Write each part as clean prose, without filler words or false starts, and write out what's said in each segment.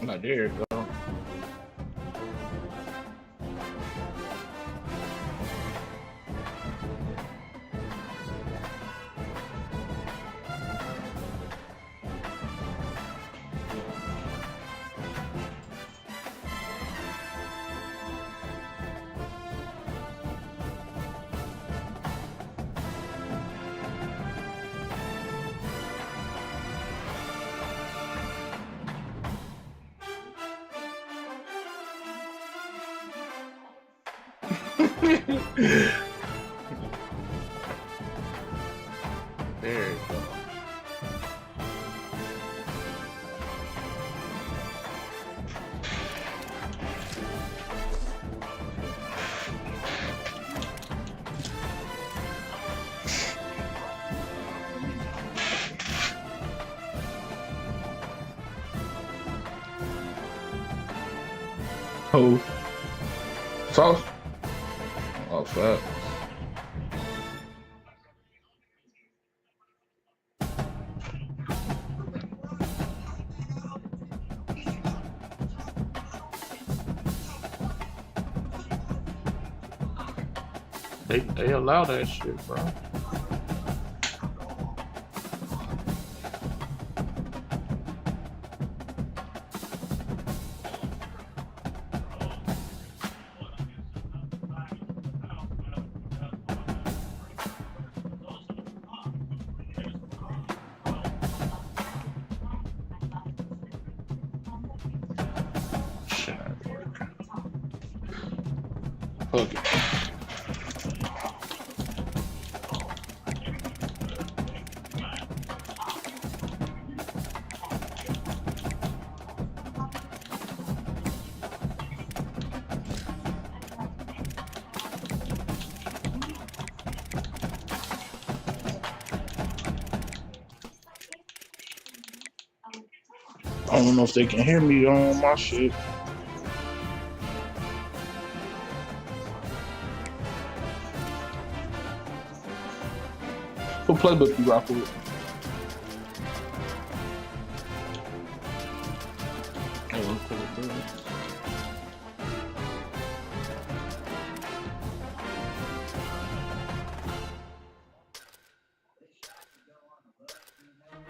No, there you go. There you go. Who? Sauce? Oh, fuck. They allow that shit, bro. Shit ain't working. Fuck it. I don't know if they can hear me on my shit. What playbook you rock with? Oh, okay, bro.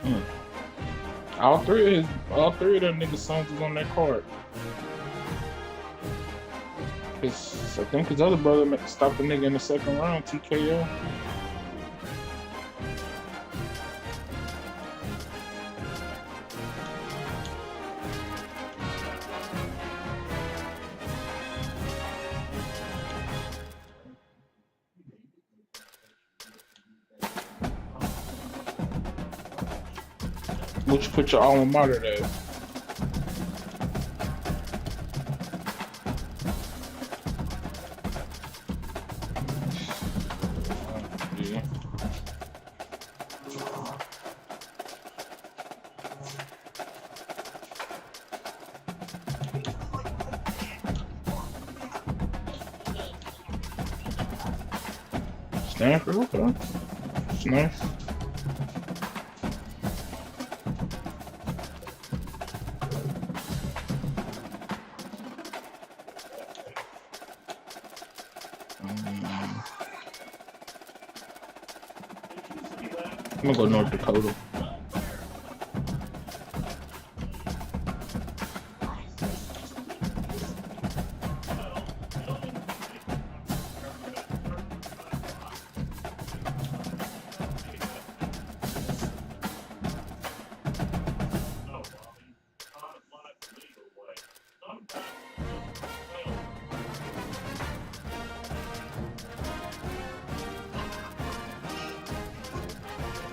Hmm. All three of them niggas songs was on that card. I think his other brother stopped the nigga in the second round, TKO. What you put your alma mater there? Yeah. Stanford, okay. It's nice. I'm gonna go North Dakota.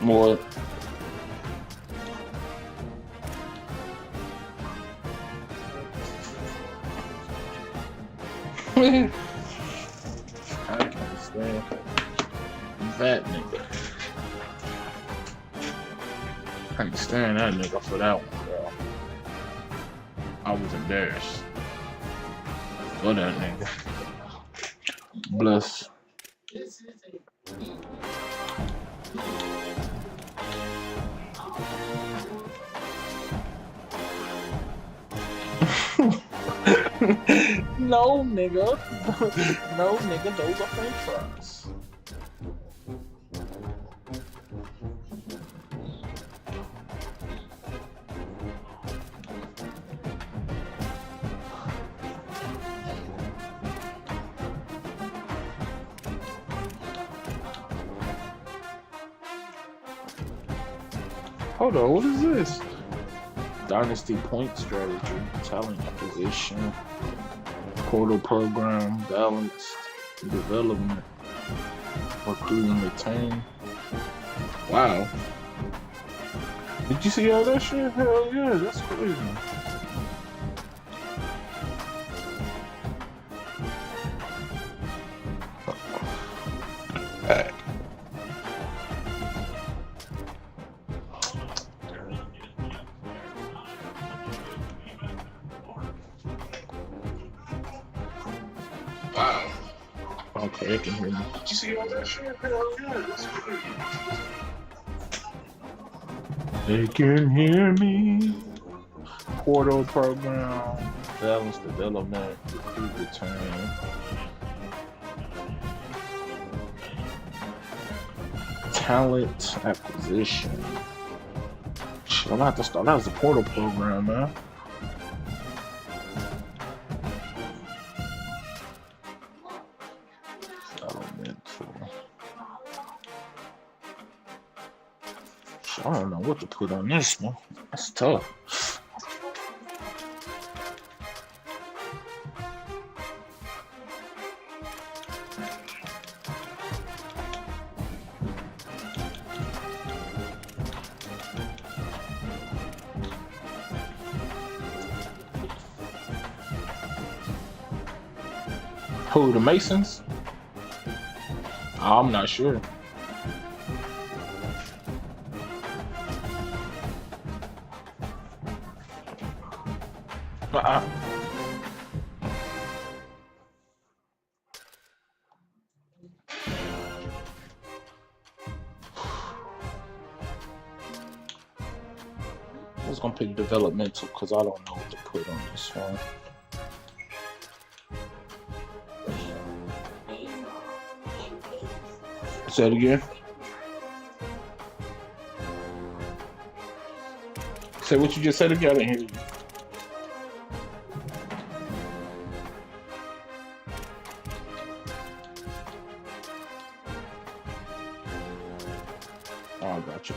More. I can't stand that nigga. Can't stand that nigga for that one, bro. I was embarrassed for that nigga. Bless. No, nigga. No, nigga, those are french fries. Hold on, what is this? Dynasty point strategy, talent acquisition, portal program, balanced development, recruiting, retain. Wow. Did you see all that shit? Hell yeah, that's crazy. Wow. Okay, they can hear me. Did you see all that shit? Hell yeah, that's crazy. They can hear me. Portal program, balanced development, recruit return. Talent acquisition. Shit, I'm gonna have to start. That was a portal program, man. I don't know what to put on this one. That's tough. Who, the Masons? I'm not sure. I was gonna pick developmental because I don't know what to put on this one. Say it again. Say what you just said again. I didn't hear you. Oh, gotcha.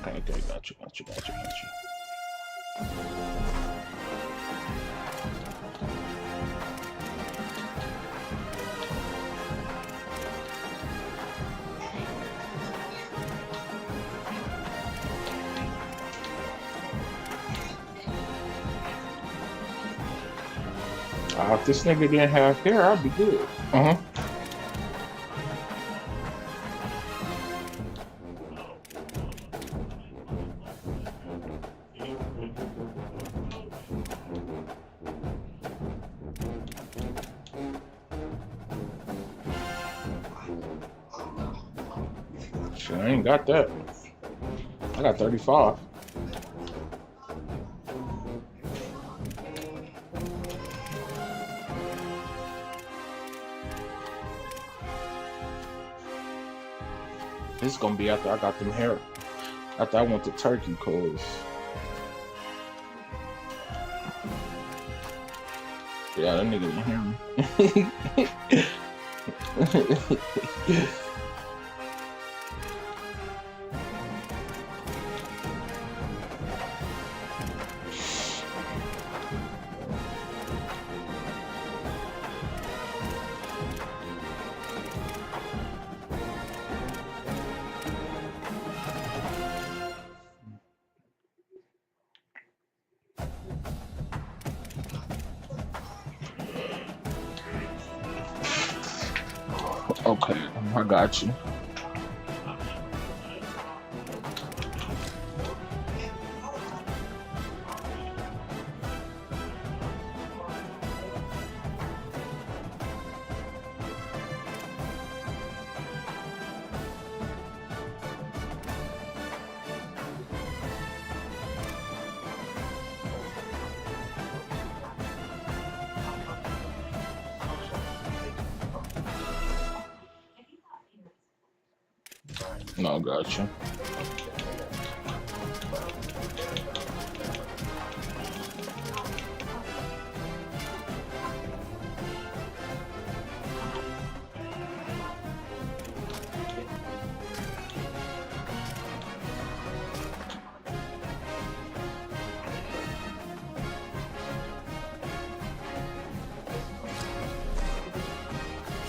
Okay, gotcha. If this nigga didn't have hair, I'd be good. Shit, I ain't got that. I got 35. This is gonna be after I got them hair. After I went to Turkey, cause yeah, that nigga didn't hear me. Okay, I got you. No, gotcha.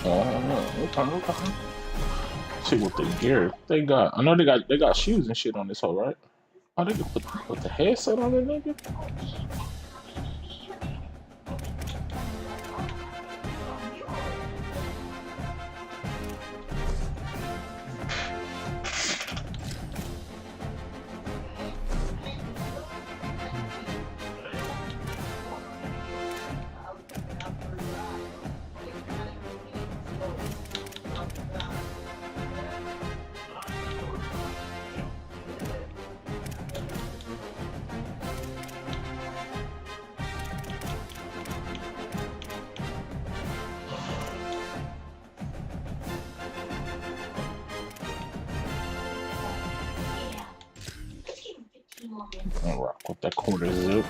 Oh, okay. See what they gear they got. I know they got shoes and shit on this hoe, right? Oh, they can put the headset on it, nigga. I'll rock with that quarter zip.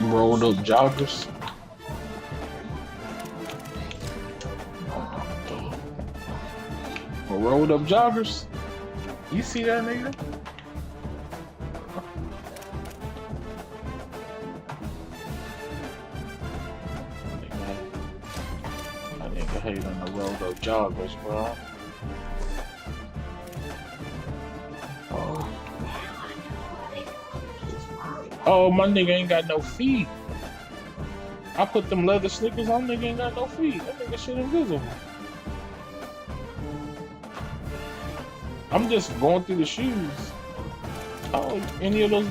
Rolled up joggers. Rolled up joggers. You see that, nigga? I nigga hate on the rolled up joggers, bro. Oh, my nigga ain't got no feet. I put them leather sneakers on, nigga ain't got no feet. That nigga shit invisible. I'm just going through the shoes. Oh, any of those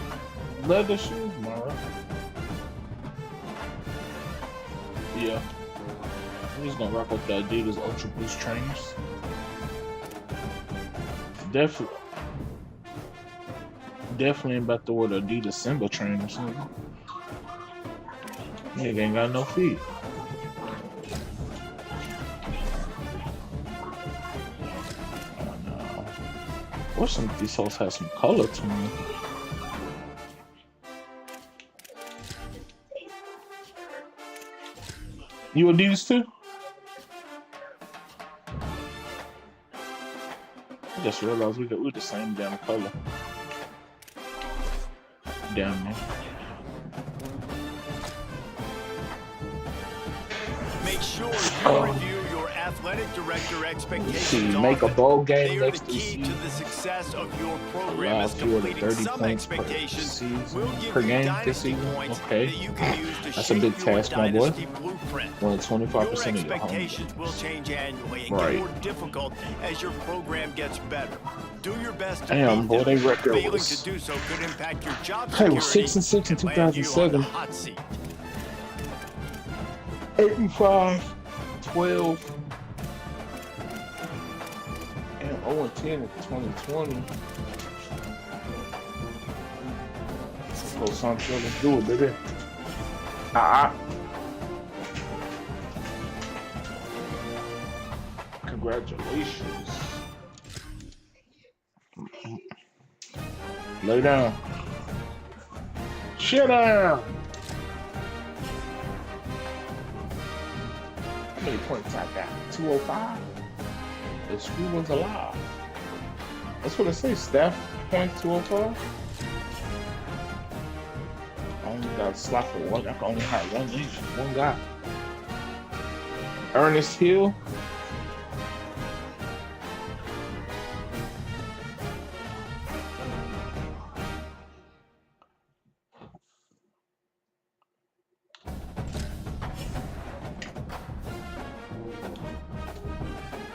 leather shoes, man? Yeah. I'm just gonna rock with the Adidas Ultra Boost trainers. Definitely ain't about to wear the Adidas Simba trainers. Nigga ain't got no feet. Oh no. Wish some of these hoes had some color to me. You Adidas too? I just realized we're the same damn color. Damn man. Make sure you review your athletic director expectations. Make a bowl game they are next the key to the success of your program. Allows Is you to completing 30 some points expectations per game this season. Okay. that you can use to That's a shape big your task, my boy. dynasty blueprint. Well, 25% Your of your home expectations will change annually and get more difficult as your program gets better. Do your best to damn, boy, they record Failing was. to do so could impact your job Hey, security. was 6-6 in and land you on the 2007. hot seat. 85, 12, and 0-10 in 2020. Go, Sancho, let's do it, baby. Congratulations. Lay down. Sit down. How many points I got? 205? The screw one's alive. That's what it says. Staff point 205. I only got a slot for one. I can only hire one guy. Ernest Hill.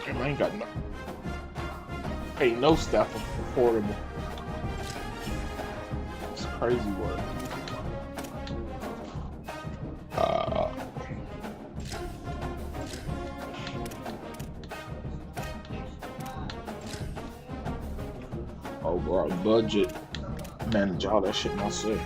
I ain't got no. Ain't no stuff affordable. It's crazy work. Overall budget, manage all that shit myself.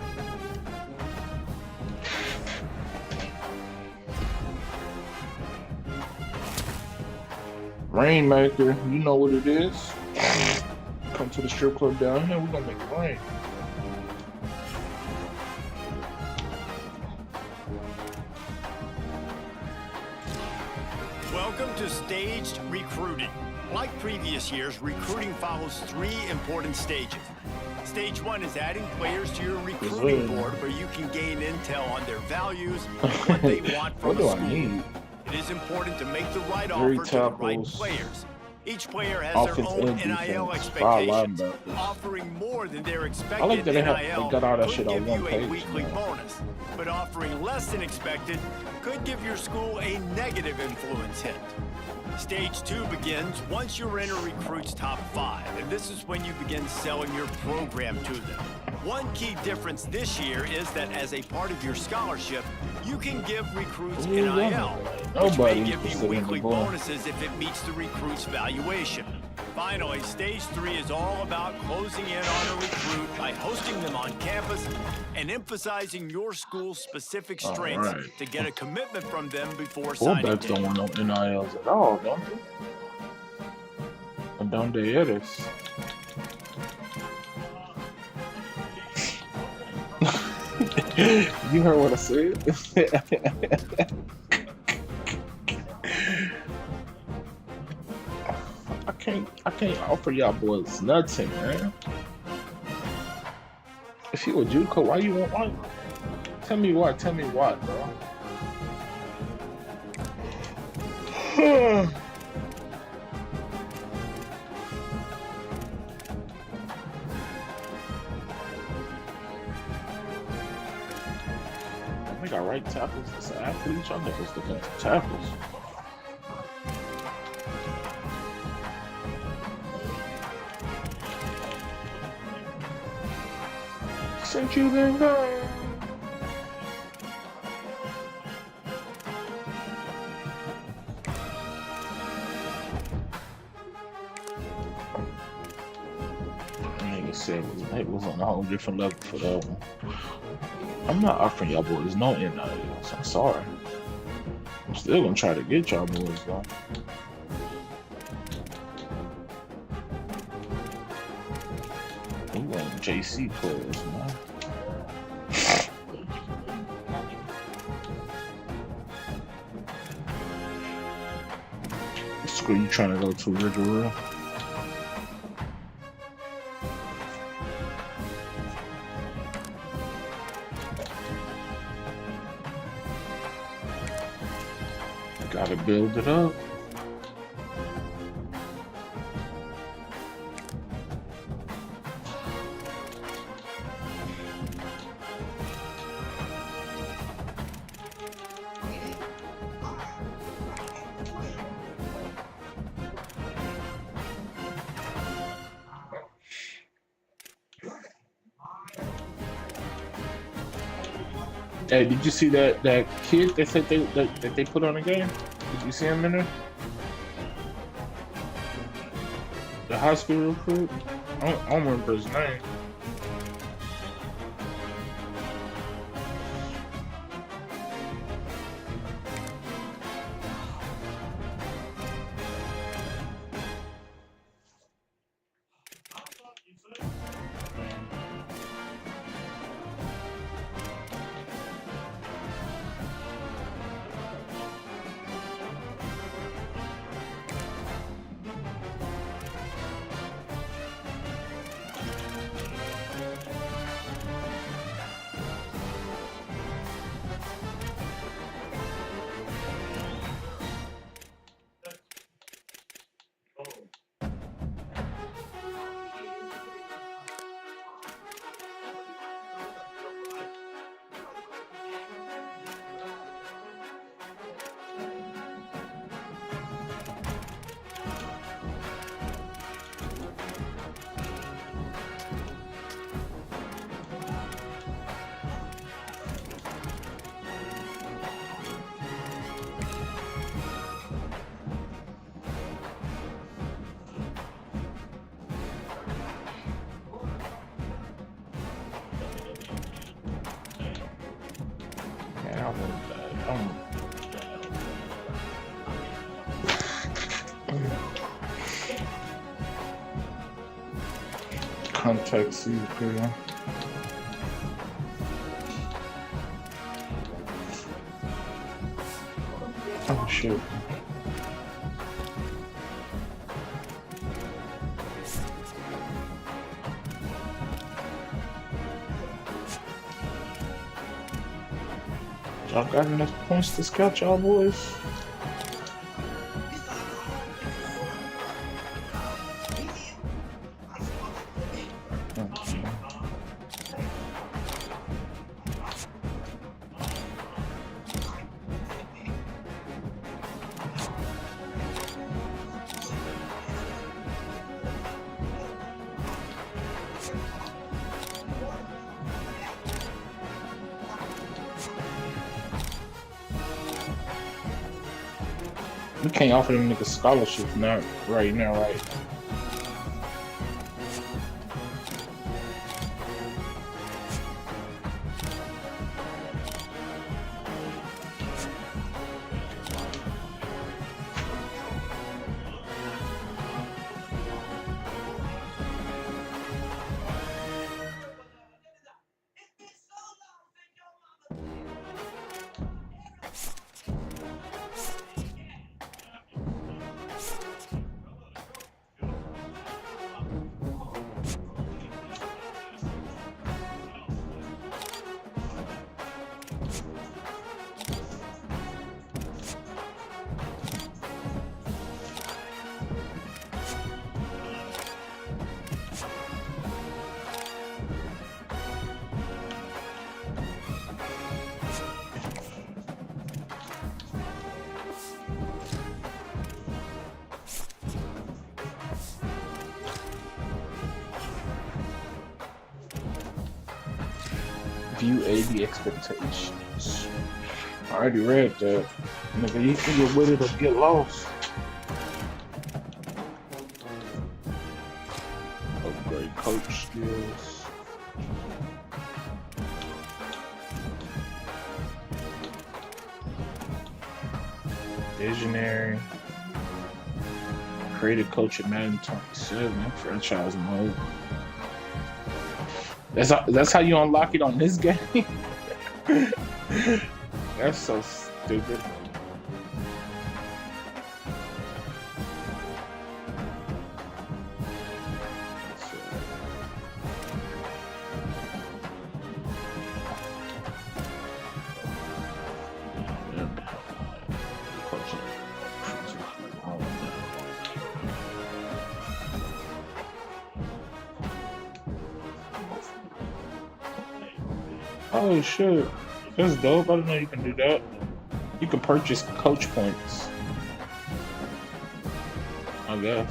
Rainmaker, you know what it is. Come to the strip club down here, we're gonna make it rain. Welcome to Staged Recruiting. Like previous years, recruiting follows 3 important stages. Stage 1 is adding players to your recruiting board where you can gain intel on their values and what they want from a school. It is important to make the right offer to the right players. Each player has their own NIL expectations. Offering more than their expected NIL could give you a weekly bonus, but offering less than expected could give your school a negative influence hit. Stage 2 begins once you're in a recruit's top 5, and this is when you begin selling your program to them. One key difference this year is that as a part of your scholarship, you can give recruits NIL, which may give you weekly bonuses if it meets the recruit's valuation. Finally, Stage 3 is all about closing in on a recruit by hosting them on campus and emphasizing your school's specific strengths to get a commitment from them before signing. Fullbacks don't want no NILs at all, don't they? And don't they hit us? You heard what I said? I can't offer y'all boys nothing, man. If you a JUCO, why you want one? Tell me what, bro. They got right tackles. It's athletes. Y'all niggas looking at the tackles. Since you've been gone. Nigga said it was on a whole different level for that one. I'm not offering y'all boys no NILs. I'm sorry. I'm still gonna try to get y'all boys though. We want JC players, man. What school you trying to go to, Ridgewell? Gotta build it up. Hey, did you see that kid they said that they put on the game? Did you see him in there? The high school recruit? I don't remember his name. I want that. Contact seeker. Oh shit. Y'all got enough points to scout y'all boys? Okay. We can't offer them niggas scholarships now, right now, right? View AD expectations. I already read that. Nigga, you can get with it or get lost. Upgrade coach skills. Visionary. Creative coach at Madden 27. Franchise mode. That's how you unlock it on this game? That's so stupid. Oh shit, that's dope. I didn't know you can do that. You can purchase coach points, I guess.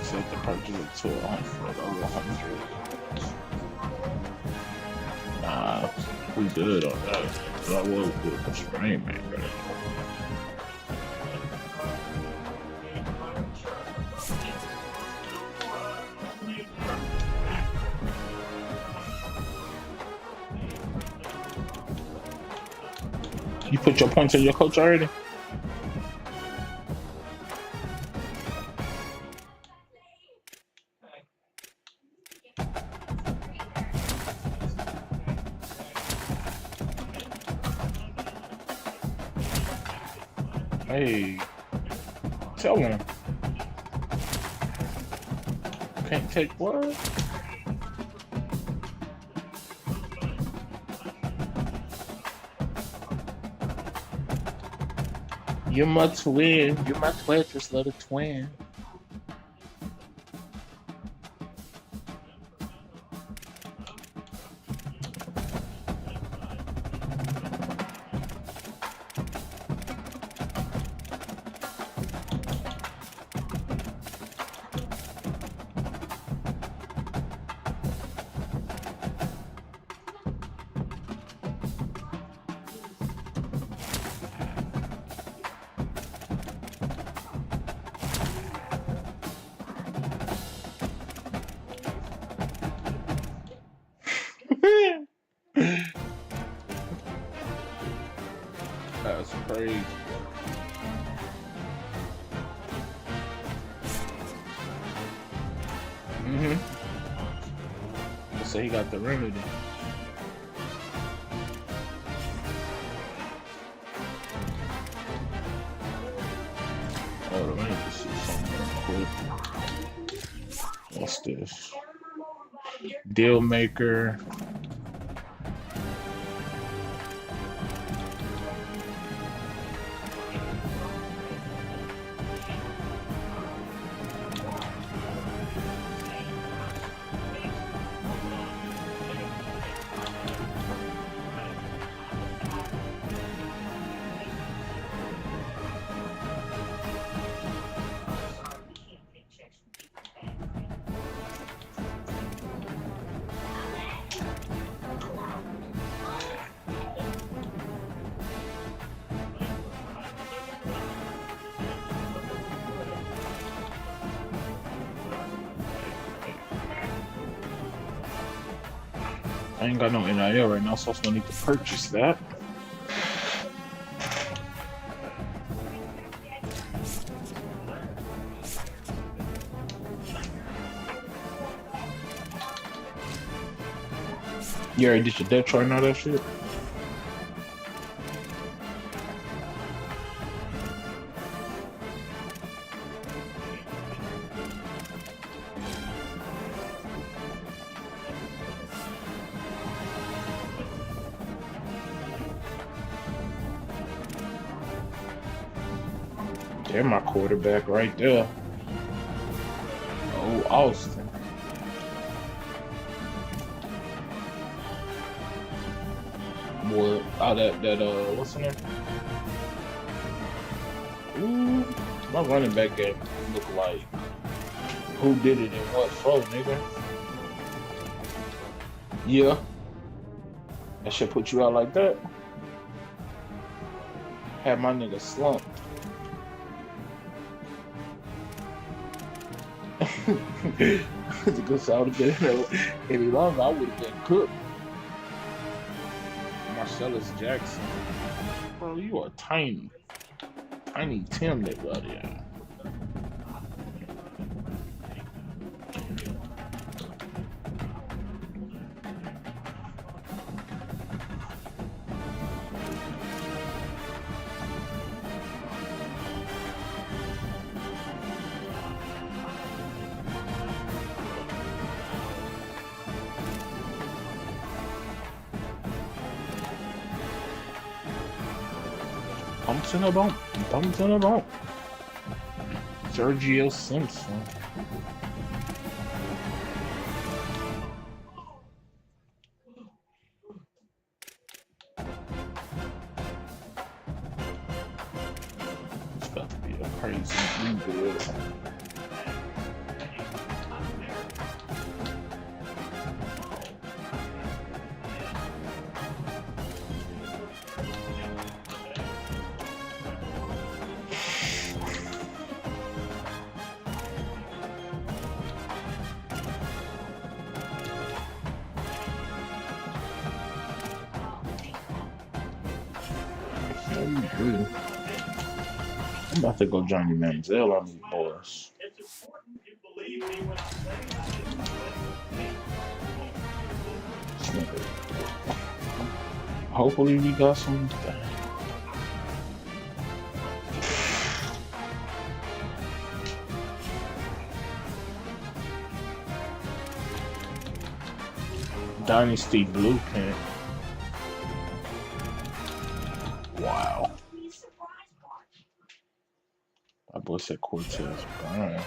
Set the purchase it to 100 over 100. Nah, we good on that. That was good for Strain Maker. You put your points on your coach already? Hey, tell him. Can't take what? You're my twin. You're my twittress little twin. That's crazy. Mm-hmm. say he got the remedy. Hold on, let me just see something real quick. What's this? Deal maker. I ain't got no NIL right now, so I still need to purchase that. You already did your Detroit and all that shit? They're my quarterback right there. Oh, Austin. Boy, what's in there? Ooh, my running back game look like who did it and what for, nigga? Yeah. That shit put you out like that. Had my nigga slumped. The good sound have been any longer, I would have been cooked. Marcellus Jackson. Bro, you are tiny. Tiny Tim that got it. Pumps in a bump. Pumps in a bump. Sergio Simpson. It's about to be a crazy rebuild. I'm about to go Johnny Manziel on these boys. Hopefully we got some. Dynasty Blueprint. Wow. That boy said Cortez. Alright.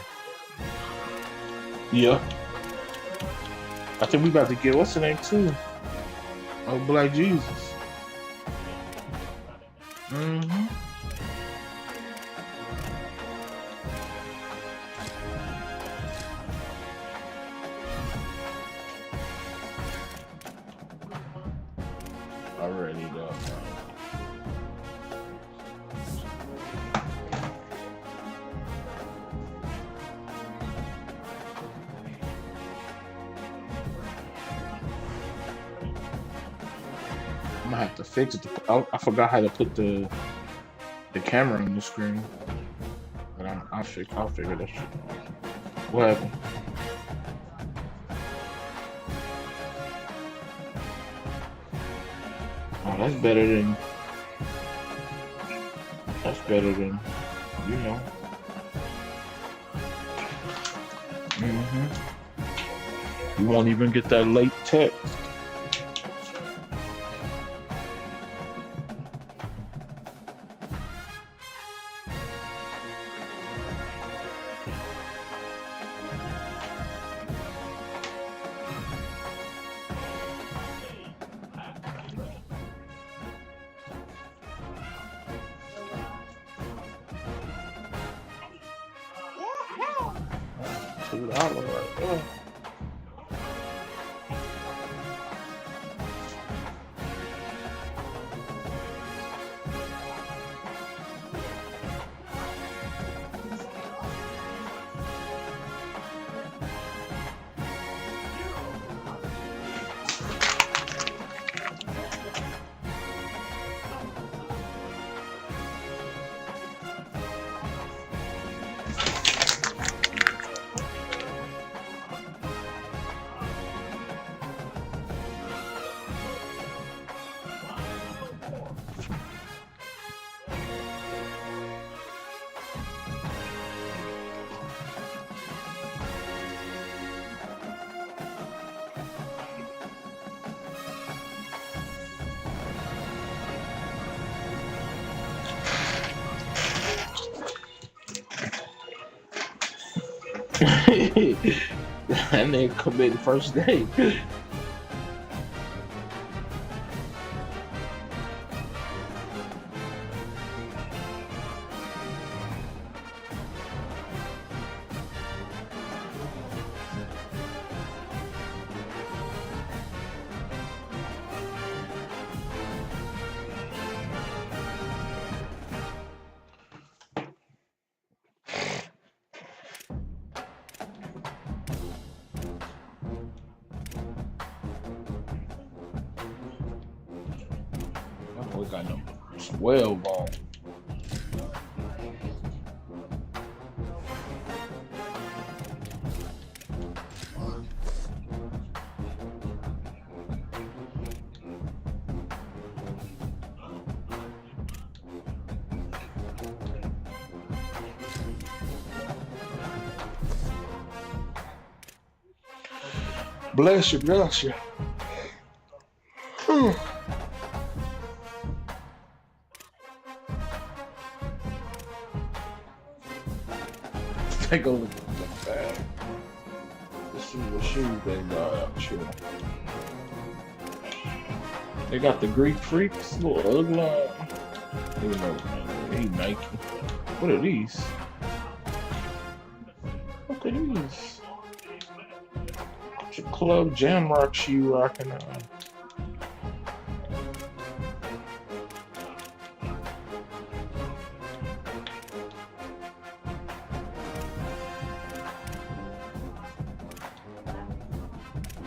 Yeah. I think we about to get what's the name too? Oh, Black Jesus. Mm-hmm. Already though. I'm gonna have to fix it. I forgot how to put the camera on the screen, but I'll figure that shit out. What happened? Oh, that's better than you know. You won't even get that late text. $2 right there. And they committed first day. We got number 12 on. Bless you, bless you. Take a look at the bag. Let's see what shoes they got out here. They got the Greek Freaks, little ugly. You know, hey Nike. What are these? What are these? What's your Club Jamrock shoe rocking on?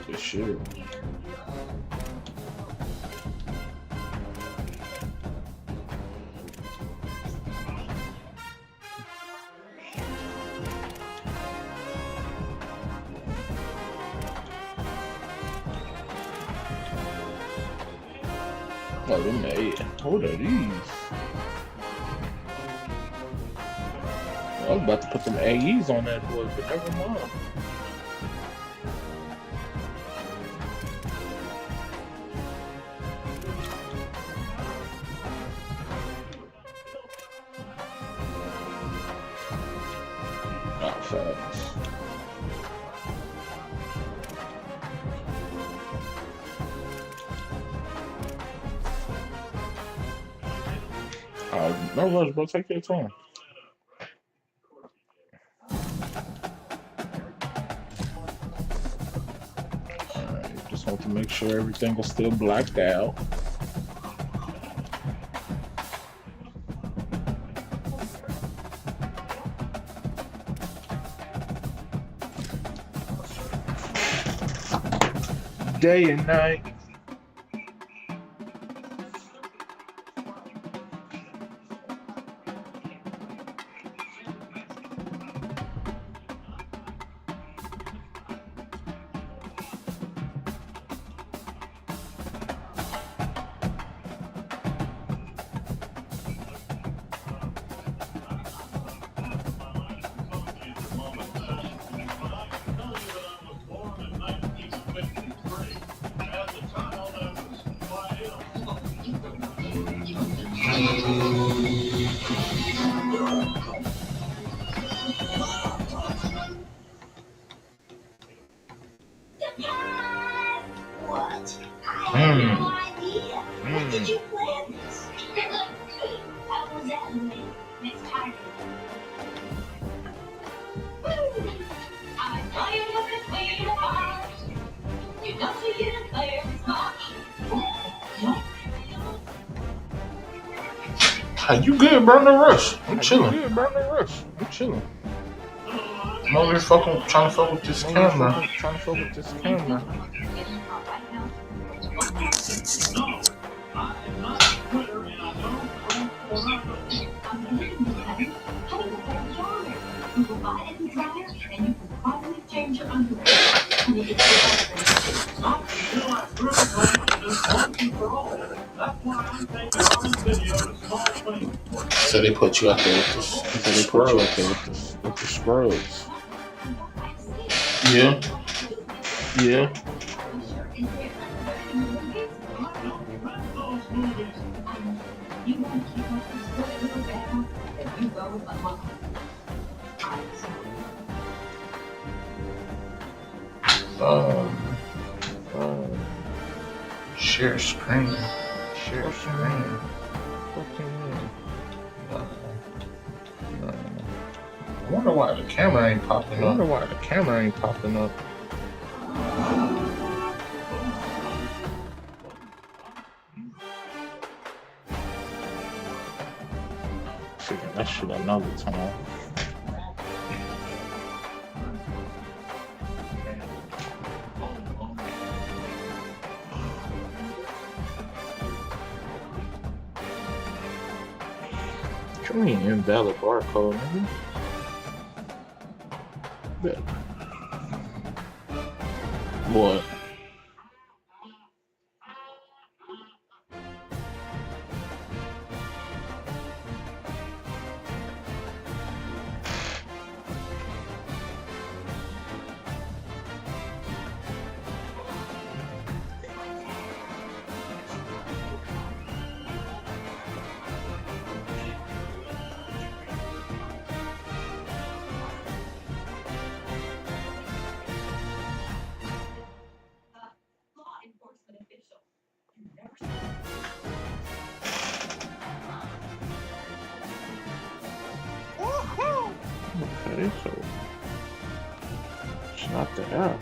Good shit. Oh, them made. What are these? I was about to put some AEs on that boy, but never mind. Not fast. No rush, bro. Take your time. Alright, just want to make sure everything is still blacked out. Day and night. What? I have no idea. When did you plan this? How was that, Miss Target? I saw you looking clean apart. You don't see it in clear Hey, you good, bro? No rush. I'm chilling. Good, bro. No rush. I'm chilling. I'm over here trying to fuck with this camera. Trying to fuck with this camera. So they put you out there with this. So they put you out there with the scrubs. Yeah. Yeah. Share screen. Share screen. I wonder why the camera ain't popping up. Figure that shit another time. What you mean invalid barcode, nigga? Bet. What? Okay, so it's not the app.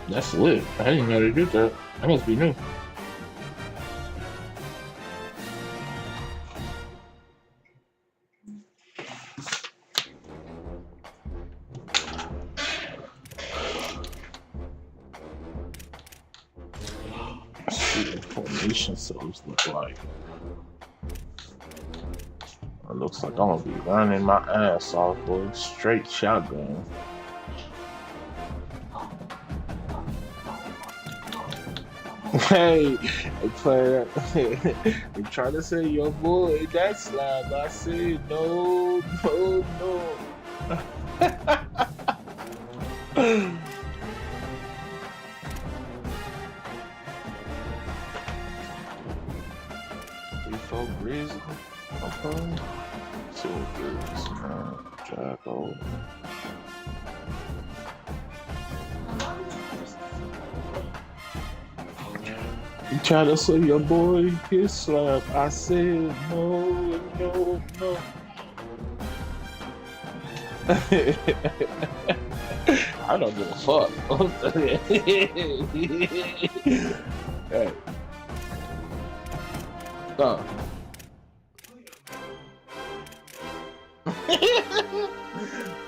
That's lit. I didn't know they did that. That must be new. Let's see what formation cells look like. It looks like I'm gonna be running my ass off, boy. Straight shotgun. Hey, player, I'm trying to say your boy that slab. I said no. 3-4 Grizzly. Okay. 2 Grizzly, man. Jacko. You try to say your boy his slap. I said no. I don't give a fuck. Hey. Stop.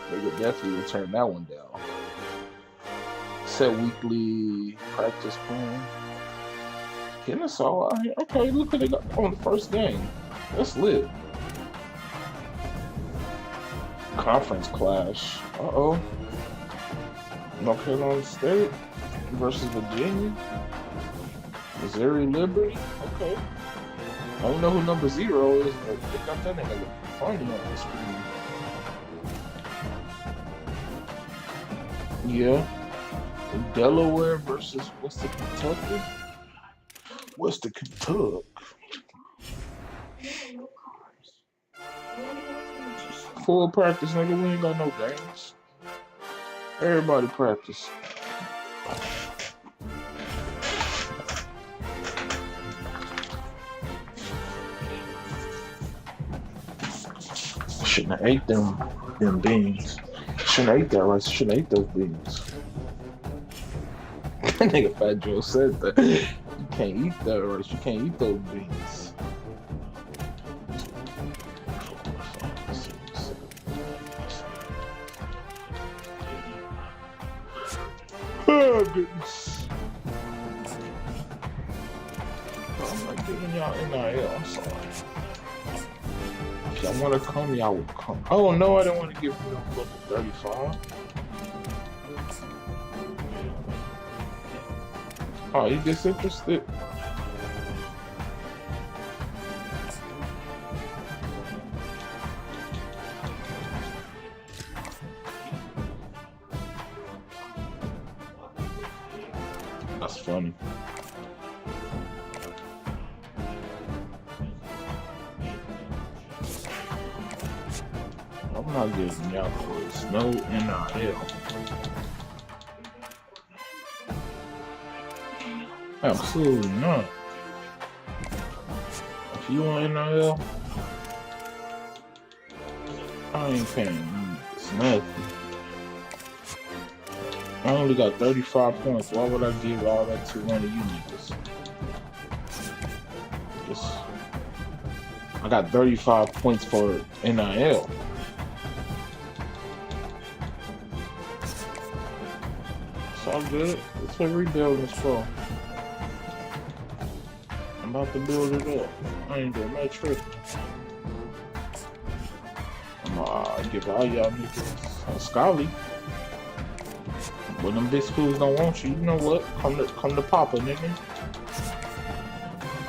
Nigga definitely will turn that one down. Set weekly practice plan. Kennesaw out here. Okay, look what they got on the first game. That's lit. Conference clash. Uh-oh. North Carolina State versus Virginia. Missouri Liberty. Okay. I don't know who number 0 is, but they got that nigga funny on the screen. Yeah. Delaware versus Western Kentucky. Western Kentucky. Full practice, nigga. We ain't got no games. Everybody practice. Shouldn't have ate them beans. Shouldn't have ate that rice. Shouldn't have ate those beans. That nigga Fat Joe said that. You can't eat that rice. You can't eat those beans. Oh goodness. I'm not giving y'all NIL. I'm sorry. If y'all want to come, y'all will come. Oh no, I don't want to give you no fucking 35. Oh, you disinterested? That's funny. I'm not giving y'all boys no NIL. Absolutely not. If you want NIL, I ain't paying you. It's nothing. I only got 35 points. Why would I give all that to one of you niggas? Just, I got 35 points for NIL. It's all good. It's what rebuilding is for. I'm about to build it up. I ain't doing no trick. I'm gonna give all y'all niggas a Scally. When them big schools don't want you, you know what? Come to Papa, nigga.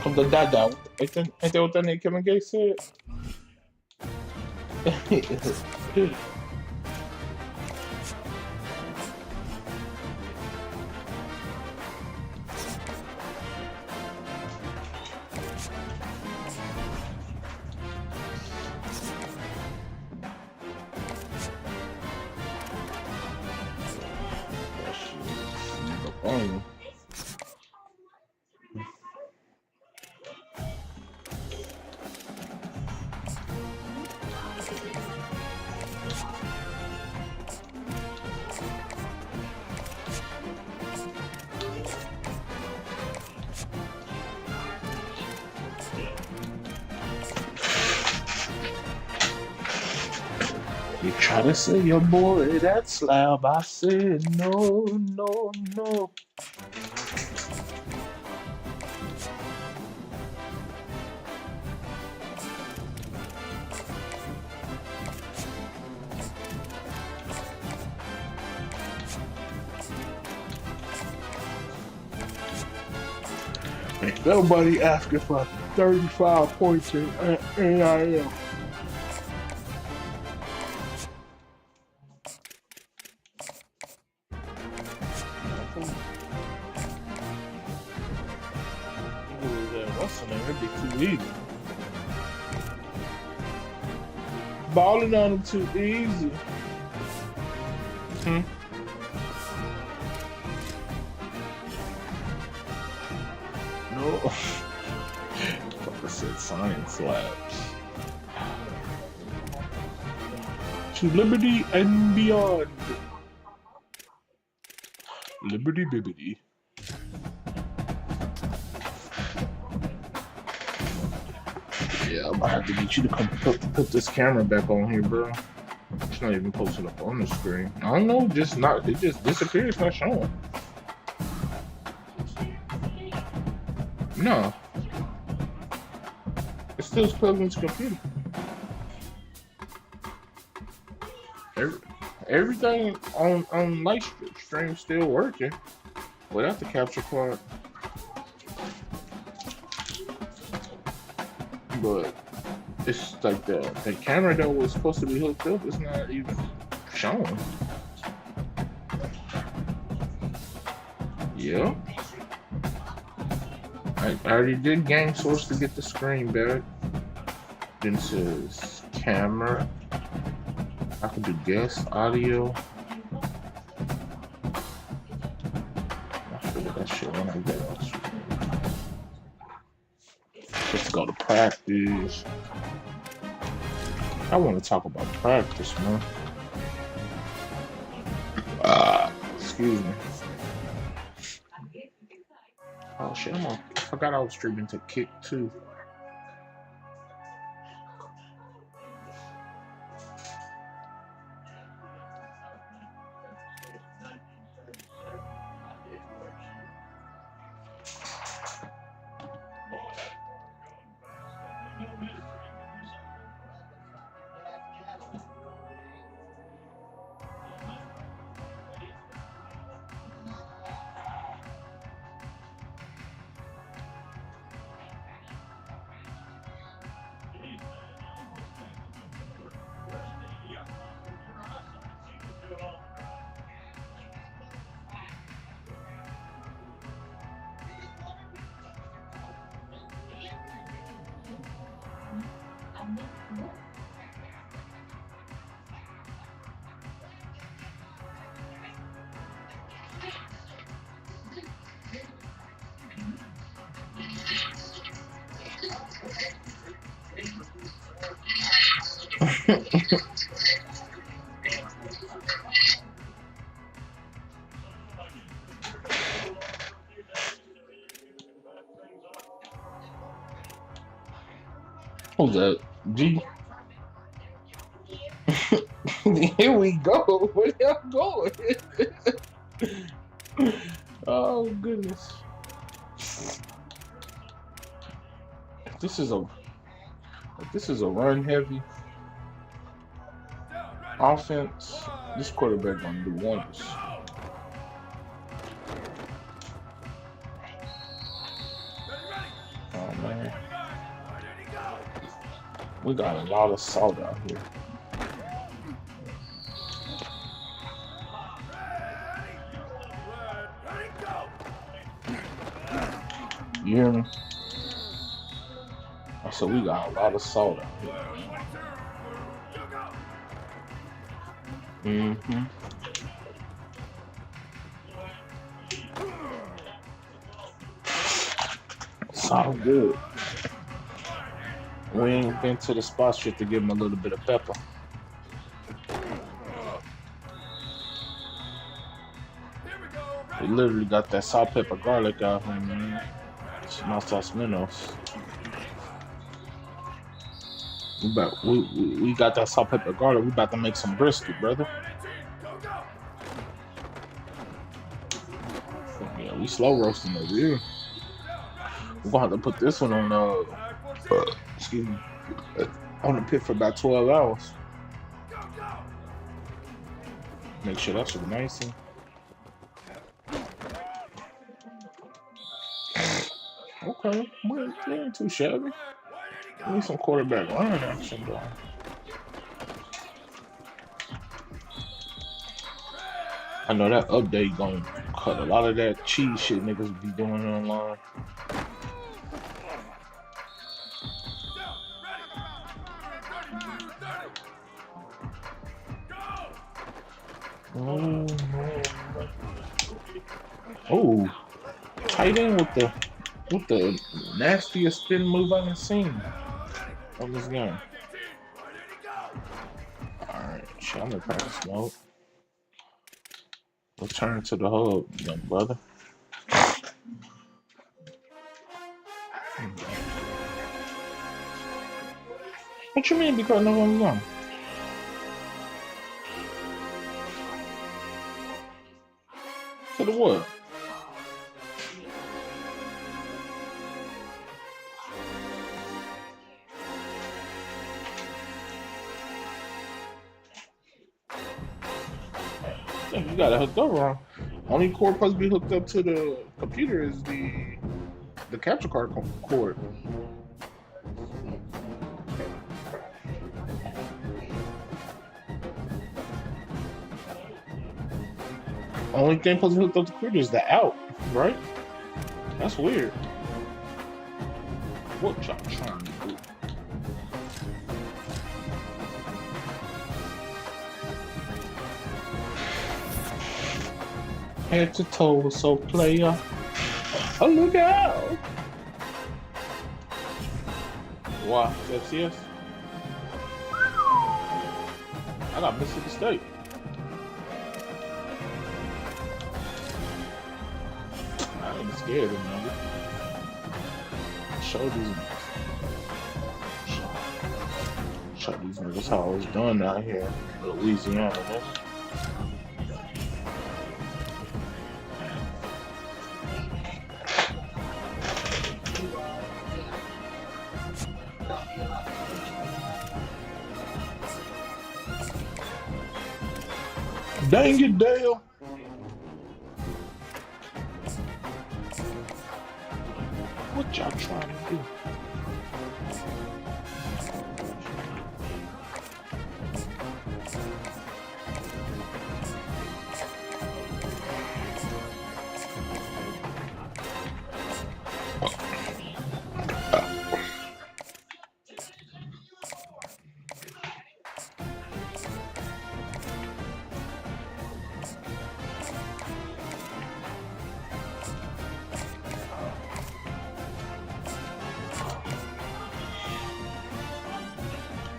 Come to Dada. Ain't that what that nigga Kevin Gates said? Oh. You try to say your boy that slab, I said no, no, no. Ain't nobody asking for 35 points in NIL. What's the name? It'd be too easy. Balling on them too easy. No. Fucker said science labs. To liberty and beyond. Liberty bibbity. Yeah, I'm gonna have to get you to come put this camera back on here, bro. It's not even posted up on the screen. I don't know, it just disappeared. It's not showing. No. It's still plugged into the computer. Everything on light stream still working without the capture card. But it's like the camera that was supposed to be hooked up is not even showing. Yeah. I already did game source to get the screen back. Then it says camera. I can do guest audio. I figured that shit when I get out. Let's go to practice. I want to talk about practice, man. Excuse me. Oh shit, I forgot I was streaming to Kick too. Who's that? G? Here we go. Where y'all going? Oh goodness. This is a run heavy offense. This quarterback gonna do wonders. Oh man. We got a lot of salt out here. You hear me? I said we got a lot of salt out here. Mm-hmm. It's all good. We ain't been to the spots yet to give him a little bit of pepper. We literally got that salt, pepper, garlic out here, man. It's Los Menos. We got that salt, pepper, garlic. We about to make some brisket, brother. Yeah, we slow roasting over here. We're gonna have to put this one on excuse me, on the pit for about 12 hours. Make sure that's nice. Okay, well, we ain't too shabby. We need some quarterback run action though. I know that update gonna cut a lot of that cheese shit niggas be doing online. Oh, tight end with the nastiest spin move I done seen on this game. Alright, shit, I'm in practice mode. Return to the hub, young brother. What you mean because no one's on? To the what? You gotta hook up wrong. Only cord supposed to be hooked up to the computer is the capture card cord. Only thing supposed to be hooked up to the computer is the out. Right? That's weird. What y'all trying to do? Head to toe, so player. Oh, look out! Wow, FCS? I got Mississippi State. I ain't scared of them. Show these niggas. Show these niggas how it's done out here in Louisiana, man. Dang it, Dale. What y'all trying to do?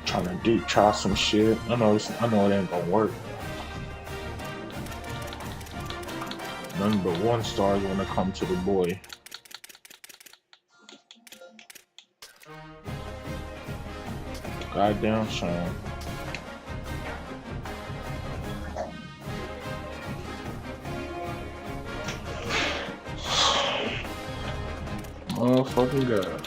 Trying to try some shit. I know it ain't gonna work. None but one star when it comes to the boy. Goddamn Sean. Motherfucking God.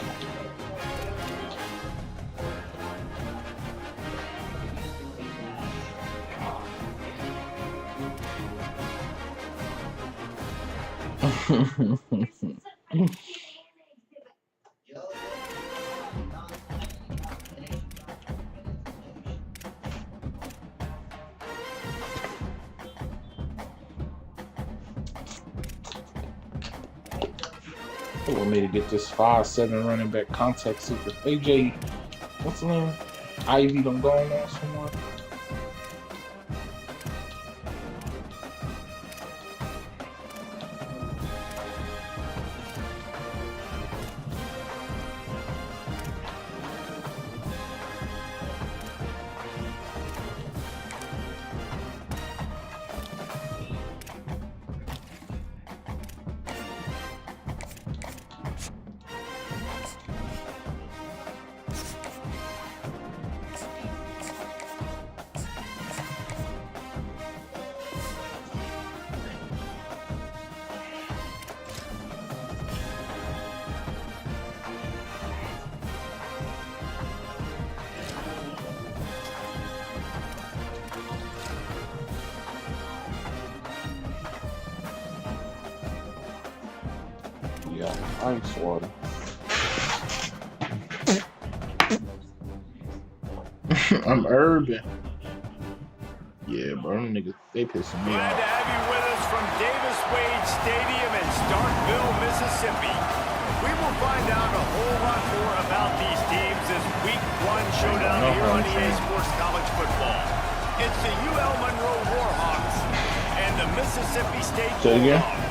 They want me to get this 5'7" running back contact super. AJ, what's the name? Ivy done going on somewhere? Yeah, ice water. I'm urban. Yeah, bro, them niggas, they pissing me Glad off. to have you with us from Davis Wade Stadium in Starkville, Mississippi. We will find out a whole lot more about these teams as Week 1 showdown here on EA Sports College Football. It's the UL Monroe Warhawks and the Mississippi State Bulldogs.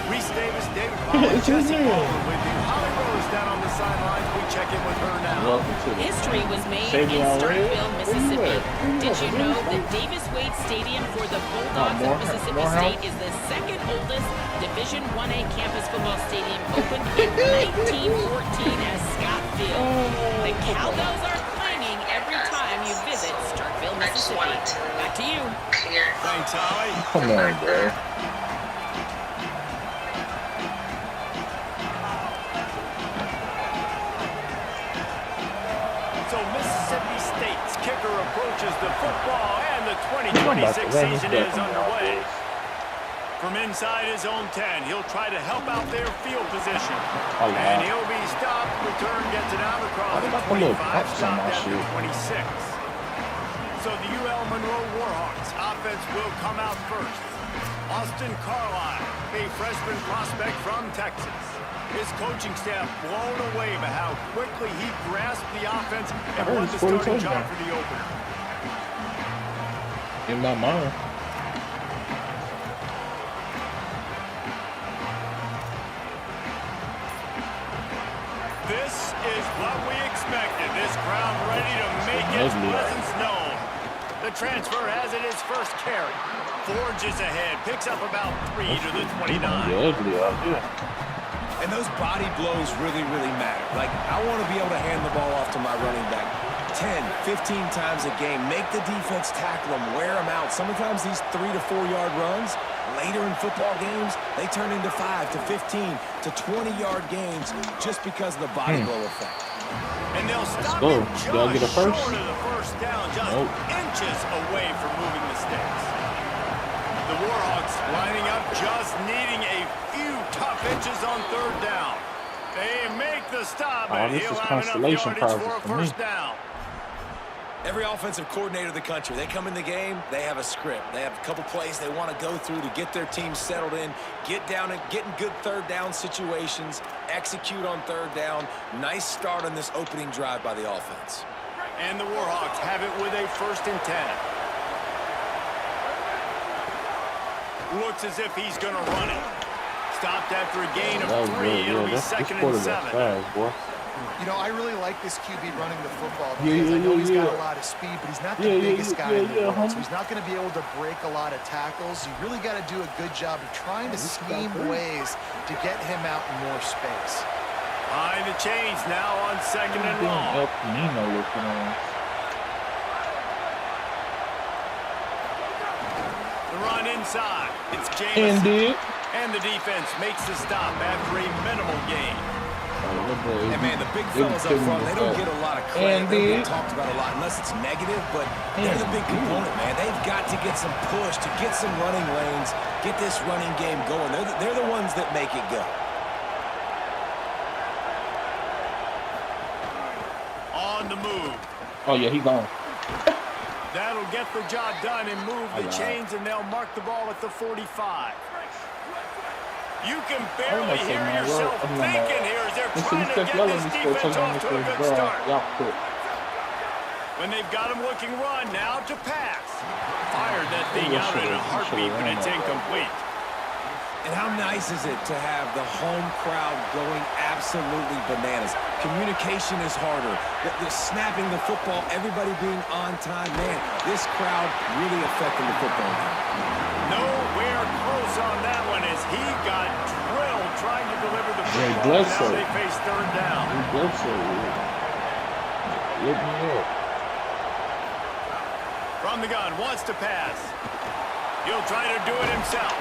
Reese Davis, David Powell, Jesse Bowler with you. Holly Rose down on the sidelines. We check in with her now. History was made in Starkville, Mississippi. Did you know that Davis Wade Stadium for the Bulldogs of Mississippi State is the second oldest Division I-A campus football stadium, opened in 1914 as Scott Field. The Cowbells are clanging every time you visit Starkville, Mississippi. Back to you. Thanks, Holly. Come on, bro. So Mississippi State's kicker approaches the football, and the 2026 season is underway. From inside his own 10, he'll try to help out their field position. And he'll be stopped. Return gets it out across the 25, stopped at the 26. So the UL Monroe Warhawks offense will come out first. Austin Carlisle, a freshman prospect from Texas. His coaching staff blown away by how quickly he grasped the offense and won the starting job for the opener. In my mind. This is what we expected. This crowd ready to make its presence known. The transfer has it his first carry. Forges ahead, picks up about 3 to the 29. Ugly out here. And those body blows really, really matter. Like, I want to be able to hand the ball off to my running back 10, 15 times a game. Make the defense tackle them, wear them out. Sometimes these 3 to 4 yard runs, later in football games, they turn into 5 to 15 to 20 yard gains just because of the body blow effect. And they'll stop him just get a first? short of the first down, just inches away from moving the sticks. The Warhawks lining up, just needing a few tough inches on third down. They make the stop, and this he'll is have enough constellation yardage prizes for a for me. first down. Every offensive coordinator in the country, they come in the game, they have a script. They have a couple plays they want to go through to get their team settled in, get down and get in good third down situations, execute on third down. Nice start on this opening drive by the offense. And the Warhawks have it with a 1st and 10. Looks as if he's going to run it. Stopped after a gain of 3. It'll be 2nd and 7. Fast, boy. You know, I really like this QB running the football Yeah, because I know he's got yeah. a lot of speed, but he's not the biggest guy in the world, homie. so he's not going to be able to break a lot of tackles. You really got to do a good job of trying to scheme ways to get him out in more space. Behind the chains now on 2nd and long. El Nino looking on. The run inside. It's Jameson. Indeed. And the defense makes the stop after a minimal gain. And man, the big fellas up front, they don't get a lot of credit. They don't get talked about a lot unless it's negative, but they're the big component, man. They've got to get some push, to get some running lanes, get this running game going. They're the ones that make it go. On the move. Oh, yeah, he gone. That'll get the job done and move the chains, and they'll mark the ball at the 45. You can barely hear yourself thinking here as they're trying to get this defense off to a good start. When they've got him looking run, now to pass. Fired that thing out in a heartbeat, but it's incomplete. And how nice is it to have the home crowd going absolutely bananas? Communication is harder. The snapping the football, everybody being on time. Man, this crowd really affecting the football game. Nowhere close on that one as he got drilled trying to deliver the football. Now they face third down. Let me up. From the gun, wants to pass. He'll try to do it himself.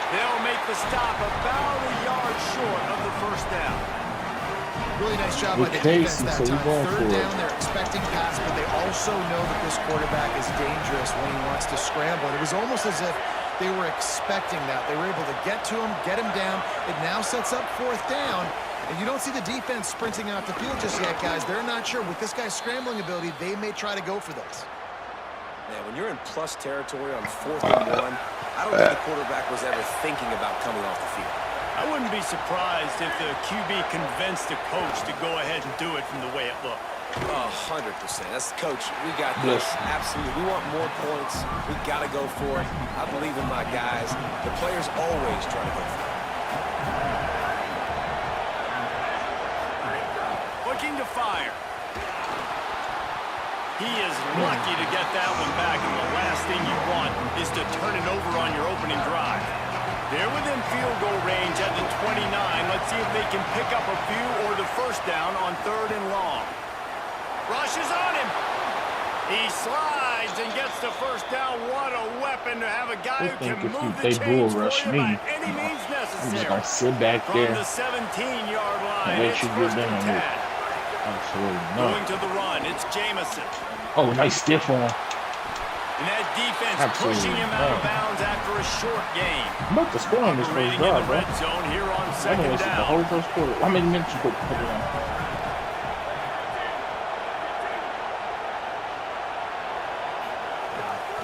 They'll make the stop about a yard short of the first down. Really nice job by the defense that time. Third down, they're expecting pass, but they also know that this quarterback is dangerous when he wants to scramble. And it was almost as if they were expecting that. They were able to get to him, get him down. It now sets up 4th down. And you don't see the defense sprinting out the field just yet, guys. They're not sure. With this guy's scrambling ability, they may try to go for this. Man, when you're in plus territory on 4th and 1, I don't think the quarterback was ever thinking about coming off the field. I wouldn't be surprised if the QB convinced the coach to go ahead and do it from the way it looked. 100%. That's coach. We got this. Absolutely. We want more points. We got to go for it. I believe in my guys. The players always try to go for it. Looking to fire. He is lucky to get that one back, and the last thing you want is to turn it over on your opening drive. They're within field goal range at the 29. Let's see if they can pick up a few or the first down on 3rd and long. Rushes on him. He slides and gets the first down. What a weapon to have a guy who can move the chains for you by any means necessary. I'm just going to sit back there. From the 17-yard line, it's 1st and 10. Absolutely not. Going to the run, it's Jameson. Oh, nice stiff one. And that defense pushing him out of bounds after a short game. I'm about to score on this first drive, bro. Red zone here on I 2nd wasted down. the whole first quarter. How many minutes you put it on?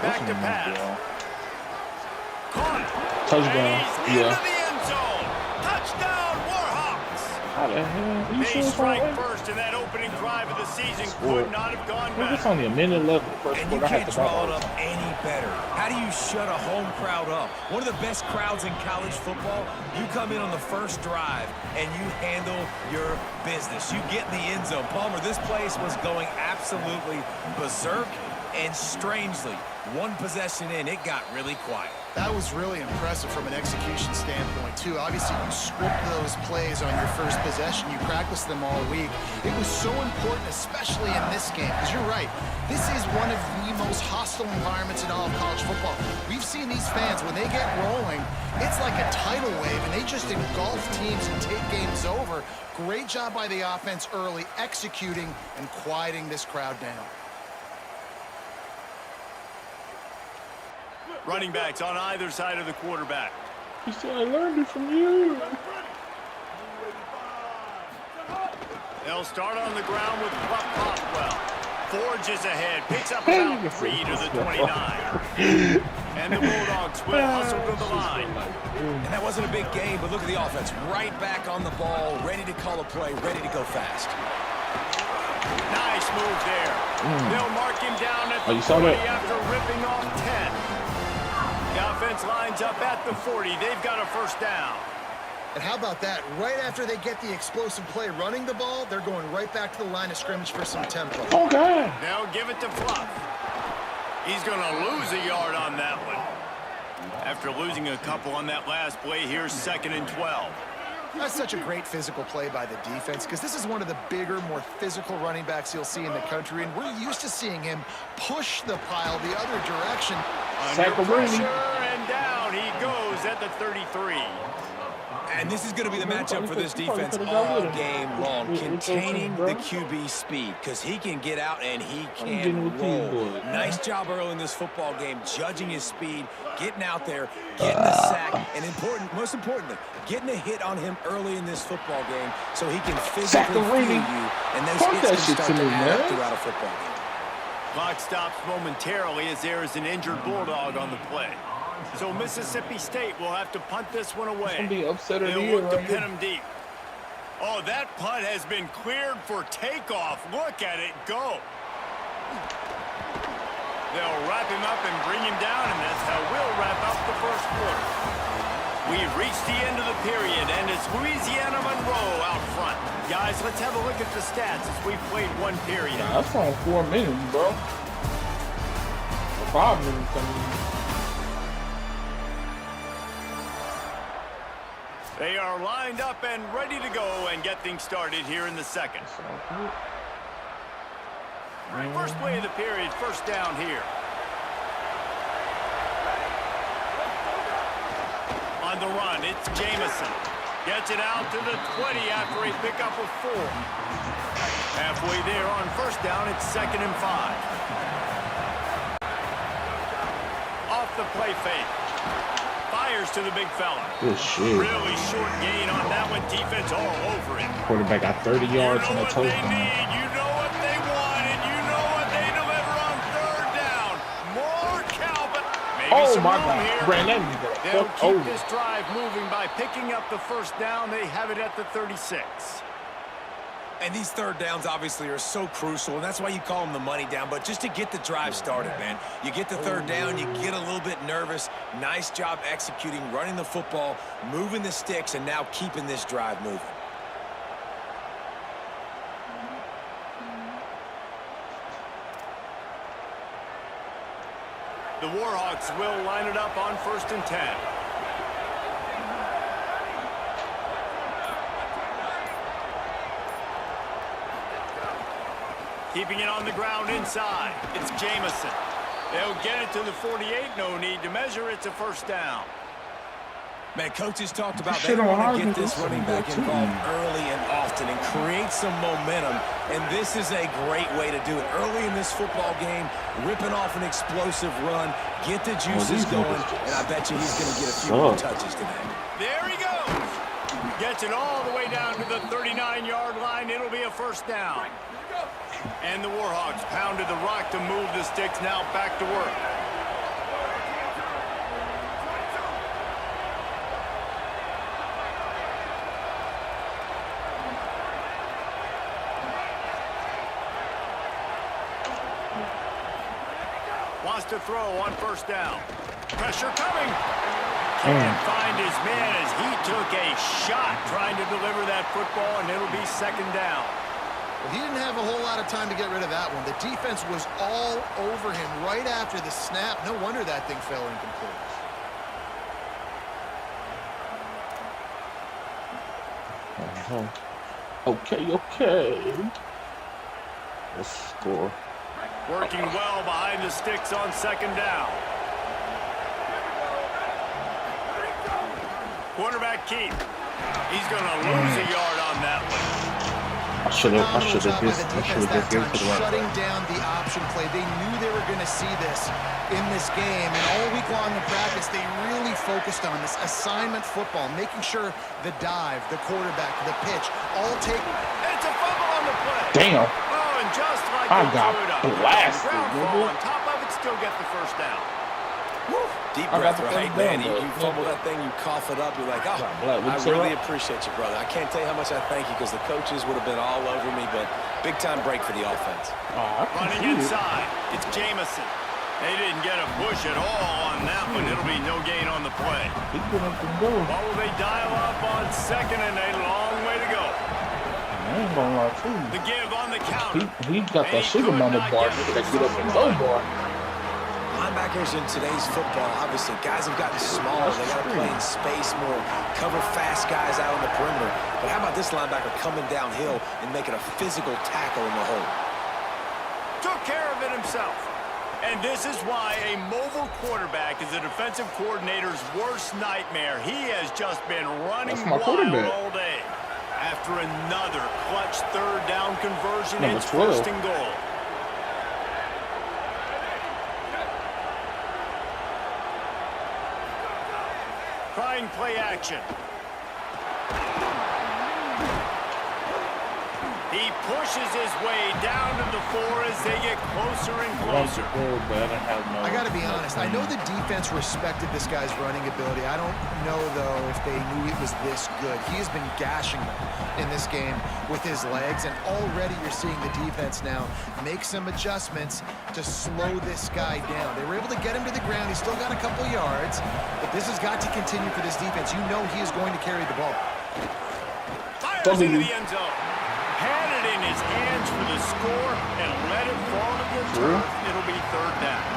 Back to pass. Caught it. Touchdown. And he's into the end zone. Touchdown, Warhawks. How the hell? You They sure it's strike alright? first, and that opening drive of the season could not have gone Well, it's better. only a minute left in the first And you quarter. I had can't to draw it back up any better. How do you shut a home crowd up? One of the best crowds in college football. You come in on the first drive, and you handle your business. You get in the end zone. Palmer, this place was going absolutely berserk, and strangely, one possession in, it got really quiet. That was really impressive from an execution standpoint, too. Obviously, you script those plays on your first possession. You practice them all week. It was so important, especially in this game, because you're right. This is one of the most hostile environments in all of college football. We've seen these fans, when they get rolling, it's like a tidal wave, and they just engulf teams and take games over. Great job by the offense early, executing and quieting this crowd down. Running backs on either side of the quarterback. He said, I learned it from you. They'll start on the ground with Buck Popwell. Forges ahead, picks up about 3 to the 29. And the Bulldogs will hustle to the line. And that wasn't a big gain, but look at the offense. Right back on the ball, ready to call a play, ready to go fast. Nice move there. They'll mark him down at the you saw 40 that? after ripping off 10. The offense lines up at the 40. They've got a first down. And how about that? Right after they get the explosive play running the ball, they're going right back to the line of scrimmage for some tempo. Oh, God. Now give it to Fluff. He's going to lose a yard on that one. After losing a couple on that last play, here's 2nd and 12. That's such a great physical play by the defense, because this is one of the bigger, more physical running backs you'll see in the country, and we're used to seeing him push the pile the other direction. Under pressure, and down he goes at the 33. And this is going to be the matchup for this defense all game long, containing the QB speed, because he can get out and he can roll. Nice job early in this football game, judging his speed, getting out there, getting a sack, and most importantly, getting a hit on him early in this football game so he can physically feel you, and those hits can start to add up throughout a football game. Clock stops momentarily as there is an injured Bulldog on the play. So Mississippi State will have to punt this one away. It's gonna be upset of the They'll year look to right pin here. him deep. Oh, that punt has been cleared for takeoff. Look at it go. They'll wrap him up and bring him down, and that's how we'll wrap up the first quarter. We've reached the end of the period, and it's Louisiana Monroe out front. Guys, let's have a look at the stats as we've played one period. Nah, that's on 4 minutes, bro. Or 5 minutes, I mean. They are lined up and ready to go and get things started here in the second. First play of the period, first down here. On the run, it's Jamison. Gets it out to the 20 after a pickup of 4. Halfway there on first down, it's 2nd and 5. Off the play fake. Fires to the big fella. Good shit. Really short gain on that one. Defense all over it. Quarterback got 30 yards You know and a what they touchdown. need. You know what they want, and you know what they deliver on third down. More Calvin. Maybe Oh some my room God, here. Brandon, They'll fuck keep over. this drive moving by picking up the first down. They have it at the 36. And these third downs obviously are so crucial, and that's why you call them the money down. But just to get the drive started, man, you get the third down, you get a little bit nervous. Nice job executing, running the football, moving the sticks, and now keeping this drive moving. The Warhawks will line it up on 1st and 10. Keeping it on the ground inside. It's Jamison. They'll get it to the 48. No need to measure. It's a first down. Man, coaches talked about they want to get this running back involved early and often and create some momentum, and this is a great way to do it. Early in this football game, ripping off an explosive run, get the juices going, and I bet you he's going to get a few more touches today. There he goes. Gets it all the way down to the 39-yard line. It'll be a first down. And the Warhawks pounded the rock to move the sticks. Now back to work. to throw on first down. Pressure coming. Can't find his man as he took a shot trying to deliver that football, and it'll be second down. Well, he didn't have a whole lot of time to get rid of that one. The defense was all over him right after the snap. No wonder that thing fell incomplete. Okay. Let's score. Working well behind the sticks on second down. Quarterback keep. He's going to lose a yard on that one. I should have just given to the right. Shutting down the option play. They knew they were going to see this in this game, and all week long in practice, they really focused on this assignment football, making sure the dive, the quarterback, the pitch, all take. It's a fumble on the play. Damn. Oh, and just like I got blasted. On top of it, still get the first down. Woo. Deep breath, right, man. You fumble that thing, you cough it up, you're like, oh, I really appreciate you, brother. I can't tell you how much I thank you because the coaches would have been all over me, but big-time break for the offense. Running inside, it's Jamison. They didn't get a push at all on that one. It'll be no gain on the play. What will they dial up on second and a long way to go? I ain't gonna lie to you. The give on the counter. He got that sugar mama bar. That get up and go bar. Linebackers in today's football, obviously, guys have gotten smaller. They got to play in space more, cover fast guys out on the perimeter. But how about this linebacker coming downhill and making a physical tackle in the hole? Took care of it himself. And this is why a mobile quarterback is a defensive coordinator's worst nightmare. He has just been running wild all day. After another clutch third down conversion, it's first and goal. Trying play action. He pushes his way down to the 4 as they get closer and closer. I got to be honest. I know the defense respected this guy's running ability. I don't know, though, if they knew it was this good. He has been gashing them in this game with his legs, and already you're seeing the defense now make some adjustments to slow this guy down. They were able to get him to the ground. He's still got a couple yards, but this has got to continue for this defense. You know he is going to carry the ball. Fires into the end zone. Had it in his hands for the score and let it fall to the turf. It'll be third down.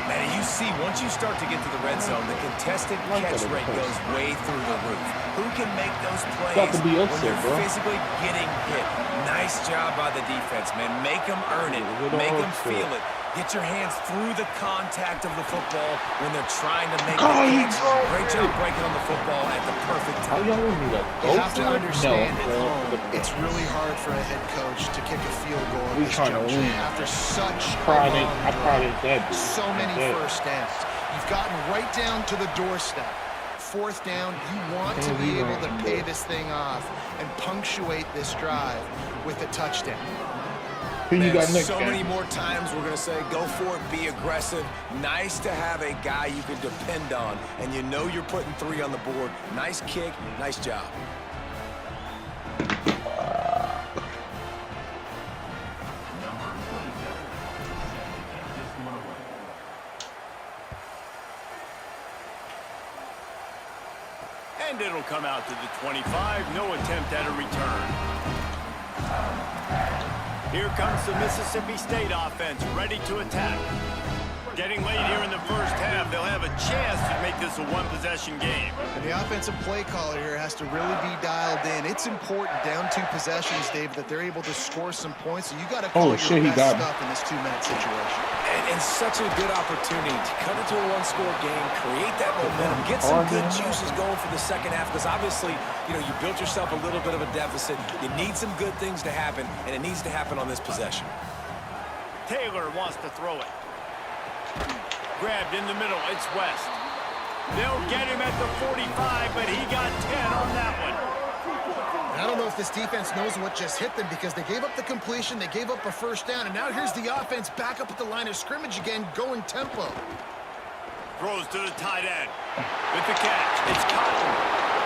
Man, you see, once you start to get to the red zone, the contested catch rate goes way through the roof. Who can make those plays when you're physically getting hit? Nice job by the defense, man. Make them earn it. Make them feel it. Get your hands through the contact of the football when they're trying to make the catch. Great job breaking on the football at the perfect time. You have to understand at home, it's really hard for a head coach to kick a field goal at this juncture after such so many first downs. You've gotten right down to the doorstep. Fourth down, you want to be able to pay this thing off and punctuate this drive with a touchdown. So many more times we're going to say, go for it, be aggressive. Nice to have a guy you can depend on, and you know you're putting 3 on the board. Nice kick, nice job. And it'll come out to the 25. No attempt at a return. Here comes the Mississippi State offense, ready to attack. Getting late here in the first half, they'll have a chance to make this a one-possession game. And the offensive play caller here has to really be dialed in. It's important, down 2 possessions, Dave, that they're able to score some points. So you got to call your best stuff in this 2-minute situation. And such a good opportunity to cut into a one-score game, create that momentum, get some good juices going for the second half, because obviously, you built yourself a little bit of a deficit. You need some good things to happen, and it needs to happen on this possession. Taylor wants to throw it. Grabbed in the middle, it's West. They'll get him at the 45, but he got 10 on that one. And I don't know if this defense knows what just hit them, because they gave up the completion, they gave up a first down, and now here's the offense back up at the line of scrimmage again, going tempo. Throws to the tight end. With the catch, it's Cotton.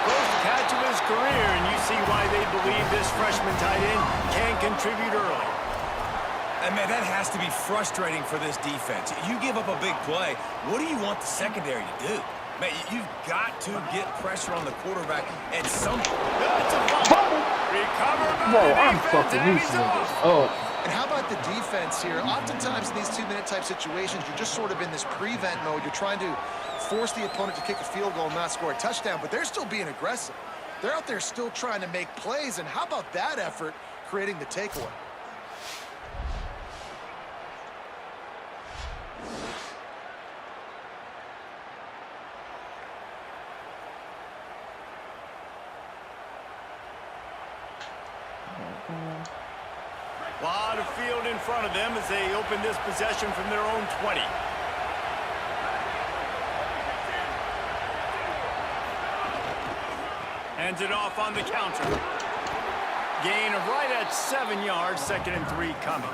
First catch of his career, and you see why they believe this freshman tight end can contribute early. And man, that has to be frustrating for this defense. You give up a big play. What do you want the secondary to do? Man, you've got to get pressure on the quarterback at some point. Bro, I'm fucking these niggas. Oh. And how about the defense here? Oftentimes in these 2-minute type situations, you're just sort of in this prevent mode. You're trying to force the opponent to kick a field goal and not score a touchdown, but they're still being aggressive. They're out there still trying to make plays, and how about that effort creating the takeaway? Lot of field in front of them as they open this possession from their own 20. Hands it off on the counter. Gain of right at 7 yards, 2nd and 3 coming.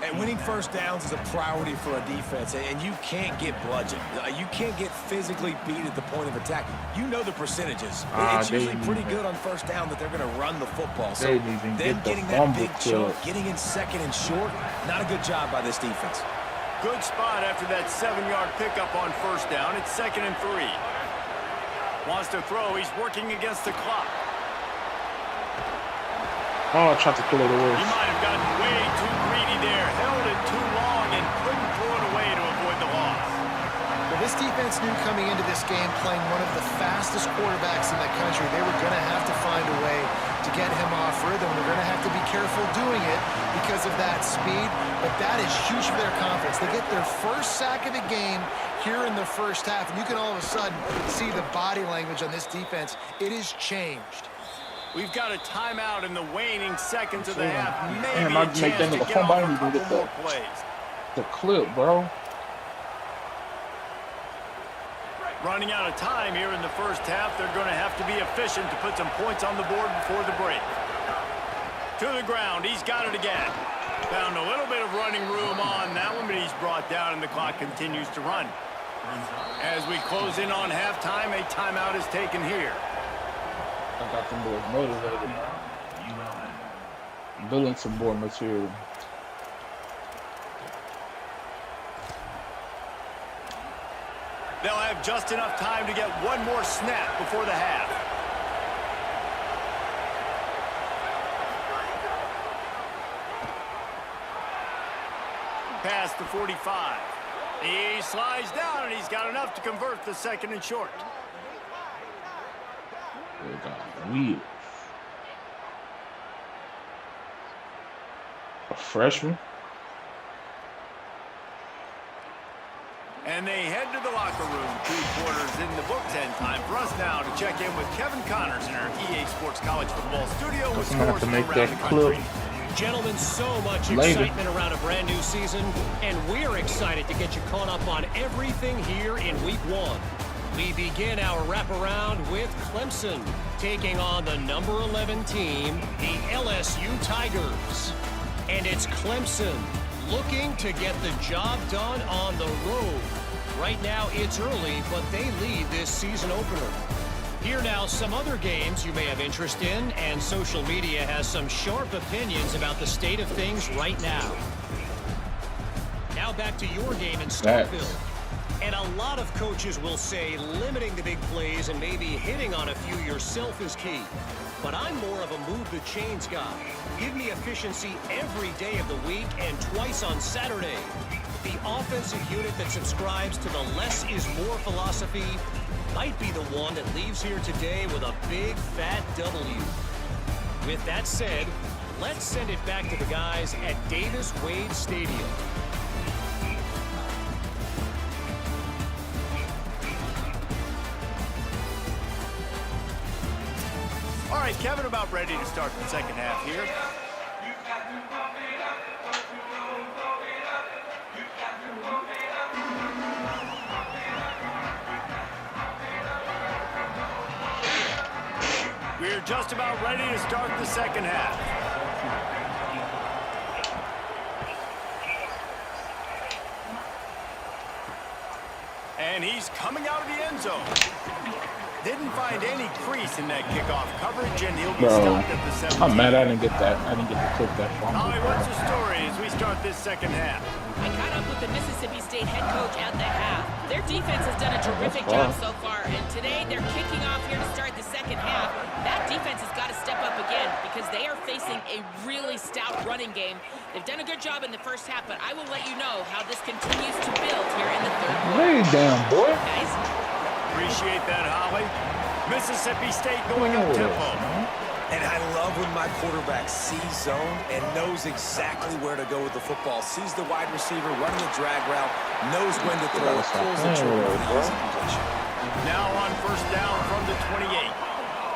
And winning first downs is a priority for a defense, and you can't get bludgeoned. You can't get physically beat at the point of attack. You know the percentages. It's usually pretty good on first down that they're going to run the football. So then getting that big chunk, getting in 2nd and short, not a good job by this defense. Good spot after that 7-yard pickup on first down. It's 2nd and 3. Wants to throw. He's working against the clock. Oh, I tried to pull it away. He might have gotten way too greedy there, held it too long, and couldn't throw it away to avoid the loss. Well, this defense knew coming into this game, playing one of the fastest quarterbacks in the country, they were going to have to find a way to get him off rhythm. They're going to have to be careful doing it because of that speed, but that is huge for their confidence. They get their first sack of the game here in the first half, and you can all of a sudden see the body language on this defense. It has changed. We've got a timeout in the waning seconds of the half. Maybe I a chance to get off a couple more plays. The clip, bro. Running out of time here in the first half. They're going to have to be efficient to put some points on the board before the break. To the ground. He's got it again. Found a little bit of running room on that one, but he's brought down and the clock continues to run. As we close in on halftime, a timeout is taken here. I got them boys motivated. Building some board material. They'll have just enough time to get one more snap before the half. Past the 45. He slides down, and he's got enough to convert the 2nd and short. They got wheels. A freshman? And they head to the locker room. 2 quarters in the books, and time for us now to check in with Kevin Connors in our EA Sports College Football Studio with scores from around the country. Gentlemen, so much excitement around a brand new season, and we're excited to get you caught up on everything here in Week 1. We begin our wraparound with Clemson, taking on the number 11 team, the LSU Tigers. And it's Clemson looking to get the job done on the road. Right now, it's early, but they lead this season opener. Here now, some other games you may have interest in, and social media has some sharp opinions about the state of things right now. Now back to your game in Starkville. And a lot of coaches will say limiting the big plays and maybe hitting on a few yourself is key. But I'm more of a move the chains guy. Give me efficiency every day of the week and twice on Saturday. The offensive unit that subscribes to the less is more philosophy might be the one that leaves here today with a big fat W. With that said, let's send it back to the guys at Davis-Wade Stadium. All right, Kevin, about ready to start the second half here. We're just about ready to start the second half. And he's coming out of the end zone. Didn't find any crease in that kickoff coverage, and he'll be Bro, stopped at the 17. I'm mad I didn't get that. I didn't get to clip that fumble. Holly, what's the story as we start this second half? I caught up with the Mississippi State head coach at the half. Their defense has done a terrific job so far, and today they're kicking off here to start the second half. That defense has got to step up again because they are facing a really stout running game. They've done a good job in the first half, but I will let you know how this continues to build here in the third quarter. Lay down, boy. Guys. Appreciate that, Holly. Mississippi State going up tempo. And I love when my quarterback sees zone and knows exactly where to go with the football. Sees the wide receiver running the drag route, knows when to throw it, pulls the trigger for the easy completion. Now on first down from the 28.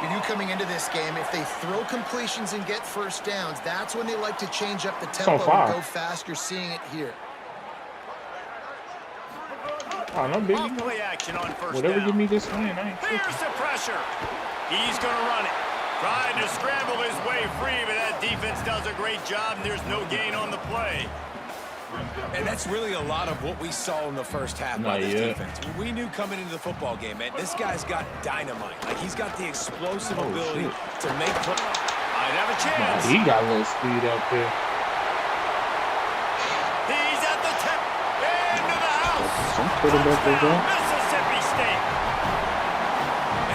You knew coming into this game, if they throw completions and get first downs, that's when they like to change up the tempo and go fast. You're seeing it here. Oh, no biggie. Play action on first Whatever down. give me this win, I ain't tripping. Here's the pressure. He's going to run it. Trying to scramble his way free, but that defense does a great job, and there's no gain on the play. And that's really a lot of what we saw in the first half by this defense. We knew coming into the football game, man, this guy's got dynamite. Like, he's got the explosive ability to make plays. I'd have a chance. He got a little speed out there. He's at the tip. Into the house. Some quarterback is that. Mississippi State.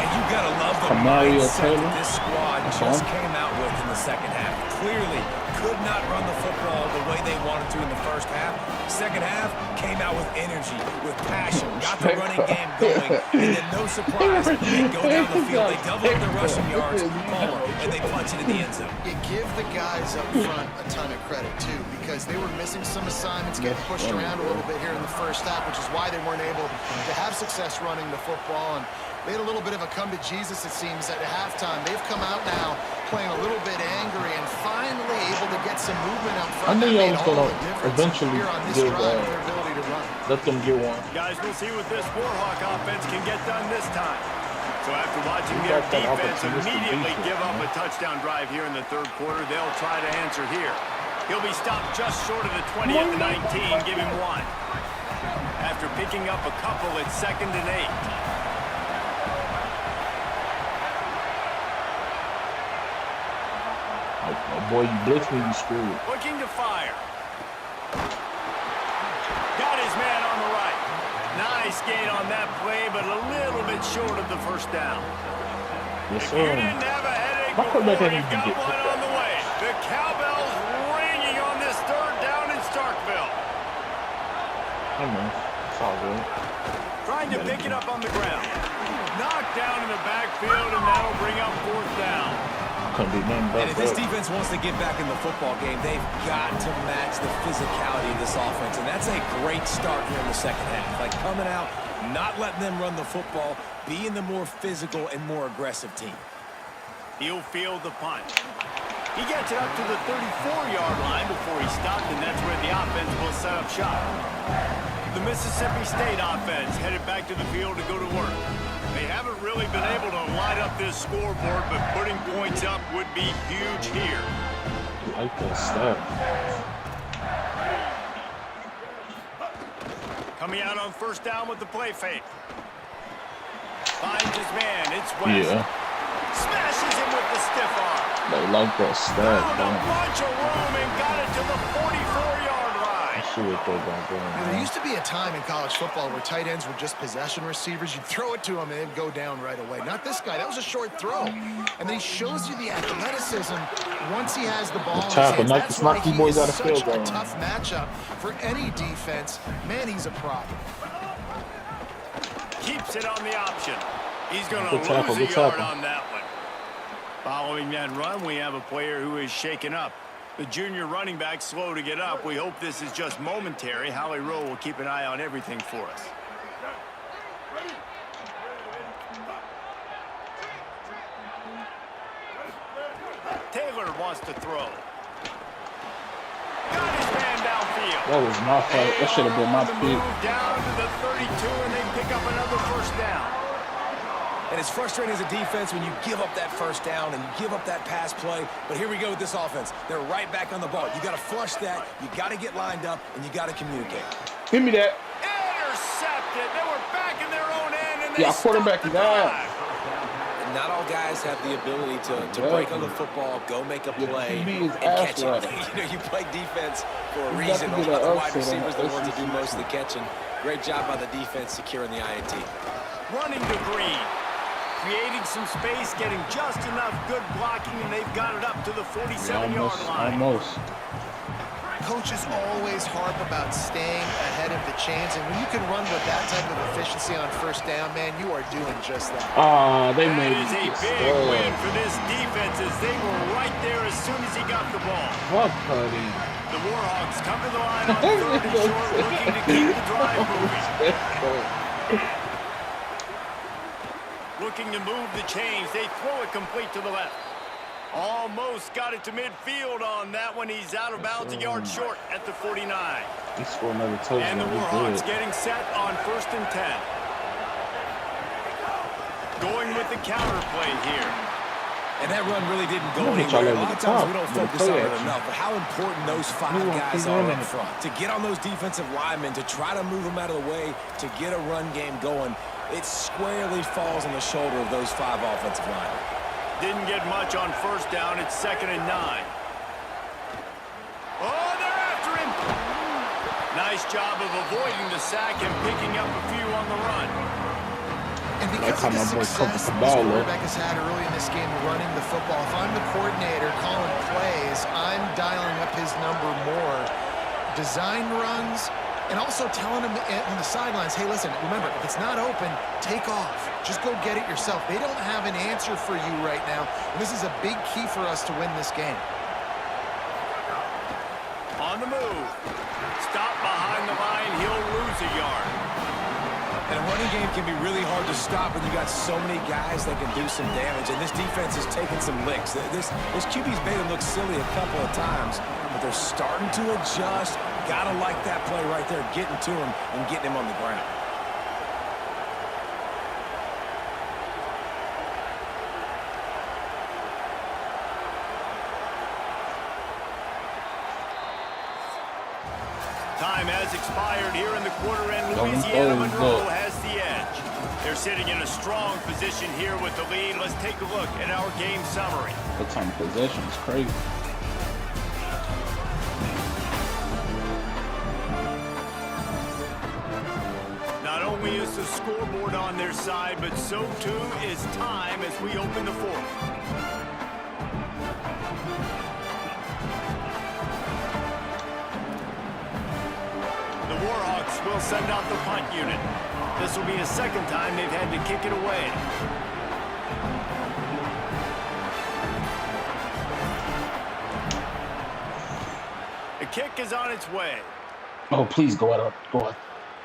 And you got to love the Mario mindset Taylor. that this squad just came out with in the second half. Clearly could not run the football the way they wanted to in the first half. Second half came out with energy, with passion, got the running game going, and then no surprise, they go down the field, they double up their rushing yards, and they punch it in the end zone. You give the guys up front a ton of credit, too, because they were missing some assignments, getting pushed around a little bit here in the first half, which is why they weren't able to have success running the football. And they had a little bit of a come to Jesus, it seems, at halftime. They've come out now playing a little bit angry and finally able to get some movement up front. I knew y'all was going to eventually give let them get one. Guys, we'll see what this Warhawk offense can get done this time. So after watching their defense immediately give up a touchdown drive here in the third quarter, they'll try to answer here. He'll be stopped just short of the 20 at the 19, give him one. After picking up a couple at 2nd and 8. Oh, boy, you blitz me, you screwed. Looking to fire. Got his man on the right. Nice gain on that play, but a little bit short of the first down. Yes, If you didn't have a headache before, you got one on the way. The cowbells ringing on this third down in Starkville. I know. It's all good. Trying to pick it up on the ground. Knocked down in the backfield, and that'll bring up fourth down. Couldn't be nothing but and if this defense wants to get back in the football game, they've got to match the physicality of this offense, and that's a great start here in the second half. Like coming out, not letting them run the football, being the more physical and more aggressive team. He'll field the punt. He gets it up to the 34-yard line before he stopped, and that's where the offense will set up shop. The Mississippi State offense headed back to the field to go to work. They haven't really been able to light up this scoreboard, but putting points up would be huge here. I like that stuff. Coming out on first down with the play fake. Finds his man. It's West. Yeah. Smashes him with the stiff arm. They like that stuff, Found a bunch of room and got it to the 44-yard line. See what they're going to do. There used to be a time in college football where tight ends were just possession receivers. You'd throw it to them and they'd go down right away. Not this guy. That was a short throw. And then he shows you the athleticism once he has the ball in his hands. That's why he is such a tough matchup for any defense. Man, he's a problem. Keeps it on the option. He's going to lose a yard on that one. Following that run, we have a player who is shaken up. The junior running back slow to get up. We hope this is just momentary. Howie Rowe will keep an eye on everything for us. Taylor wants to throw. Got his man downfield. That was my fault. That should have been my pick. Down to the 32, and they pick up another first down. And it's frustrating as a defense when you give up that first down and you give up that pass play. But here we go with this offense. They're right back on the ball. You got to flush that. You got to get lined up, and you got to communicate. Give me that. Intercepted. They were back in their own end, and they quarterback stopped the drive. not all guys have the ability to break on the football, go make a play, and catch it. You play defense for a reason. A lot of wide receivers are the ones that do most of the catching. Great job by the defense securing the INT. Running to Green. Creating some space, getting just enough good blocking, and they've got it up to the 47-yard line. Almost. Coaches always harp about staying ahead of the chains, and when you can run with that type of efficiency on first down, man, you are doing just that. They made it. That is a big win for this defense as they were right there as soon as he got the ball. What, Cody? The Warhawks come to the line on 3rd and short, looking to keep the drive moving. Looking to move the chains. They throw it complete to the left. Almost got it to midfield on that one. He's out of bounds, a yard short at the 49. He scored another touchdown. And the Warhawks getting set on 1st and 10. Going with the counter play here. And that run really didn't go anywhere. A lot of times we don't focus on it enough, but how important those 5 guys are in front. To get on those defensive linemen, to try to move them out of the way, to get a run game going, it squarely falls on the shoulder of those 5 offensive linemen. Didn't get much on 1st down. It's 2nd and 9. Oh, they're after him. Nice job of avoiding the sack and picking up a few on the run. And because of the success this quarterback has had early in this game running the football, if I'm the coordinator calling plays, I'm dialing up his number more. Design runs, and also telling him on the sidelines, hey, listen, remember, if it's not open, take off. Just go get it yourself. They don't have an answer for you right now, and this is a big key for us to win this game. On the move. Stop behind the line. He'll lose a yard. And a running game can be really hard to stop when you got so many guys that can do some damage, and this defense is taking some licks. This QB's made them look silly a couple of times, but they're starting to adjust. Gotta like that play right there, getting to him and getting him on the ground. Time has expired here in the quarter, and Louisiana Monroe has the edge. They're sitting in a strong position here with the lead. Let's take a look at our game summary. The time possession is crazy. Not only is the scoreboard on their side, but so too is time as we open the 4th. Warhawks will send out the punt unit. This will be the 2nd time they've had to kick it away. The kick is on its way. Oh, please go out. Go out.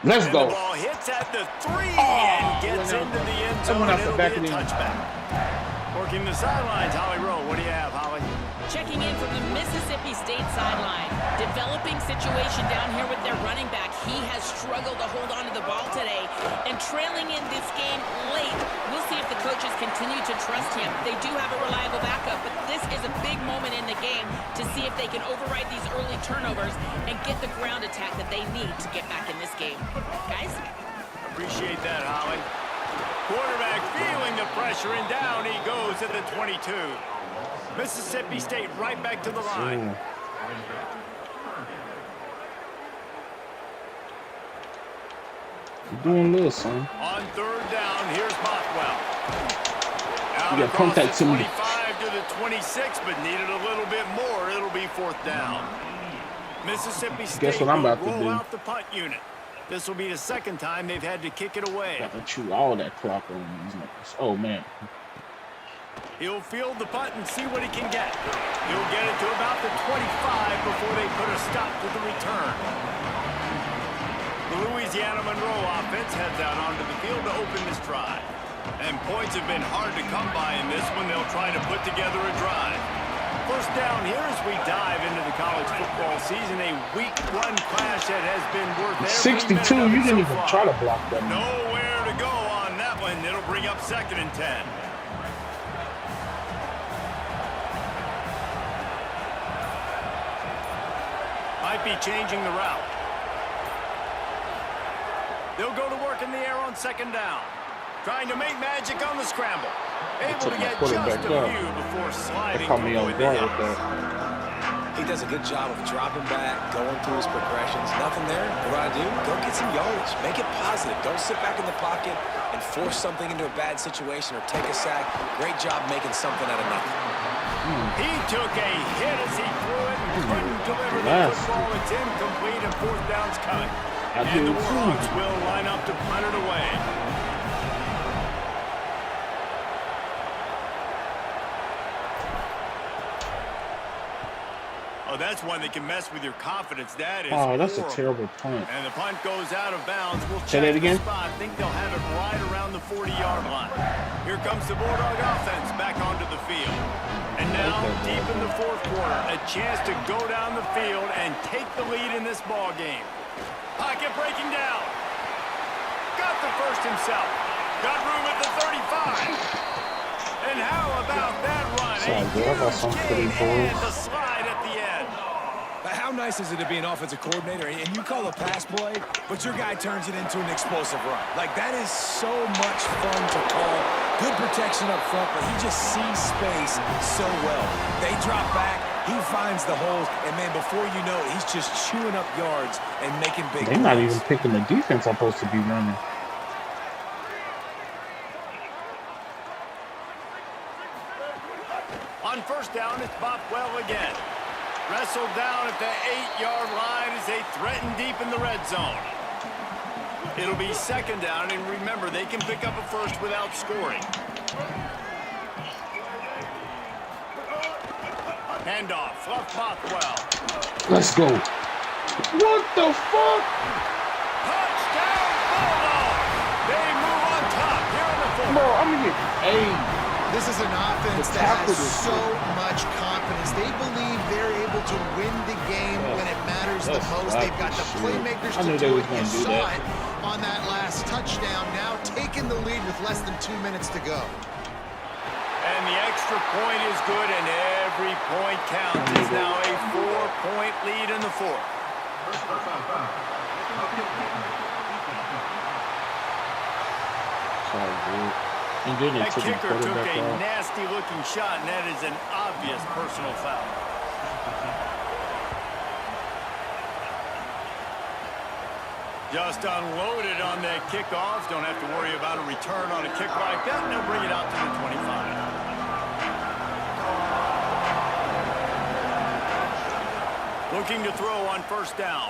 Let's go. The ball hits at the 3 and gets into the end zone. It'll be a touchback. Working the sidelines, Holly Rowe. What do you have, Holly? Checking in from the Mississippi State sideline. Developing situation down here with their running back. He has struggled to hold on to the ball today. And trailing in this game late, we'll see if the coaches continue to trust him. They do have a reliable backup, but this is a big moment in the game to see if they can override these early turnovers and get the ground attack that they need to get back in this game. Guys? Appreciate that, Holly. Quarterback feeling the pressure, and down he goes at the 22. Mississippi State right back to the line. You're doing this, son. On 3rd down, here's Bothwell. Out you got contact the 25 to the 26, but needed a little bit more. It'll be 4th down. Mississippi State Guess what I'm about to roll do. out the punt unit. This will be the 2nd time they've had to kick it away. Got to chew all that clock on these numbers. Oh, man. He'll field the punt and see what he can get. He'll get it to about the 25 before they put a stop to the return. The Louisiana Monroe offense heads out onto the field to open this drive. And points have been hard to come by in this one. They'll try to put together a drive. 1st down here as we dive into the college football season. A week 1 clash that has been worth every 62, you didn't even try to block that. Nowhere to go on that one. It'll bring up 2nd and 10. Might be changing the route. They'll go to work in the air on 2nd down. Trying to make magic on the scramble. Able to get just a few before sliding. Caught me on guard with that. He does a good job of dropping back, going through his progressions. Nothing there. What do? Go get some yardage. Make it positive. Don't sit back in the pocket and force something into a bad situation or take a sack. Great job making something out of nothing. He took a hit as he threw it and couldn't deliver the football. It's incomplete and fourth down's coming. And the Warhawks will line up to punt it away. Oh, that's one that can mess with your confidence. That is that's horrible. a terrible punt. And the punt goes out of bounds. We'll Say check that again? the spot. I think they'll have it right around the 40-yard line. Here comes the Bulldog offense back onto the field. And now, deep in the fourth quarter, a chance to go down the field and take the lead in this ball game. Pocket breaking down. Got the first himself. Got room at the 35. And how about that run? A huge gain and the slide at the end. How nice is it to be an offensive coordinator and you call a pass play, but your guy turns it into an explosive run? Like, that is so much fun to call. Good protection up front, but he just sees space so well. They drop back, he finds the holes, and man, before you know it, he's just chewing up yards and making big plays. They're not even picking the defense I'm supposed to be running. On first down, it's Bothwell again. Wrestled down at the 8-yard line as they threaten deep in the red zone. It'll be second down, and remember, they can pick up a first without scoring. Handoff, left Bothwell. Let's go. What the fuck? Touchdown, Bulldog! They move on top here in the fourth. Bro, I'm gonna get This is an offense that has so much confidence. They believe they're able to win the game when it matters the most. They've got the playmakers to do it. You saw it on that last touchdown. Now taking the lead with less than 2 minutes to go. And the extra point is good, and every point counts. It's now a 4-point lead in the fourth. That kicker took a nasty-looking shot, and that is an obvious personal foul. Just unloaded on that kickoff. Don't have to worry about a return on a kick like that, and they'll bring it out to the 25. Looking to throw on first down.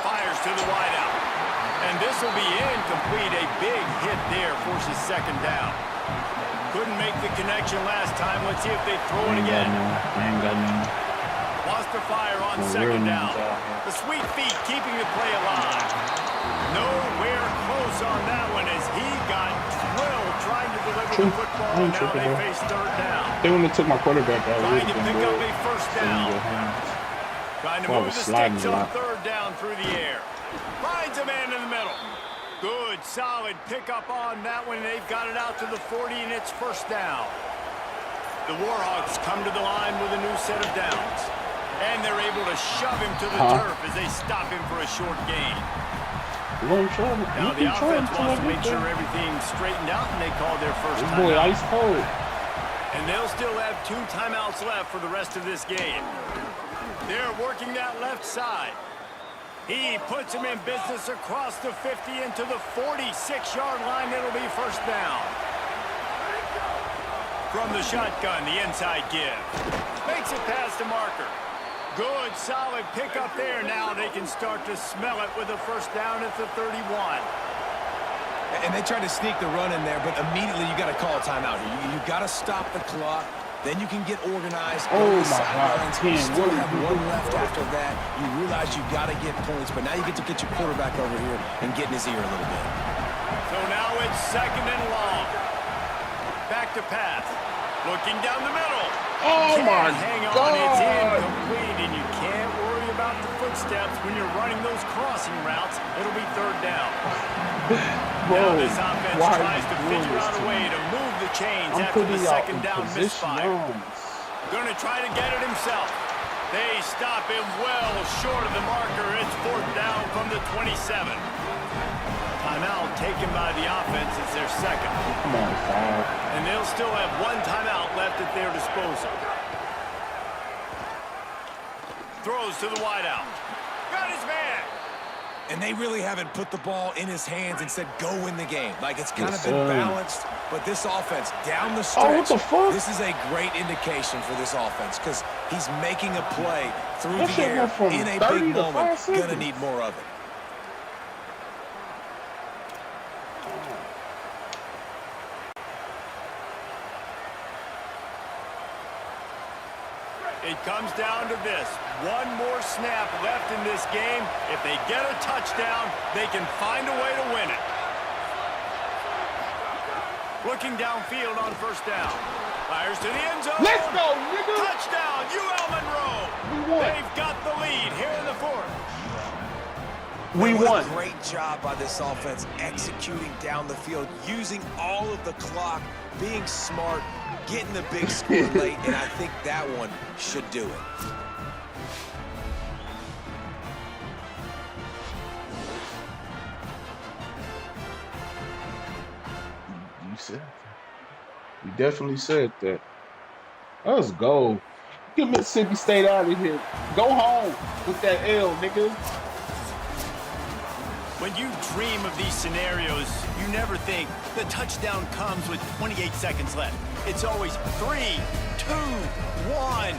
Fires to the wideout. And this will be incomplete. A big hit there forces second down. Couldn't make the connection last time. Let's see if they throw it again. Lost the fire on second down. The sweet feet keeping the play alive. Nowhere close on that one as he got drilled trying to deliver the football. Now they face third down. They only took my quarterback out. Trying to pick up a first down. Trying to move the sticks on third down through the air. Finds a man in the middle. Good, solid pickup on that one. They've got it out to the 40, and it's first down. The Warhawks come to the line with a new set of downs. And they're able to shove him to the turf as they stop him for a short gain. Now the offense wants to make sure everything's straightened out, and they call their first timeout. Ice cold. And they'll still have 2 timeouts left for the rest of this game. They're working that left side. He puts him in business across the 50 into the 46-yard line. It'll be first down. From the shotgun, the inside give. Makes it past the marker. Good, solid pickup there. Now they can start to smell it with a first down at the 31. And they tried to sneak the run in there, but immediately you got to call a timeout. You got to stop the clock. Then you can get organized. Oh my God! You still have one left after that. You realize you got to get points, but now you get to get your quarterback over here and get in his ear a little bit. So now it's second and long. Back to pass. Looking down the middle. Oh my hang on, God! It's incomplete, and you can't worry about the footsteps when you're running those crossing routes. It'll be third down. Now this offense tries to figure out a way to move the chains after the second down misfire. Going to try to get it himself. They stop him well short of the marker. It's fourth down from the 27. timeout taken by the offense as their second. Come on, foul. And they'll still have one timeout left at their disposal. Throws to the wideout. Got his man. And they really haven't put the ball in his hands and said, go win the game. Like, it's kind of been balanced, but this offense down the stretch, what the fuck? This is a great indication for this offense because he's making a play through That the shit air went from in a 30 big to moment. 5 Gonna seconds. need more of it. It comes down to this. One more snap left in this game. If they get a touchdown, they can find a way to win it. Looking downfield on first down. Fires to the end zone. Let's go, nigga. Touchdown, UL Monroe. We won. They've got the lead here in the fourth. We What won. a great job by this offense executing down the field, using all of the clock, being smart, getting the big score late, and I think that one should do it. You said that. You definitely said that. Let's go. Get Mississippi State out of here. Go home with that L, nigga. When you dream of these scenarios, you never think the touchdown comes with 28 seconds left. It's always 3, 2, 1,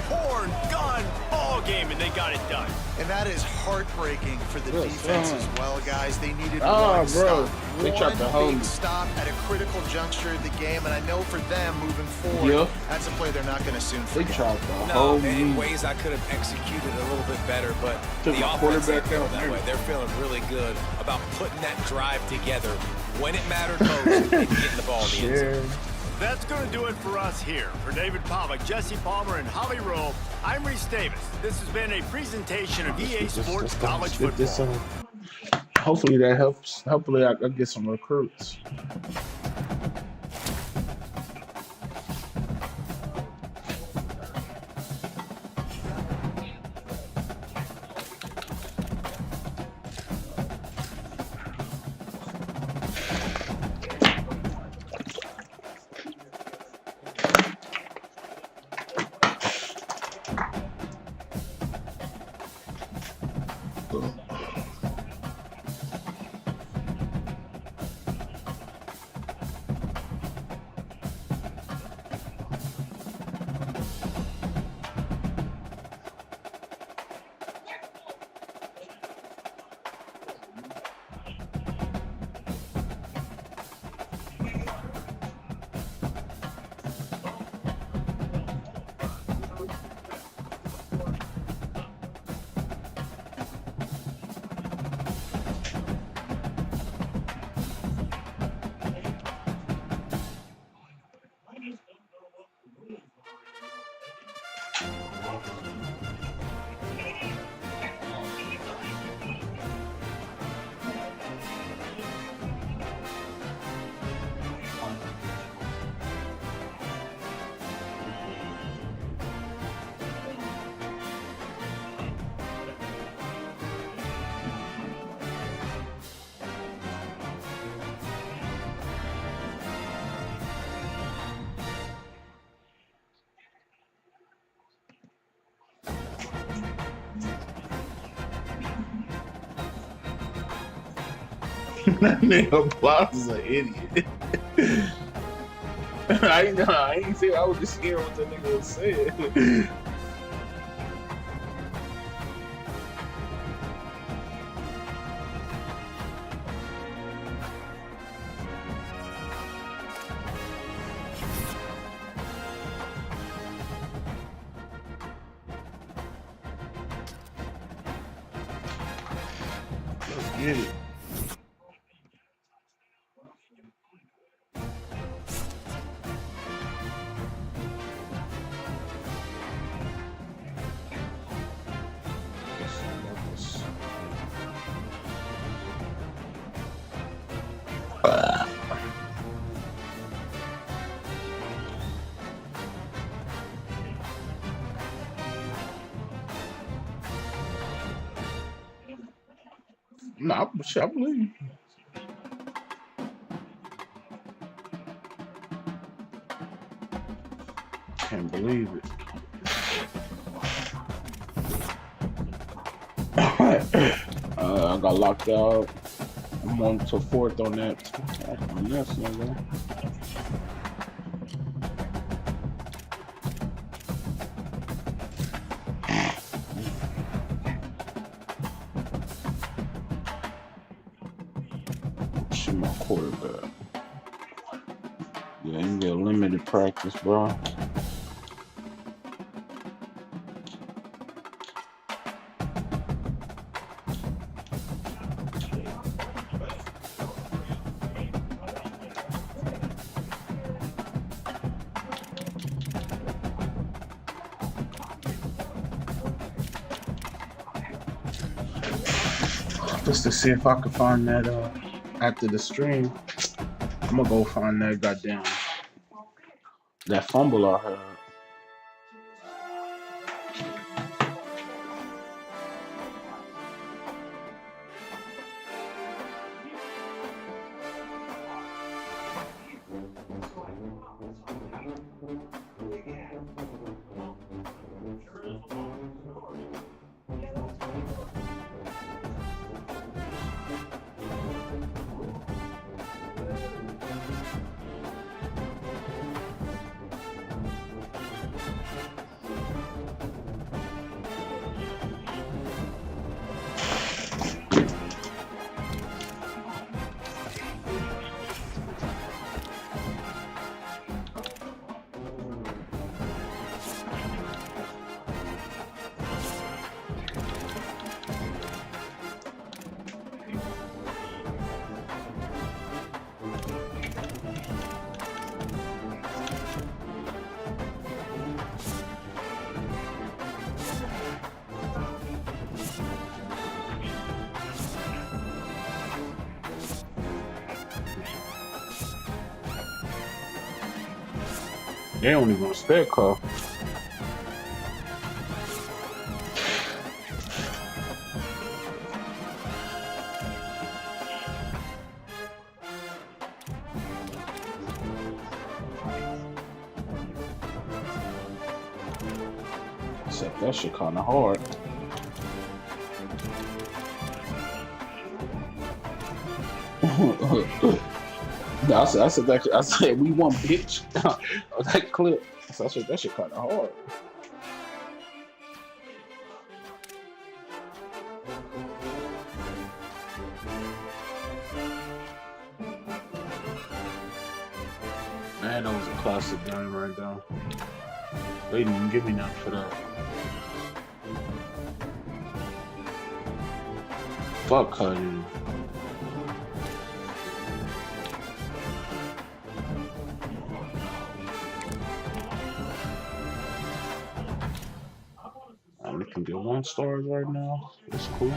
horn, gun, ball game, and they got it done. And that is heartbreaking for the Yes, defense sir. as well, guys. They needed Ah, one bro. stop. They tried to hold One me. big stop at a critical juncture of the game, and I know for them moving forward, Yeah. that's a play they're not going to soon They forget. tried to No, hold and in me. ways I could have executed a little bit better, but Took the my offense quarterback didn't out go that there. way. They're feeling really good about putting that drive together when it mattered most and getting the ball in the end zone. Yeah. That's going to do it for us here. For David Pollack, Jesse Palmer, and Holly Rowe, I'm Reese Davis. This has been a presentation of EA Sports College Get this Football. hopefully that helps. Hopefully I get some recruits. That nigga Bloss is an idiot. I ain't say I was just hearing what the nigga was saying. Let's get it. Nah, shit, I believe you. Can't believe it. I got locked out. I'm on to 4th on that. On this nigga. Shit, my quarterback. Yeah, you get limited practice, bro. Just to see if I can find that after the stream. I'm gonna go find that goddamn that fumble I heard. They don't even respect her. Except that shit kinda hard. I said we won, bitch. That clip. So I said that shit kind of hard. Man, that was a classic game right there. They didn't even give me nothing for that. Fuck her, dude. We can get 1 star right now. It's cool.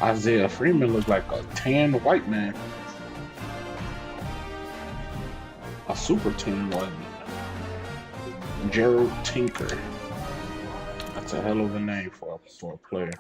Isaiah Freeman looked like a tan white man. A super tan white man. Gerald Tinker. That's a hell of a name for a player.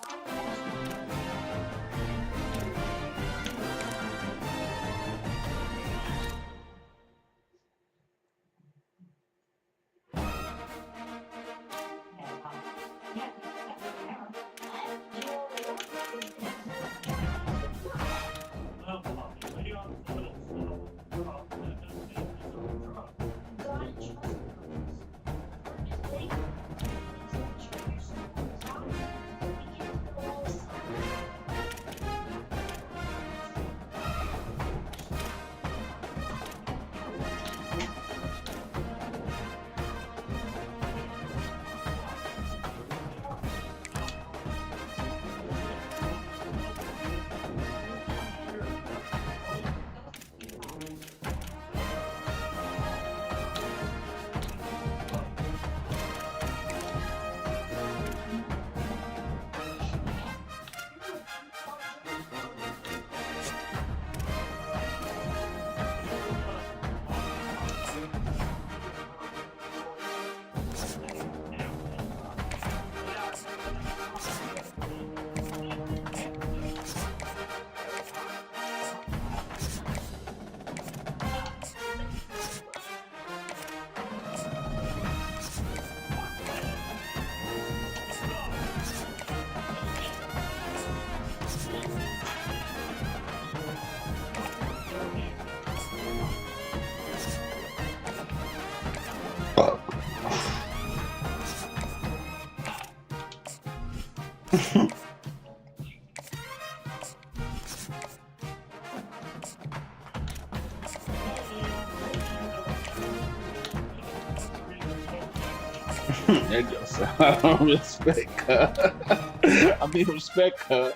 That goes. I don't respect her. I mean, respect her.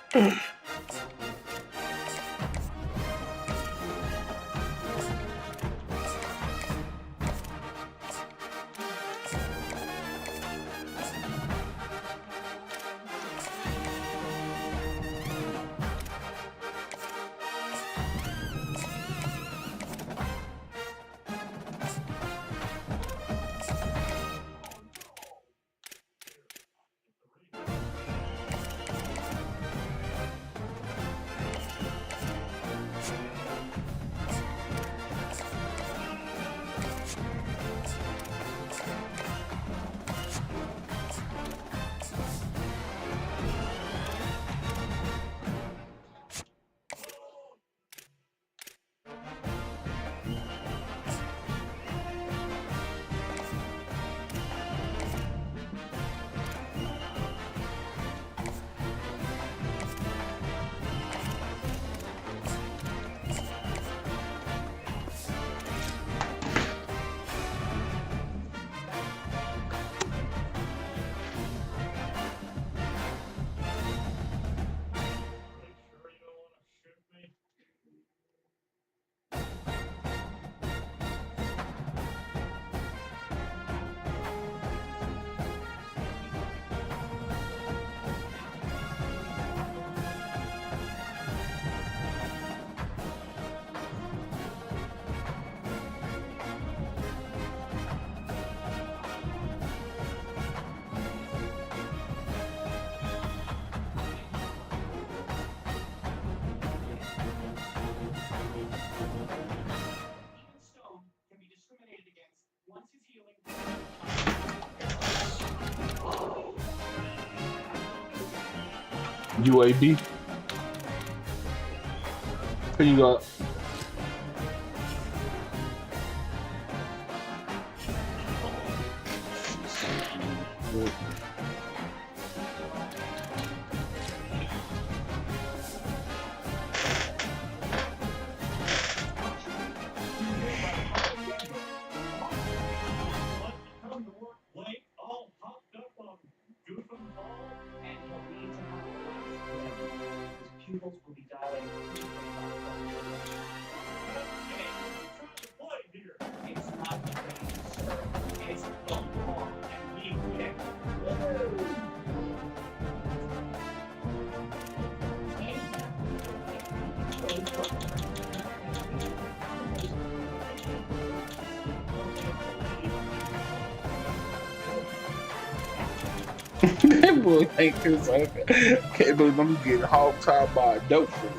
UAB. Who you got? That boy ain't this. Can't believe I'm getting hog tied by a dope fiend.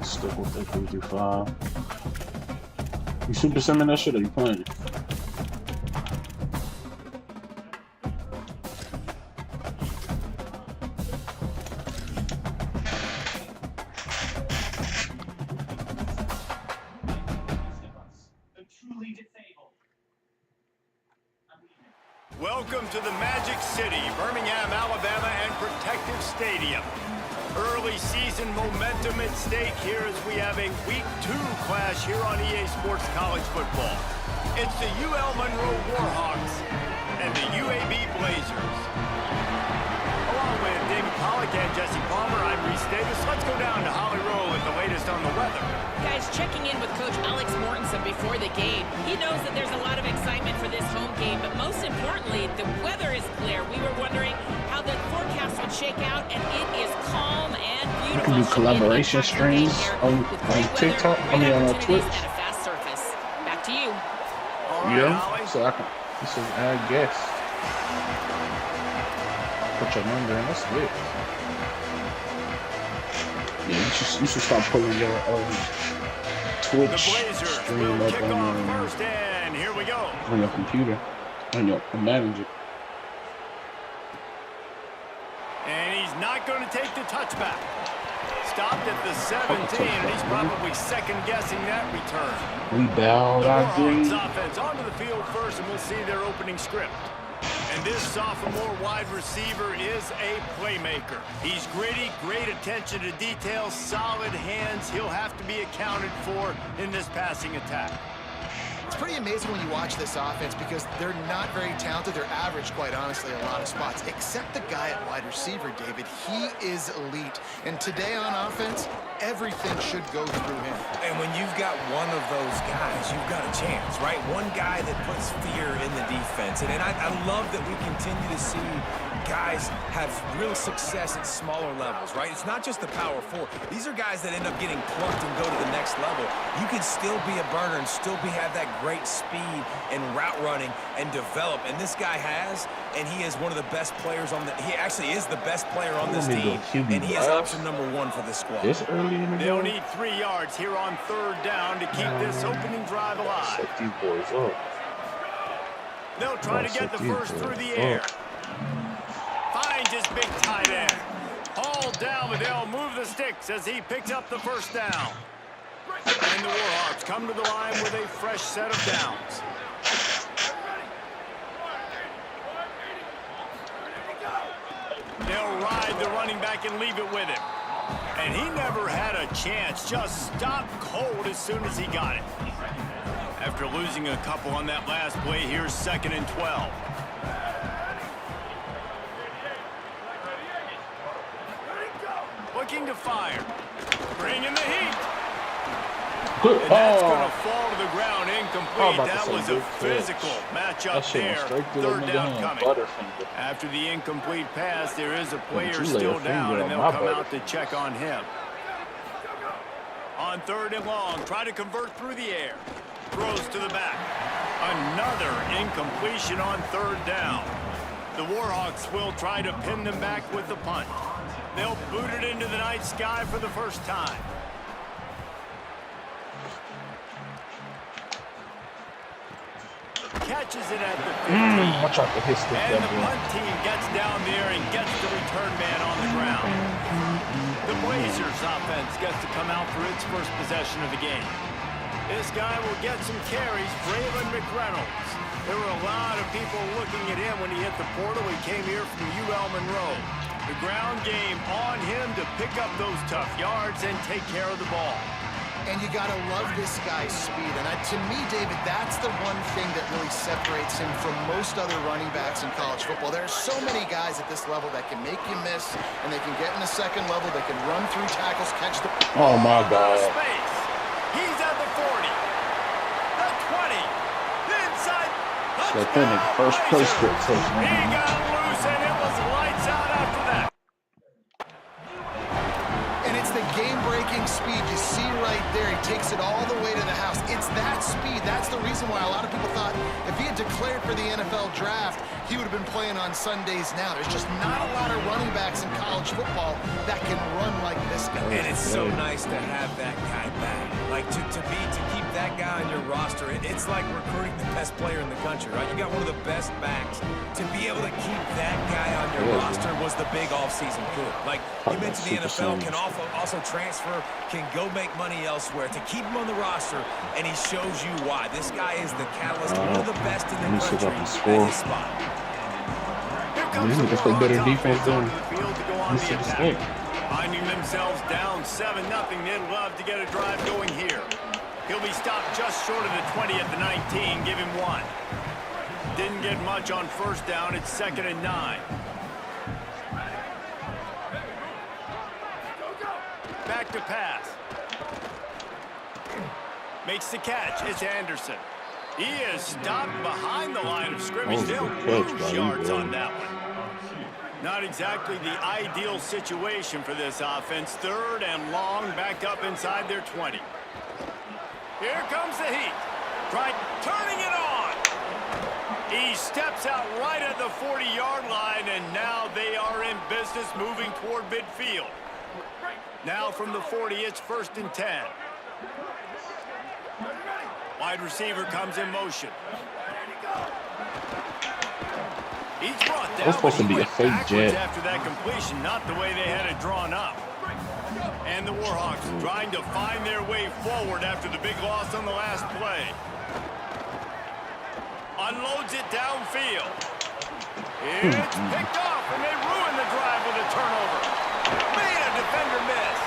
Stick with the 3-5. You super simming that shit or you playing it? Welcome to the Magic City, Birmingham, Alabama, and Protective Stadium. Early season momentum at stake here as we have a Week 2 clash here on EA Sports College Football. It's the UL Monroe Warhawks and the UAB Blazers. Along with David Pollack and Jesse Palmer, I'm Reese Davis. Let's go down to Holly Rowe with the latest on the weather. Guys, checking in with Coach Alex Mortensen before the game. He knows that there's a lot of excitement for this home game, but most importantly, the weather is clear. We were wondering how the forecast would shake out, and it is calm and beautiful. You can do collaboration streams on TikTok, on Twitch. At a fast surface. Back to you. Yeah, so I can, this is add guest. Put your number in, that's it. Yeah, you should start pulling your Twitch stream up on your computer, on your manager. And he's not going to take the touchback. Stopped at the 17, and he's probably second-guessing that return. We bowed our Warhawks offense onto the field first, and we'll see their opening script. And this sophomore wide receiver is a playmaker. He's gritty, great attention to detail, solid hands. He'll have to be accounted for in this passing attack. It's pretty amazing when you watch this offense because they're not very talented. They're average, quite honestly, a lot of spots, except the guy at wide receiver, David. He is elite. And today on offense, everything should go through him. And when you've got one of those guys, you've got a chance, right? One guy that puts fear in the defense. And I love that we continue to see guys have real success at smaller levels, right? It's not just the power four. These are guys that end up getting plucked and go to the next level. You can still be a burner and still have that great speed and route running and develop. And this guy has, and he is one of the best players on he actually is the best player on this team. And he is option number 1 for this squad. This early in the They'll need 3 yards here on 3rd down to keep this opening drive alive. Set these boys up. They'll try to get the first through the air. Finds his big tight end. Hauled down, but they'll move the sticks as he picks up the first down. And the Warhawks come to the line with a fresh set of downs. They'll ride the running back and leave it with him. And he never had a chance, just stopped cold as soon as he got it. After losing a couple on that last play, here's 2nd and 12. Looking to fire. Bringing the heat. And that's going to fall to the ground incomplete. That was a physical matchup there. 3rd down coming. After the incomplete pass, there is a player still down, and they'll come out to check on him. On 3rd and long, try to convert through the air. Throws to the back. Another incompletion on 3rd down. The Warhawks will try to pin them back with the punt. They'll boot it into the night sky for the first time. Catches it at the 15. Watch out for his stick. And the punt team gets down there and gets the return man on the ground. The Blazers offense gets to come out for its first possession of the game. This guy will get some carries, Braylon McReynolds. There were a lot of people looking at him when he hit the portal. He came here from UL Monroe. The ground game on him to pick up those tough yards and take care of the ball. And you got to love this guy's speed. And to me, David, that's the one thing that really separates him from most other running backs in college football. There are so many guys at this level that can make you miss, and they can get in the 2nd level. They can run through tackles, catch the... Oh, my God. Space. He's at the 40. The 20. Inside. So I think first place gets He got loose, and it was lights out after that. And it's the game-breaking speed you see right there. He takes it all the way to the house. It's that speed. That's the reason why a lot of people thought if he had declared for the NFL draft, he would have been playing on Sundays now. There's just not a lot of running backs in college football that can run like this guy. And it's so nice to have that guy back. Like to keep that guy on your roster, it's like recruiting the best player in the country, right? You got one of the best backs. To be able to keep that guy on your roster was the big offseason coup. Like you mentioned, the NFL can also transfer, can go make money elsewhere. To keep him on the roster, and he shows you why. This guy is the catalyst, one of the best in the country at his spot. These niggas play better defense than Mississippi State. Finding themselves down 7-0, they'd love to get a drive going here. He'll be stopped just short of the 20 at the 19. Give him 1. Didn't get much on first down. It's 2nd and 9. Back to pass. Makes the catch. It's Anderson. He is stopped behind the line of scrimmage. They'll lose yards on that one. Not exactly the ideal situation for this offense. 3rd and long, backed up inside their 20. Here comes the heat. Turning it on. He steps out right at the 40-yard line, and now they are in business moving toward midfield. Now from the 40, it's 1st and 10. Wide receiver comes in motion. He's brought down. That's supposed to be a fake jet. After that completion, not the way they had it drawn up. And the Warhawks trying to find their way forward after the big loss on the last play. Unloads it downfield. It's picked off, and they ruin the drive with a turnover. Made a defender miss.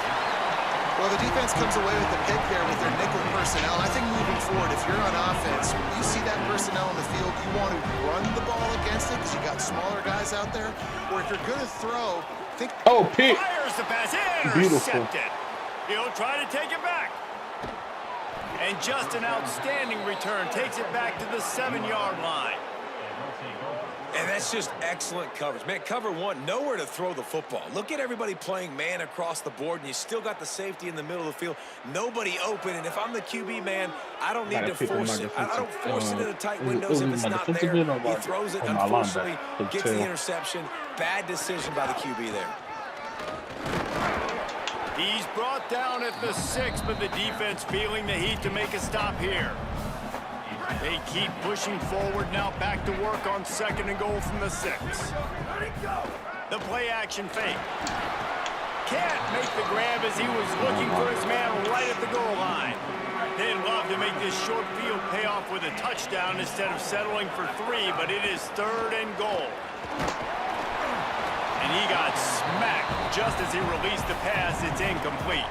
Well, the defense comes away with the pick there with their nickel personnel. And I think moving forward, if you're on offense, when you see that personnel in the field, you want to run the ball against it because you got smaller guys out there. Or if you're going to throw, think. Oh, pick. Fires the pass. Beautiful. Intercepted. He'll try to take it back. And just an outstanding return. Takes it back to the 7-yard line. And that's just excellent coverage. Man, cover 1, nowhere to throw the football. Look at everybody playing man across the board, and you still got the safety in the middle of the field. Nobody open, and if I'm the QB, man, I don't need to force it. I don't force it in the tight windows if it's not there. He throws it, unfortunately, gets the interception. Bad decision by the QB there. He's brought down at the 6, but the defense feeling the heat to make a stop here. They keep pushing forward now, back to work on 2nd and goal from the 6. The play action fake. Can't make the grab as he was looking for his man right at the goal line. They'd love to make this short field pay off with a touchdown instead of settling for 3, but it is 3rd and goal. And he got smacked just as he released the pass. It's incomplete.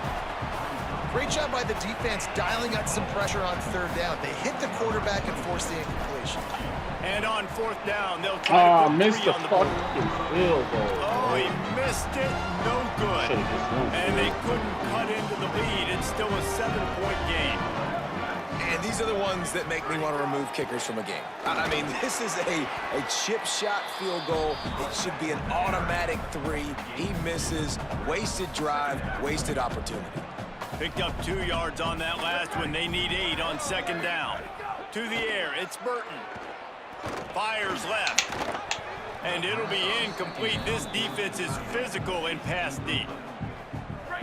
Great job by the defense dialing up some pressure on 3rd down. They hit the quarterback and forced the incompletion. And on 4th down, they'll try to put 3 on the board. Field goal. Oh, he missed it. No good. And they couldn't cut into the lead. It's still a 7-point game. And these are the ones that make me want to remove kickers from a game. I mean, this is a chip shot field goal. It should be an automatic 3. He misses. Wasted drive, wasted opportunity. Picked up 2 yards on that last one. They need 8 on 2nd down. To the air, it's Burton. Fires left. And it'll be incomplete. This defense is physical and pass deep.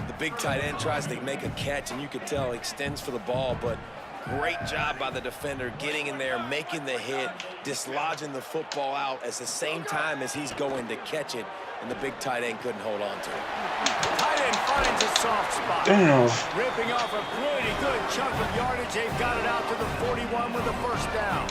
The big tight end tries to make a catch, and you could tell he extends for the ball, but great job by the defender getting in there, making the hit, dislodging the football out at the same time as he's going to catch it, and the big tight end couldn't hold on to it. Tight end finds a soft spot. Damn. Ripping off a pretty good chunk of yardage. They've got it out to the 41 with a 1st down.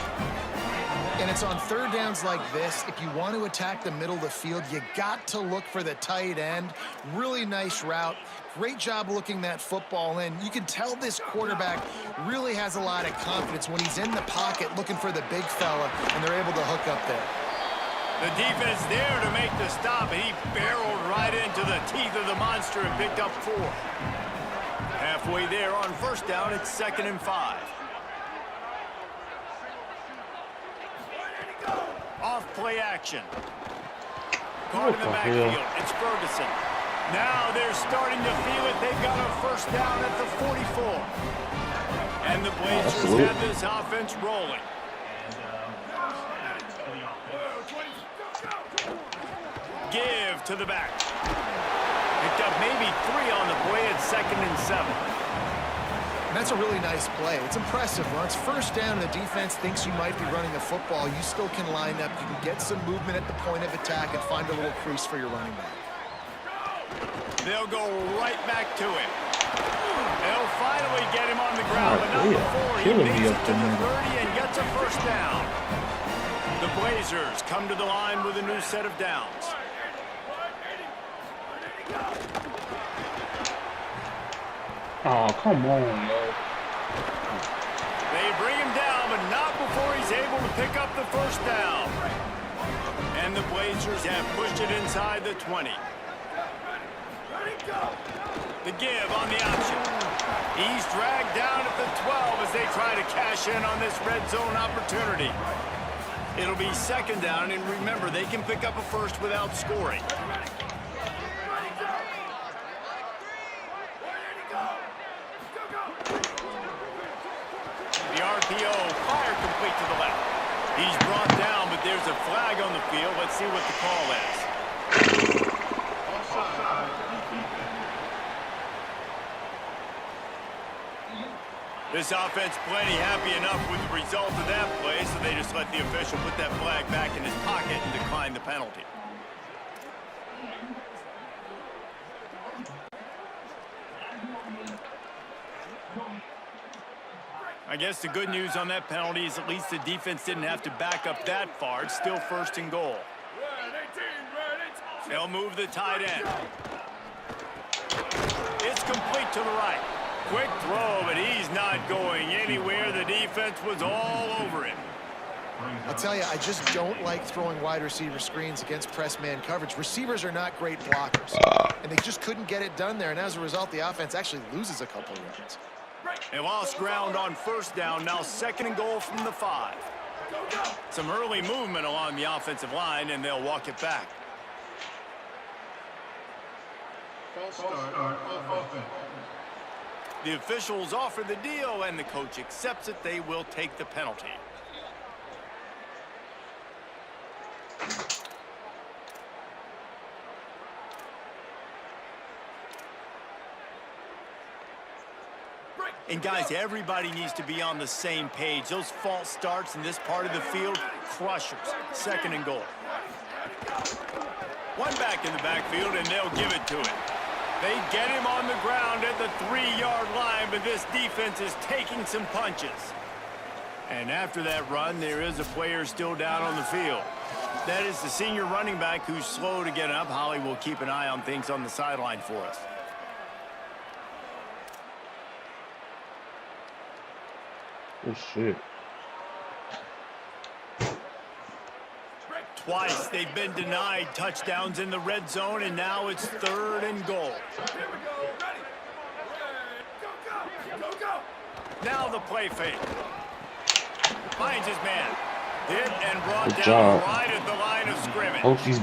And it's on 3rd downs like this. If you want to attack the middle of the field, you got to look for the tight end. Really nice route. Great job looking that football in. You can tell this quarterback really has a lot of confidence when he's in the pocket looking for the big fella, and they're able to hook up there. The defense there to make the stop, and he barreled right into the teeth of the monster and picked up 4. Halfway there on 1st down, it's 2nd and 5. Off play action. Caught in the backfield. It's Ferguson. Now they're starting to feel it. They've got a 1st down at the 44. And the Blazers have this offense rolling. Give to the back. Picked up maybe 3 on the play at 2nd and 7. And that's a really nice play. It's impressive. When it's first down and the defense thinks you might be running the football, you still can line up. You can get some movement at the point of attack and find a little crease for your running back. They'll go right back to him. They'll finally get him on the ground, but not before he makes it to the 30 and gets a first down. The Blazers come to the line with a new set of downs. Oh, come on, yo. They bring him down, but not before he's able to pick up the first down. And the Blazers have pushed it inside the 20. The give on the option. He's dragged down at the 12 as they try to cash in on this red zone opportunity. It'll be 2nd down, and remember, they can pick up a first without scoring. The RPO, fire complete to the left. He's brought down, but there's a flag on the field. Let's see what the call is. This offense plenty happy enough with the result of that play, so they just let the official put that flag back in his pocket and decline the penalty. I guess the good news on that penalty is at least the defense didn't have to back up that far. It's still 1st and goal. They'll move the tight end. It's complete to the right. Quick throw, but he's not going anywhere. The defense was all over him. I'll tell you, I just don't like throwing wide receiver screens against press man coverage. Receivers are not great blockers, and they just couldn't get it done there. And as a result, the offense actually loses a couple of yards. They lost ground on 1st down. Now 2nd and goal from the 5. Some early movement along the offensive line, and they'll walk it back. The officials offer the deal, and the coach accepts it. They will take the penalty. And guys, everybody needs to be on the same page. Those false starts in this part of the field, crushers. 2nd and goal. One back in the backfield, and they'll give it to him. They get him on the ground at the 3-yard line, but this defense is taking some punches. And after that run, there is a player still down on the field. That is the senior running back who's slow to get up. Holly will keep an eye on things on the sideline for us. Oh, shit. Twice they've been denied touchdowns in the red zone, and now it's 3rd and goal. Now the play fake. Finds his man. Hit and brought down right at the line of scrimmage. Hope these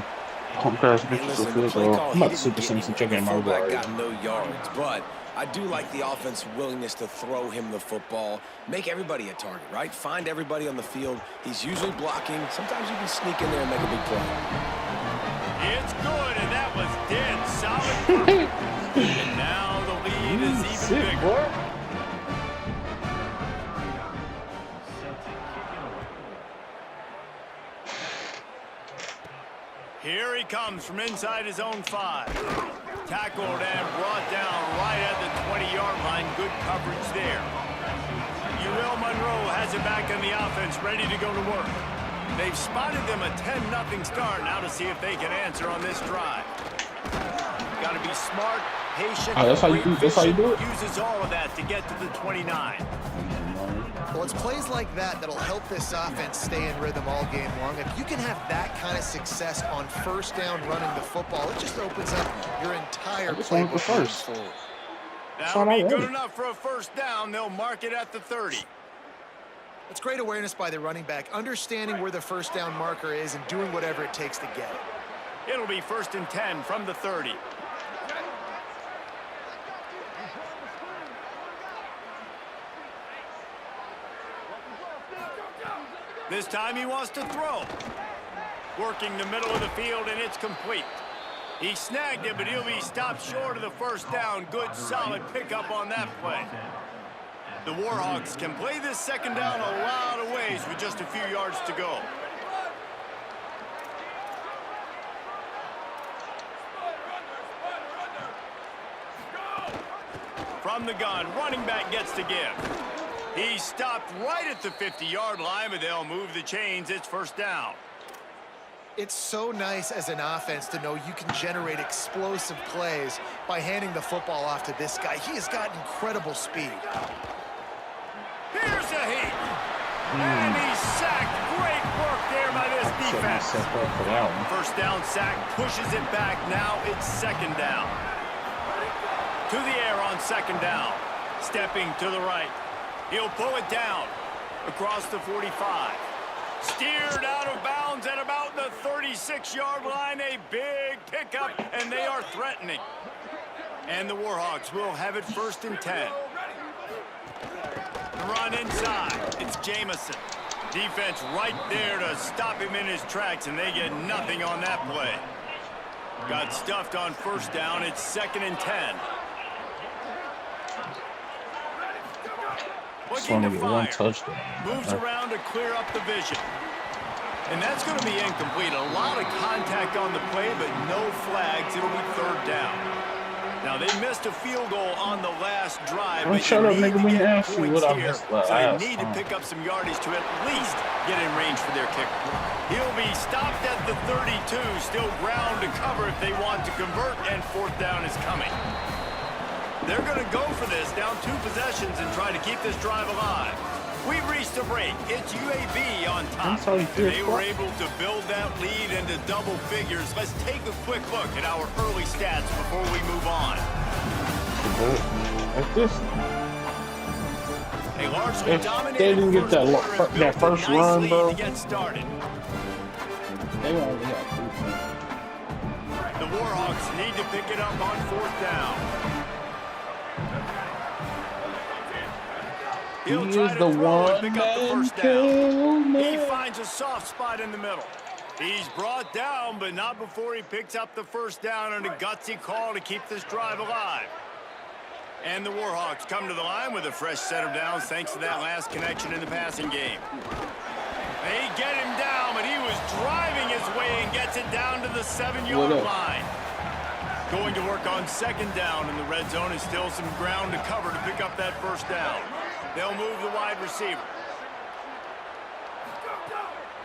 pump pass bitches will field goal. I'm about to Super Simpson checking him out. Got no yards, but I do like the offense's willingness to throw him the football. Make everybody a target, right? Find everybody on the field. He's usually blocking. Sometimes you can sneak in there and make a big play. It's good, and that was dead solid. And now the lead is even bigger. Boy. Here he comes from inside his own 5. Tackled and brought down right at the 20-yard line. Good coverage there. UL Monroe has it back in the offense, ready to go to work. They've spotted them a 10-0 start. Now to see if they can answer on this drive. Got to be smart, patient. Oh, that's how you do. That's how you do it. Uses all of that to get to the 29. Well, it's plays like that that'll help this offense stay in rhythm all game long. If you can have that kind of success on 1st down running the football, it just opens up your entire playbook first. That'll be good enough for a 1st down. They'll mark it at the 30. It's great awareness by the running back, understanding where the 1st down marker is and doing whatever it takes to get it. It'll be 1st and 10 from the 30. This time he wants to throw. Working the middle of the field, and it's complete. He snagged it, but he'll be stopped short of the first down. Good, solid pickup on that play. The Warhawks can play this second down a lot of ways with just a few yards to go. From the gun, running back gets to give. He stopped right at the 50-yard line, but they'll move the chains. It's first down. It's so nice as an offense to know you can generate explosive plays by handing the football off to this guy. He has got incredible speed. Here's a heat. And he's sacked. Great work there by this defense. First down sack, pushes it back. Now it's second down. To the air on second down. Stepping to the right. He'll pull it down across the 45. Steered out of bounds at about the 36-yard line. A big pickup, and they are threatening. And the Warhawks will have it first and 10. The run inside. It's Jamison. Defense right there to stop him in his tracks, and they get nothing on that play. Got stuffed on first down. It's second and 10. Looking to fire. Moves around to clear up the vision. And that's going to be incomplete. A lot of contact on the play, but no flags. It'll be third down. Now, they missed a field goal on the last drive, but shut up, nigga. We asked you what I here, missed so they need to pick up some yardage to at least get in range for their kicker. He'll be stopped at the 32, still ground to cover if they want to convert, and fourth down is coming. They're going to go for this, down 2 possessions, and try to keep this drive alive. We've reached a break. It's UAB on top. They were able to build that lead into double figures. Let's take a quick look at our early stats before we move on. A largely dominated they didn't get that first run, bro. To get started. They only have 3 points. The Warhawks need to pick it up on fourth down. He'll try to throw and pick up the first down. He finds a soft spot in the middle. He's brought down, but not before he picks up the first down on a gutsy call to keep this drive alive. And the Warhawks come to the line with a fresh set of downs thanks to that last connection in the passing game. They get him down, but he was driving his way and gets it down to the 7-yard line. Going to work on second down in the red zone, is still some ground to cover to pick up that first down. They'll move the wide receiver.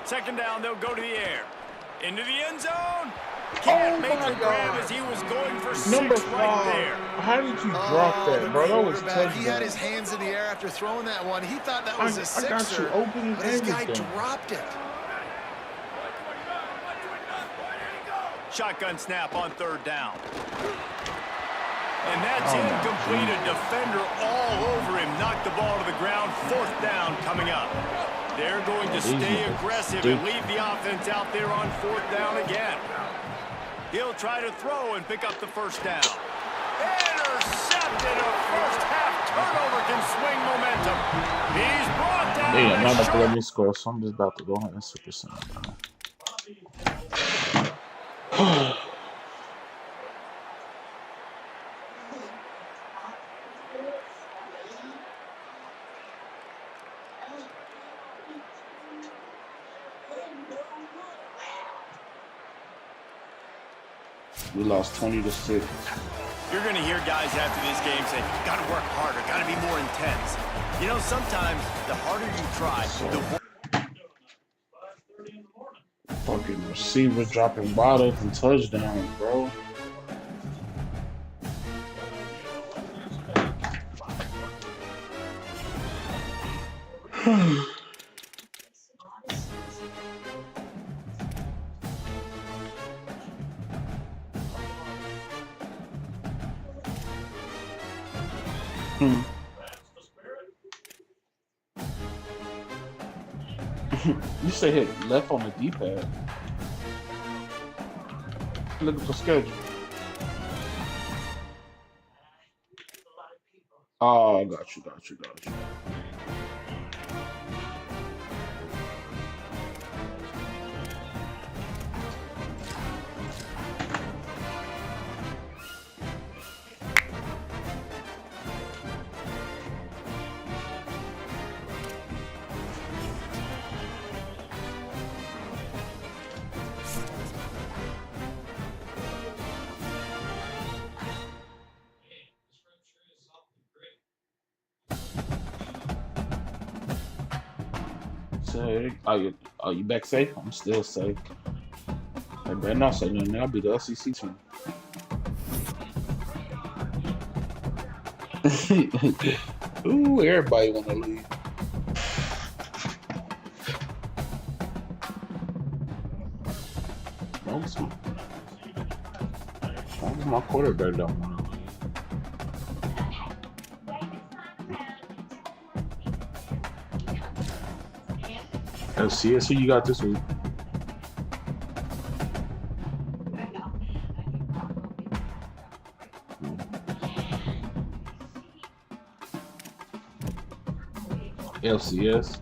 Second down, they'll go to the air. Into the end zone. Can't make the grab as he was going for 6 right there. How did you drop that, bro? That was touchdown. He had his hands in the air after throwing that one. He thought that was a 6er, but this guy dropped it. Shotgun snap on third down. And that's incomplete. A defender all over him. Knocked the ball to the ground. Fourth down coming up. They're going to stay aggressive and leave the offense out there on fourth down again. He'll try to throw and pick up the first down. Intercepted. A first half turnover can swing momentum. He's brought down. They are not about to let me score, so I'm just about to go ahead and super center. We lost 20-6. You're going to hear guys after this game say, got to work harder, got to be more intense. You know, sometimes the harder you try, the more... Fucking receiver dropping bottles and touchdowns, bro. You say hit left on the D-pad. Look at the schedule. Oh, got you. say, you back safe? I'm still safe. They better not say nothing. I'll be the SEC team. Ooh, everybody want to leave. My quarterback don't want to leave. LCS, who you got this week? LCS.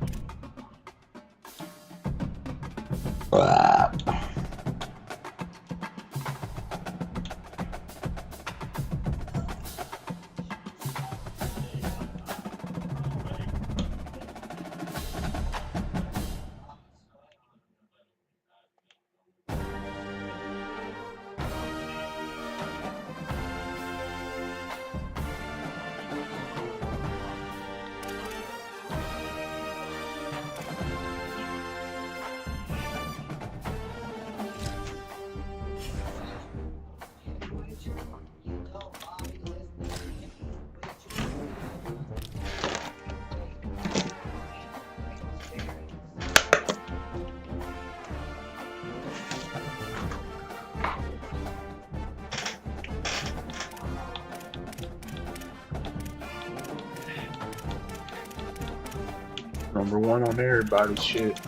Number one on everybody's shit.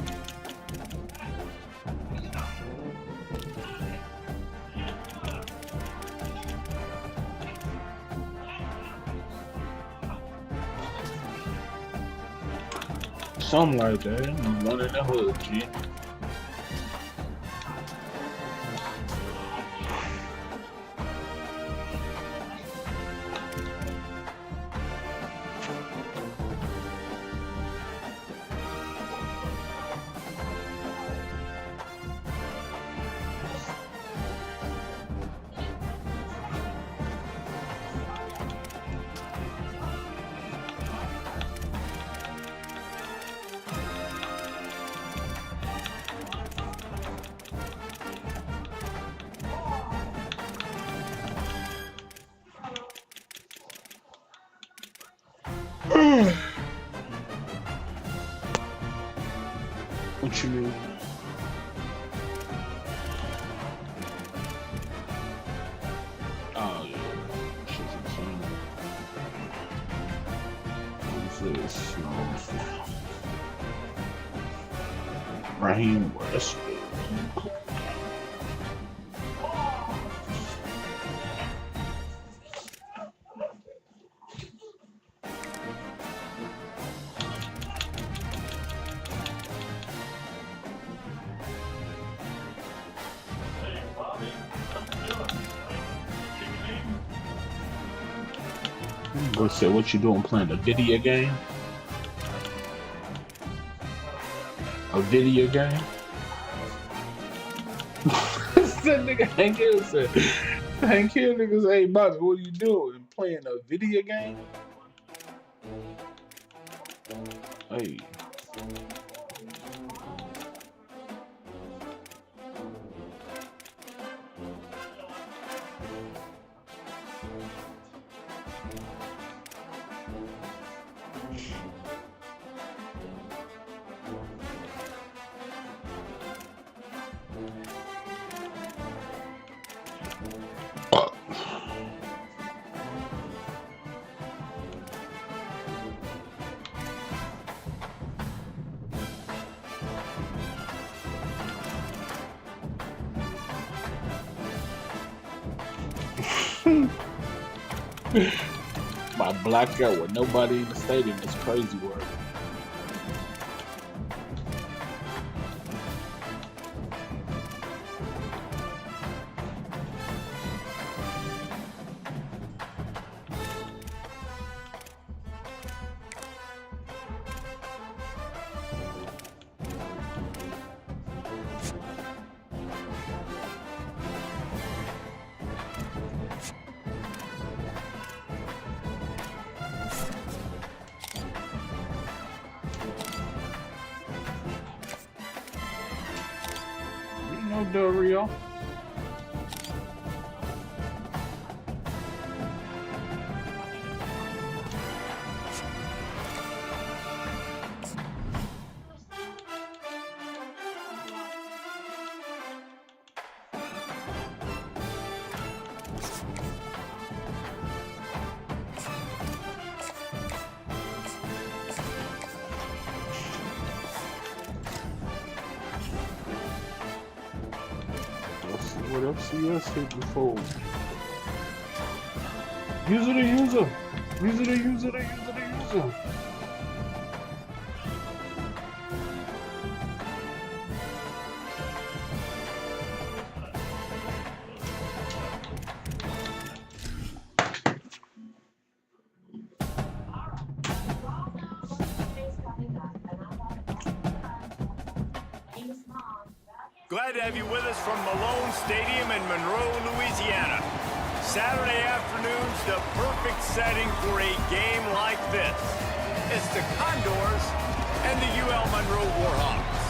Something like that. One in the hood, G. What you mean? Oh yeah, shit's insane. Who's this? Raheem West. What's that? What you doing? Playing a video game? A video game? That nigga Hank Hill said. Hank Hill nigga say, hey Bobby, what are you doing? Playing a video game? Hey. My blackout with nobody in the stadium is crazy work. No, Del Rio. What FCS hit before? User to user. User to user to user to user. Glad to have you with us from Malone Stadium in Monroe, Louisiana. Saturday afternoon's the perfect setting for a game like this. It's the Condors and the UL Monroe Warhawks.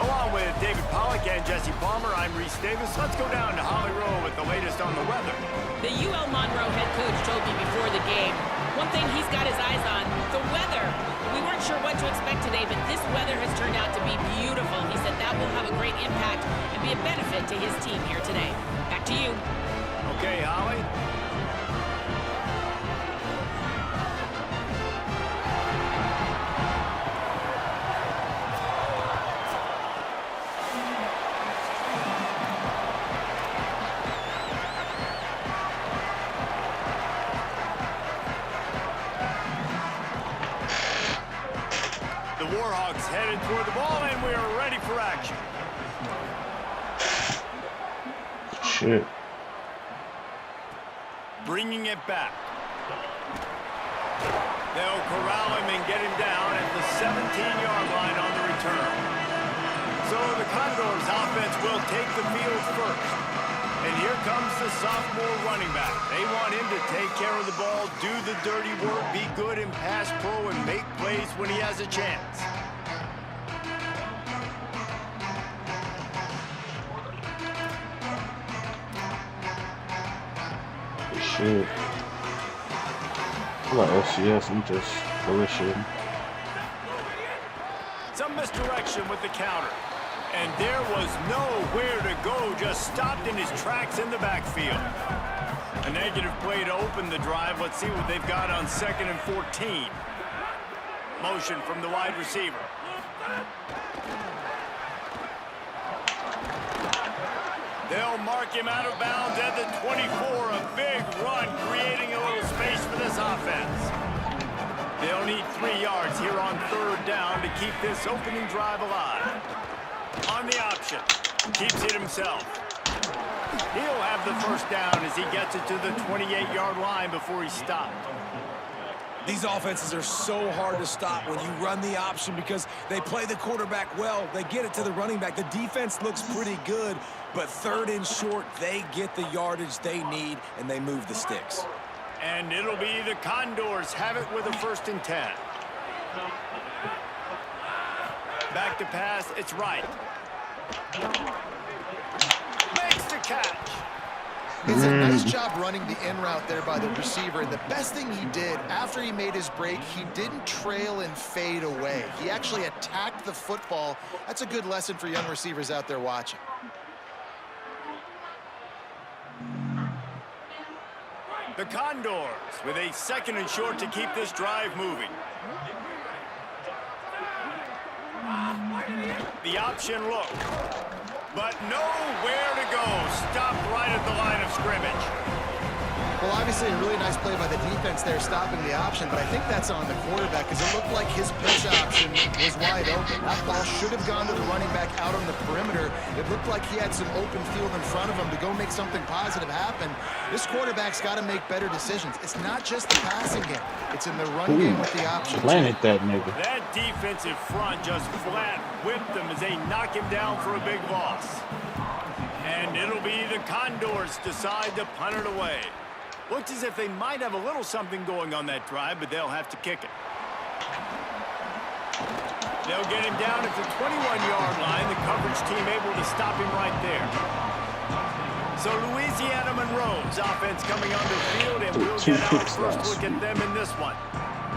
Along with David Pollack and Jesse Palmer, I'm Reese Davis. Let's go down to Holly Rowe with the latest on the weather. The UL Monroe head coach told me before the game, one thing he's got his eyes on, the weather. We weren't sure what to expect today, but this weather has turned out to be beautiful. He said that will have a great impact and be a benefit to his team here today. Back to you. Okay, Holly. Warhawks headed toward the ball, and we are ready for action. Shit. Bringing it back. They'll corral him and get him down at the 17-yard line on the return. So the Condors offense will take the field first. And here comes the sophomore running back. They want him to take care of the ball, do the dirty work, be good in pass pro, and make plays when he has a chance. Shit. I like FCS, we just bullshit. Some misdirection with the counter. And there was nowhere to go, just stopped in his tracks in the backfield. A negative play to open the drive. Let's see what they've got on 2nd and 14. Motion from the wide receiver. They'll mark him out of bounds at the 24. A big run, creating a little space for this offense. They'll need 3 yards here on 3rd down to keep this opening drive alive. On the option, keeps it himself. He'll have the first down as he gets it to the 28-yard line before he's stopped. These offenses are so hard to stop when you run the option because they play the quarterback well. They get it to the running back. The defense looks pretty good, but 3rd and short, they get the yardage they need, and they move the sticks. And it'll be the Condors have it with a 1st and 10. Back to pass, it's right. Makes the catch. It's a nice job running the in route there by the receiver. And the best thing he did after he made his break, he didn't trail and fade away. He actually attacked the football. That's a good lesson for young receivers out there watching. The Condors with a 2nd and short to keep this drive moving. The option look, but nowhere to go. Stopped right at the line of scrimmage. Well, obviously a really nice play by the defense there, stopping the option, but I think that's on the quarterback because it looked like his pitch option was wide open. That ball should have gone to the running back out on the perimeter. It looked like he had some open field in front of him to go make something positive happen. This quarterback's got to make better decisions. It's not just the passing game. It's in the run game with the option. Planted that nigga. That defensive front just flat whipped them as they knock him down for a big loss. And it'll be the Condors decide to punt it away. Looks as if they might have a little something going on that drive, but they'll have to kick it. They'll get him down at the 21-yard line. The coverage team able to stop him right there. So Louisiana Monroe's offense coming onto the field, and we'll get our first look at them in this one.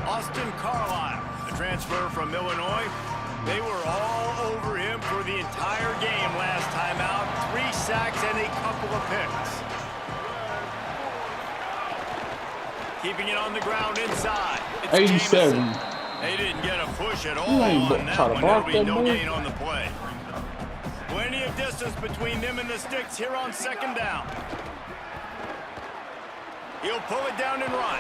Austin Carlisle, a transfer from Illinois. They were all over him for the entire game last time out. 3 sacks and a couple of picks. Keeping it on the ground inside. It's 87. Jameson. They didn't get a push at all on that one. There'll be no gain on the play. Plenty of distance between them and the sticks here on second down. He'll pull it down and run.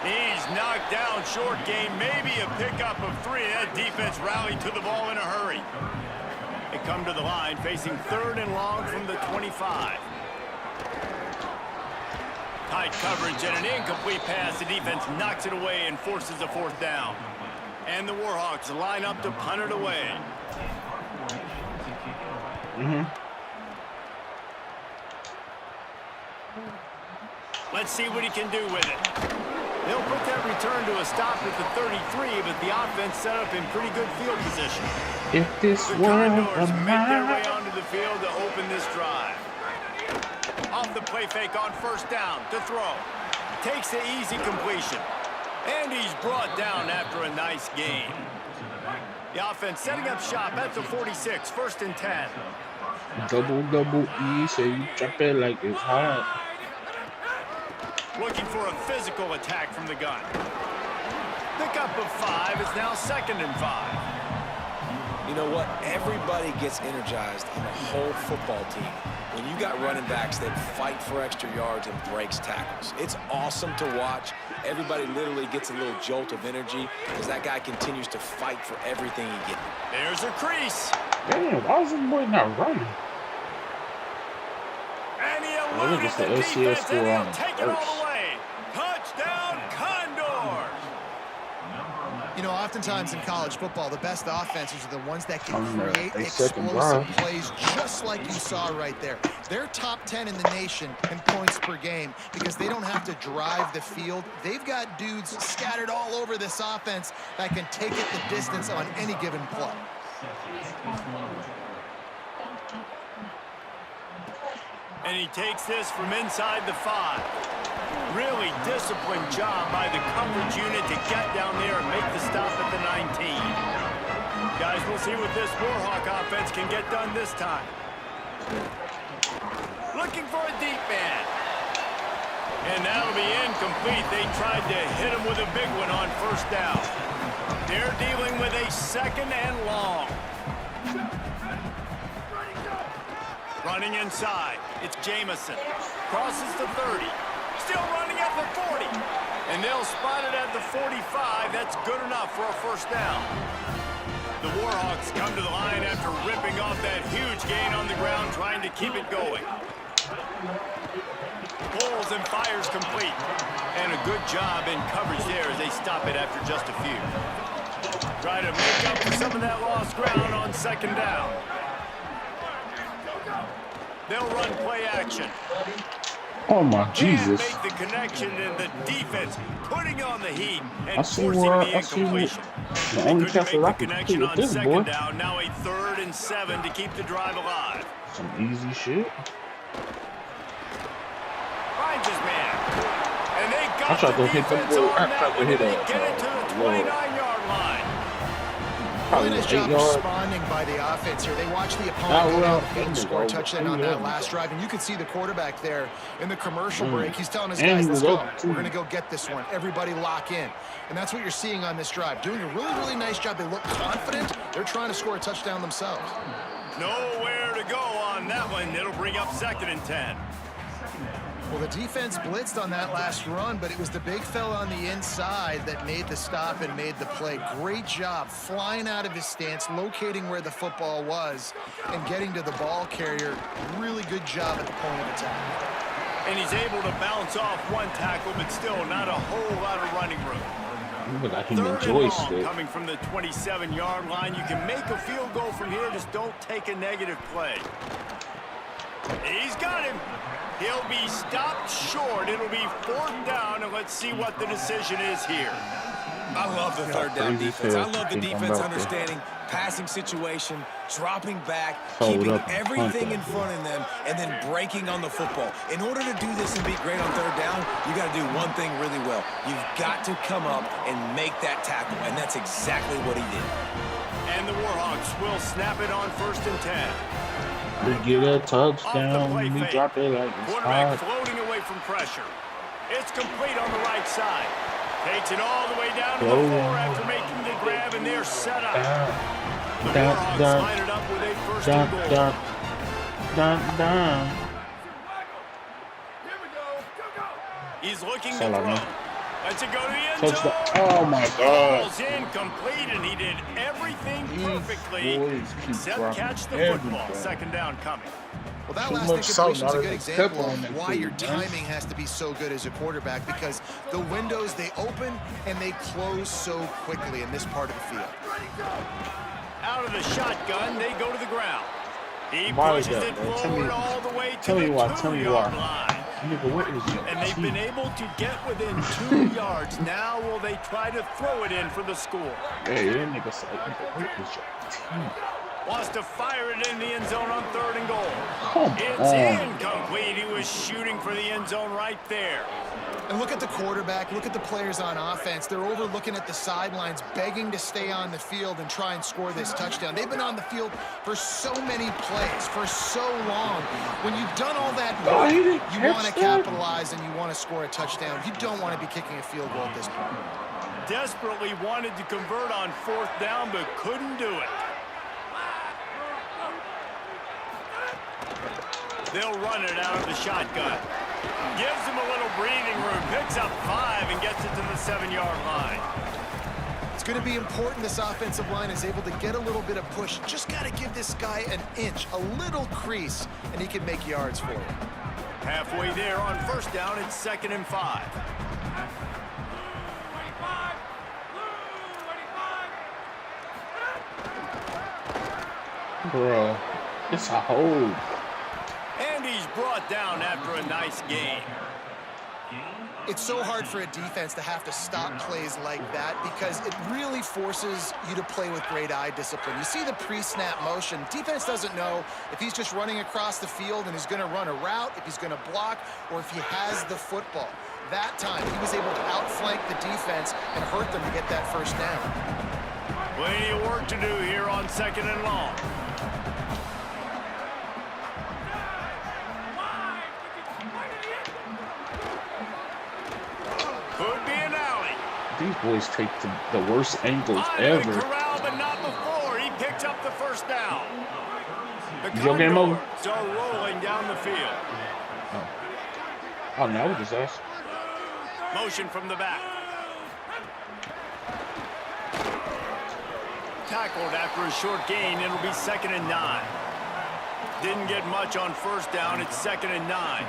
He's knocked down short game, maybe a pickup of 3. That defense rallied to the ball in a hurry. They come to the line facing 3rd and long from the 25. Tight coverage and an incomplete pass. The defense knocks it away and forces a 4th down. And the Warhawks line up to punt it away. Let's see what he can do with it. They'll put that return to a stop at the 33, but the offense set up in pretty good field position. If this The were Condors a make their way map. onto the field to open this drive. Off the play fake on 1st down to throw. Takes the easy completion. And he's brought down after a nice gain. The offense setting up shop at the 46, 1st and 10. Double E, so you drop it like it's hot. Looking for a physical attack from the gun. Pickup of 5 is now 2nd and 5. You know what? Everybody gets energized on the whole football team when you got running backs that fight for extra yards and breaks tackles. It's awesome to watch. Everybody literally gets a little jolt of energy as that guy continues to fight for everything he gets. There's a crease. Damn, why is this boy not running? And he I think eluded it's the the LCS defense, still and on he'll take it all first. the way. Touchdown, Condors! You know, oftentimes in college football, the best offenses are the ones that can create a second explosive drive. plays just like you saw right there. They're top 10 in the nation in points per game because they don't have to drive the field. They've got dudes scattered all over this offense that can take it the distance on any given play. And he takes this from inside the 5. Really disciplined job by the coverage unit to get down there and make the stop at the 19. Guys, we'll see what this Warhawk offense can get done this time. Looking for a deep man. And that'll be incomplete. They tried to hit him with a big one on 1st down. They're dealing with a 2nd and long. Running inside. It's Jameson. Crosses the 30. Still running at the 40. And they'll spot it at the 45. That's good enough for a 1st down. The Warhawks come to the line after ripping off that huge gain on the ground, trying to keep it going. Pulls and fires complete. And a good job in coverage there as they stop it after just a few. Try to make up for some of that lost ground on 2nd down. They'll run play action. Oh my Can't Jesus. make the connection, and the defense putting on the heat and I see forcing where the incompletion. the only Couldn't chance make that I the can connection compete on with this 2nd boy. down. Now a 3rd and 7 to keep the drive alive. Some easy shit. Finds his man. And they got I tried the to hit them defense boy. on I that tried to one, hit and they a get it to the 29-yard line. Probably Really nice 8 job yards. responding by the offense here. They watched the Oh, opponent go well, down the field and there score a you go. touchdown on that last drive. And you could see the quarterback there in the commercial break. He's telling his guys, he let's was go. open, too. We're going to go get this one. Everybody lock in. And that's what you're seeing on this drive. Doing a really, really nice job. They look confident. They're trying to score a touchdown themselves. Nowhere to go on that one. It'll bring up 2nd and 10. Well, the defense blitzed on that last run, but it was the big fella on the inside that made the stop and made the play. Great job flying out of his stance, locating where the football was, and getting to the ball carrier. Really good job at the point of attack. And he's able to bounce off one tackle, but still not a whole lot of running room. Look like he 3rd and enjoys long it. coming from the 27-yard line. You can make a field goal from here, just don't take a negative play. He's got him. He'll be stopped short. It'll be 4th down, and let's see what the decision is here. I love the third down defense. I love the defense understanding passing situation, dropping back, keeping everything in front of them, and then breaking on the football. In order to do this and be great on third down, you got to do one thing really well. You've got to come up and make that tackle, and that's exactly what he did. And the Warhawks will snap it on 1st and 10. We get a touchdown. We drop it like it's quarterback hot. floating away from pressure. It's complete on the right side. Takes it all the way down to the floor after making the grab, and they're set up. The Warhawks line it up with a 1st and goal. He's looking to throw. Let's it go to the end zone. Oh my God. Ball's incomplete, and he did everything perfectly except catch the football. 2nd down coming. Well, that last incompletion is a good example of why your timing has to be so good as a quarterback, because the windows, they open and they close so quickly in this part of the field. Out of the shotgun, they go to the ground. He pushes it forward all the way to the 2-yard line. And they've been able to get within 2 yards. Now will they try to throw it in for the score? Hey, that nigga said, what is your team? Wants to fire it in the end zone on 3rd and goal. It's incomplete. He was shooting for the end zone right there. And look at the quarterback, look at the players on offense. They're over looking at the sidelines, begging to stay on the field and try and score this touchdown. They've been on the field for so many plays, for so long. When you've done all that work, you want to capitalize and you want to score a touchdown. You don't want to be kicking a field goal at this point. Desperately wanted to convert on 4th down, but couldn't do it. They'll run it out of the shotgun. Gives him a little breathing room. Picks up 5 and gets it to the 7-yard line. It's going to be important this offensive line is able to get a little bit of push. Just got to give this guy an inch, a little crease, and he can make yards for you. Halfway there on 1st down, it's 2nd and 5. Bro, it's a hold. And he's brought down after a nice game. It's so hard for a defense to have to stop plays like that because it really forces you to play with great eye discipline. You see the pre-snap motion. Defense doesn't know if he's just running across the field and he's going to run a route, if he's going to block, or if he has the football. That time, he was able to outflank the defense and hurt them to get that 1st down. Plenty of work to do here on 2nd and long. Could be an alley. These boys take the worst angles ever. Corral, but not before. He picked up the 1st down. The your game over? are rolling down the field. Oh, now we just asked. Motion from the back. Tackled after a short gain. It'll be 2nd and 9. Didn't get much on 1st down. It's 2nd and 9.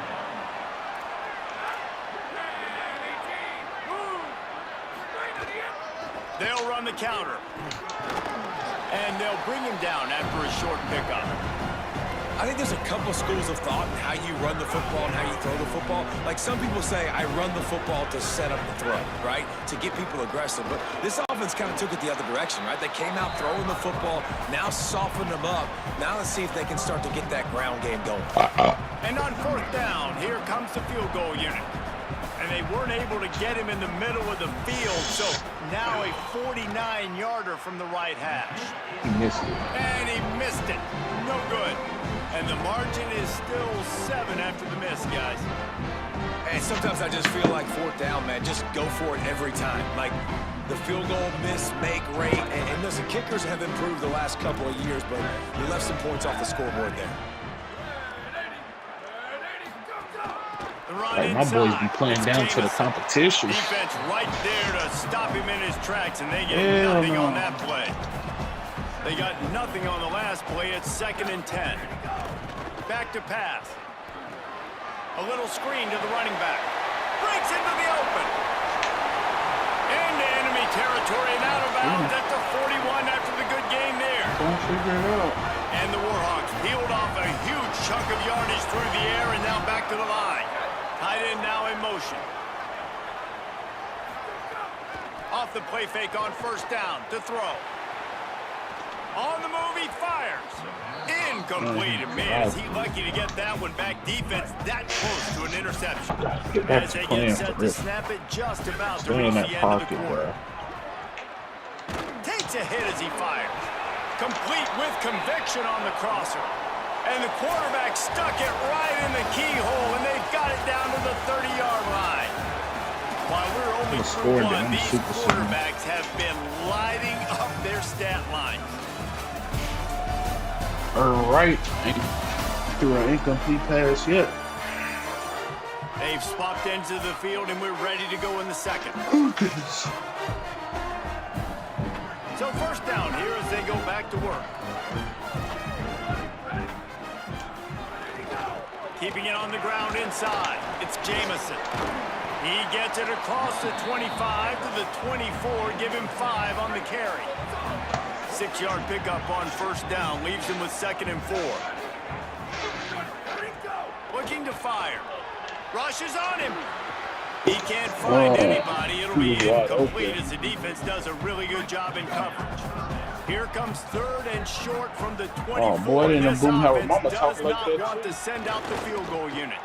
They'll run the counter. And they'll bring him down after a short pickup. I think there's a couple schools of thought in how you run the football and how you throw the football. Like some people say, I run the football to set up the throw, right? To get people aggressive. But this offense kind of took it the other direction, right? They came out throwing the football, now softened them up. Now let's see if they can start to get that ground game going. And on 4th down, here comes the field goal unit. And they weren't able to get him in the middle of the field, so now a 49-yarder from the right hash. He missed it. And he missed it. No good. And the margin is still 7 after the miss, guys. And sometimes I just feel like 4th down, man, just go for it every time. Like the field goal miss, make rate. And listen, kickers have improved the last couple of years, but you left some points off the scoreboard there. Like my boys be playing down to the competition. Defense right there to stop him in his tracks, and they get nothing on that play. They got nothing on the last play. It's 2nd and 10. Back to pass. A little screen to the running back. Breaks into the open. Into enemy territory and out of bounds at the 41 after the good game there. Don't figure it out. And the Warhawks peeled off a huge chunk of yardage through the air and now back to the line. Tight end now in motion. Off the play fake on first down to throw. On the move, he fires. Incomplete. Man, is he lucky to get that one back. Defense that close to an interception. As they get set to snap it just about to reach the end of the quarter. Takes a hit as he fires. Complete with conviction on the crosser. And the quarterback stuck it right in the keyhole, and they've got it down to the 30-yard line. While we're only through one, these quarterbacks have been lighting up their stat lines. All right, through an incomplete pass yet. They've swapped ends of the field, and we're ready to go in the second. So first down here as they go back to work. Keeping it on the ground inside. It's Jamison. He gets it across the 25 to the 24. Give him 5 on the carry. 6-yard pickup on first down. Leaves him with 2nd and 4. Looking to fire. Rushes on him. He can't find anybody. It'll be incomplete as the defense does a really good job in coverage. Here comes 3rd and short from the 24. Oh boy, didn't this Boomhauer offense Mama does talk like not that. want to send out the field goal unit.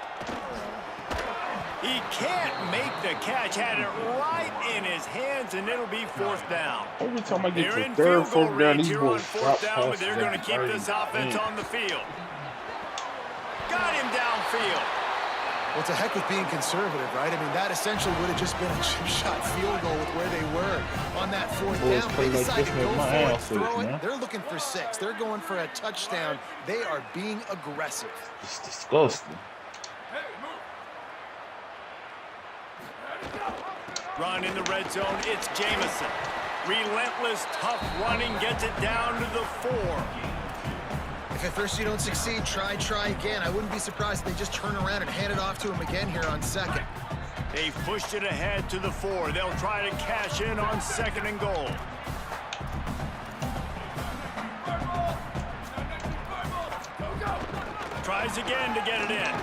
He can't make the catch. Had it right in his hands, and it'll be 4th down. Every time I get They're to in 3rd, field goal 4th down, range these here on boys 4th drop down, but passes. they're going to keep this offense on the field. Got him downfield. Well, it's a heck with being conservative, right? I mean, that essentially would have just been a chip shot field goal with where they were on that 4th down. They decide to go for it, throw it. They're looking for 6. They're going for a touchdown. They are being aggressive. It's disgusting. Run in the red zone. It's Jamison. Relentless, tough running. Gets it down to the 4. If at first you don't succeed, try again. I wouldn't be surprised if they just turn around and hand it off to him again here on 2nd. They've pushed it ahead to the 4. They'll try to cash in on 2nd and goal. Tries again to get it in.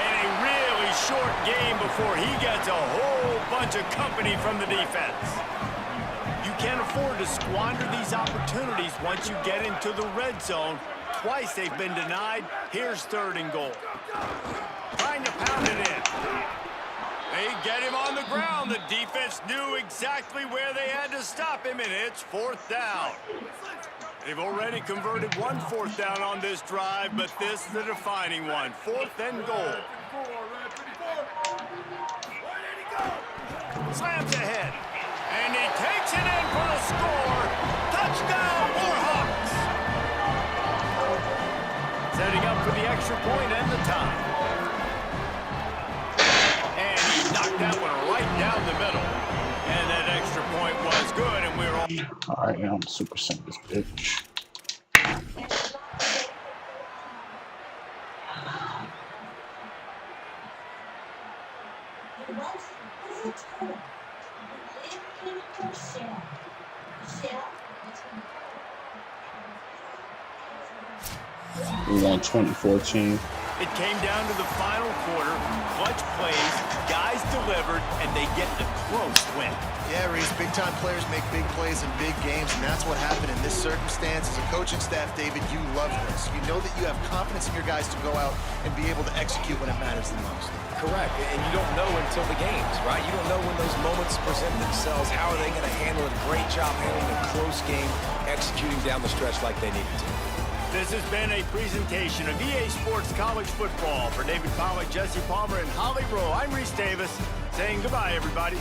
And a really short game before he gets a whole bunch of company from the defense. You can't afford to squander these opportunities once you get into the red zone. Twice they've been denied. Here's 3rd and goal. Trying to pound it in. They get him on the ground. The defense knew exactly where they had to stop him, and it's 4th down. They've already converted one 4th down on this drive, but this the defining one. 4th and goal. Slams ahead. And he takes it in for the score. Touchdown, Warhawks! Setting up for the extra point and the tie. And he knocked that one right down the middle. And that extra point was good, and we're all... Alright, I'm super sent this bitch. We won 2014. It came down to the final quarter. Clutch plays, guys delivered, and they get a close win. Yeah, Reese, big-time players make big plays in big games, and that's what happened in this circumstance. As a coaching staff, David, you love this. You know that you have confidence in your guys to go out and be able to execute when it matters the most. Correct, and you don't know until the games, right? You don't know when those moments present themselves. How are they going to handle it? Great job handling a close game, executing down the stretch like they needed to. This has been a presentation of EA Sports College Football. For David Pollack, Jesse Palmer, and Holly Rowe, I'm Reese Davis, saying goodbye, everybody.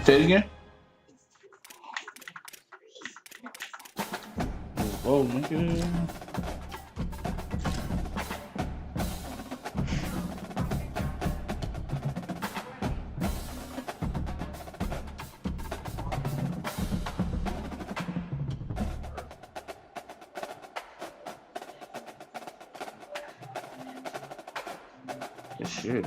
Say it again. Whoa, nigga. Good shit.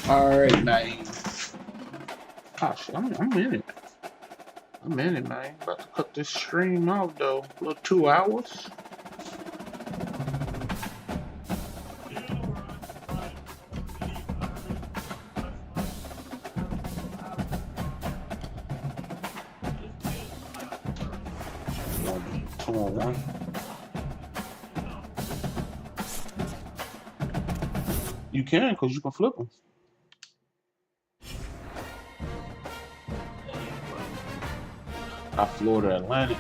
All right, man. Gosh, I'm in it. I'm in it, man. About to cut this stream off though. A little 2 hours. Two on one. You can, because you can flip them. I Florida Atlantic.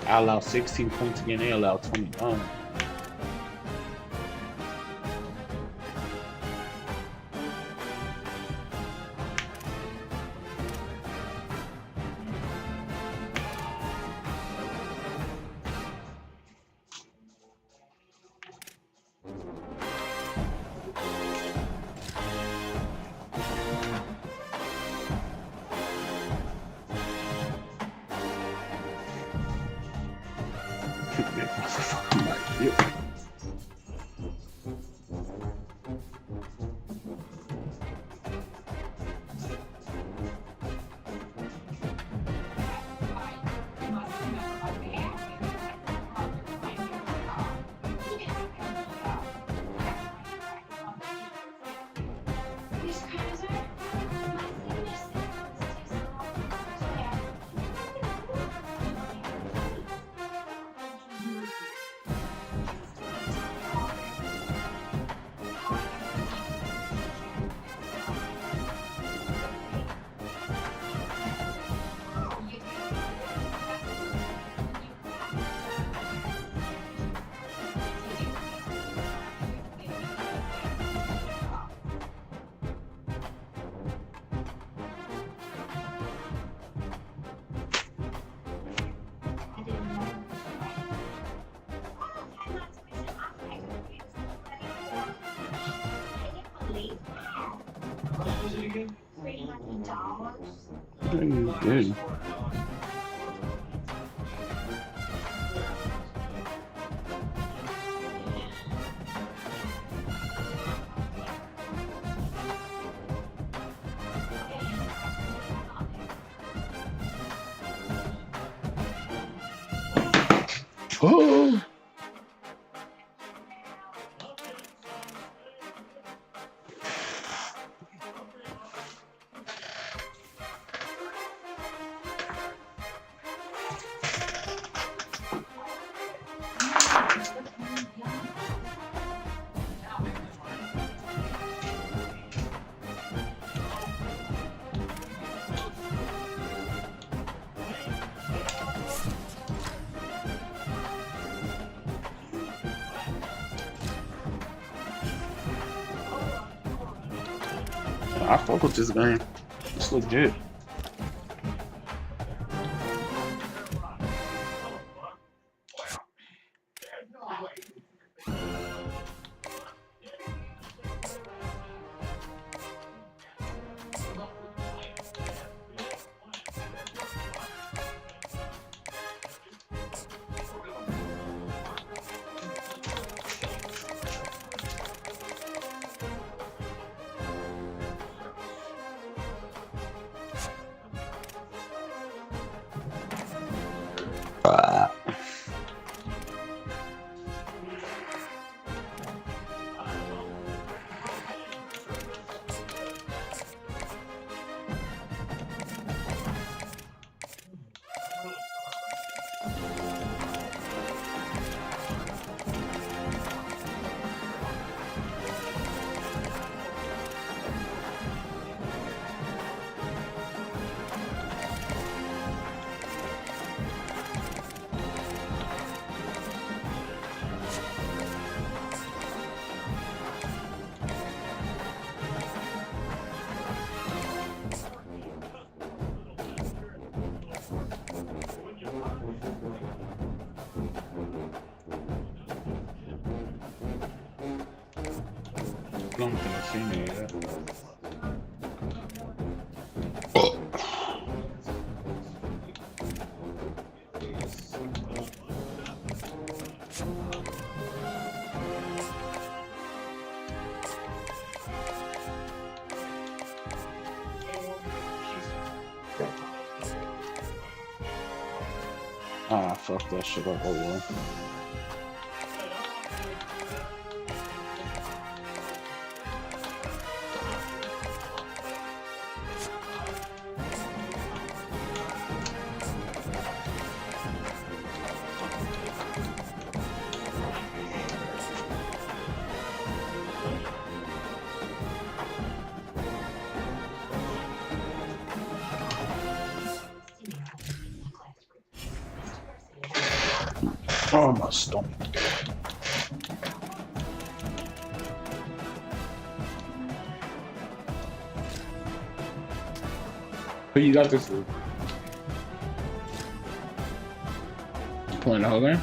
I allow 16 points again, they allow 29. Good. Oh. I fuck with this game. It's legit. Slum can see me yet. Ah, fuck that shit up. Oh well. Oh, my stomach. Who you got this with? You playing the whole game?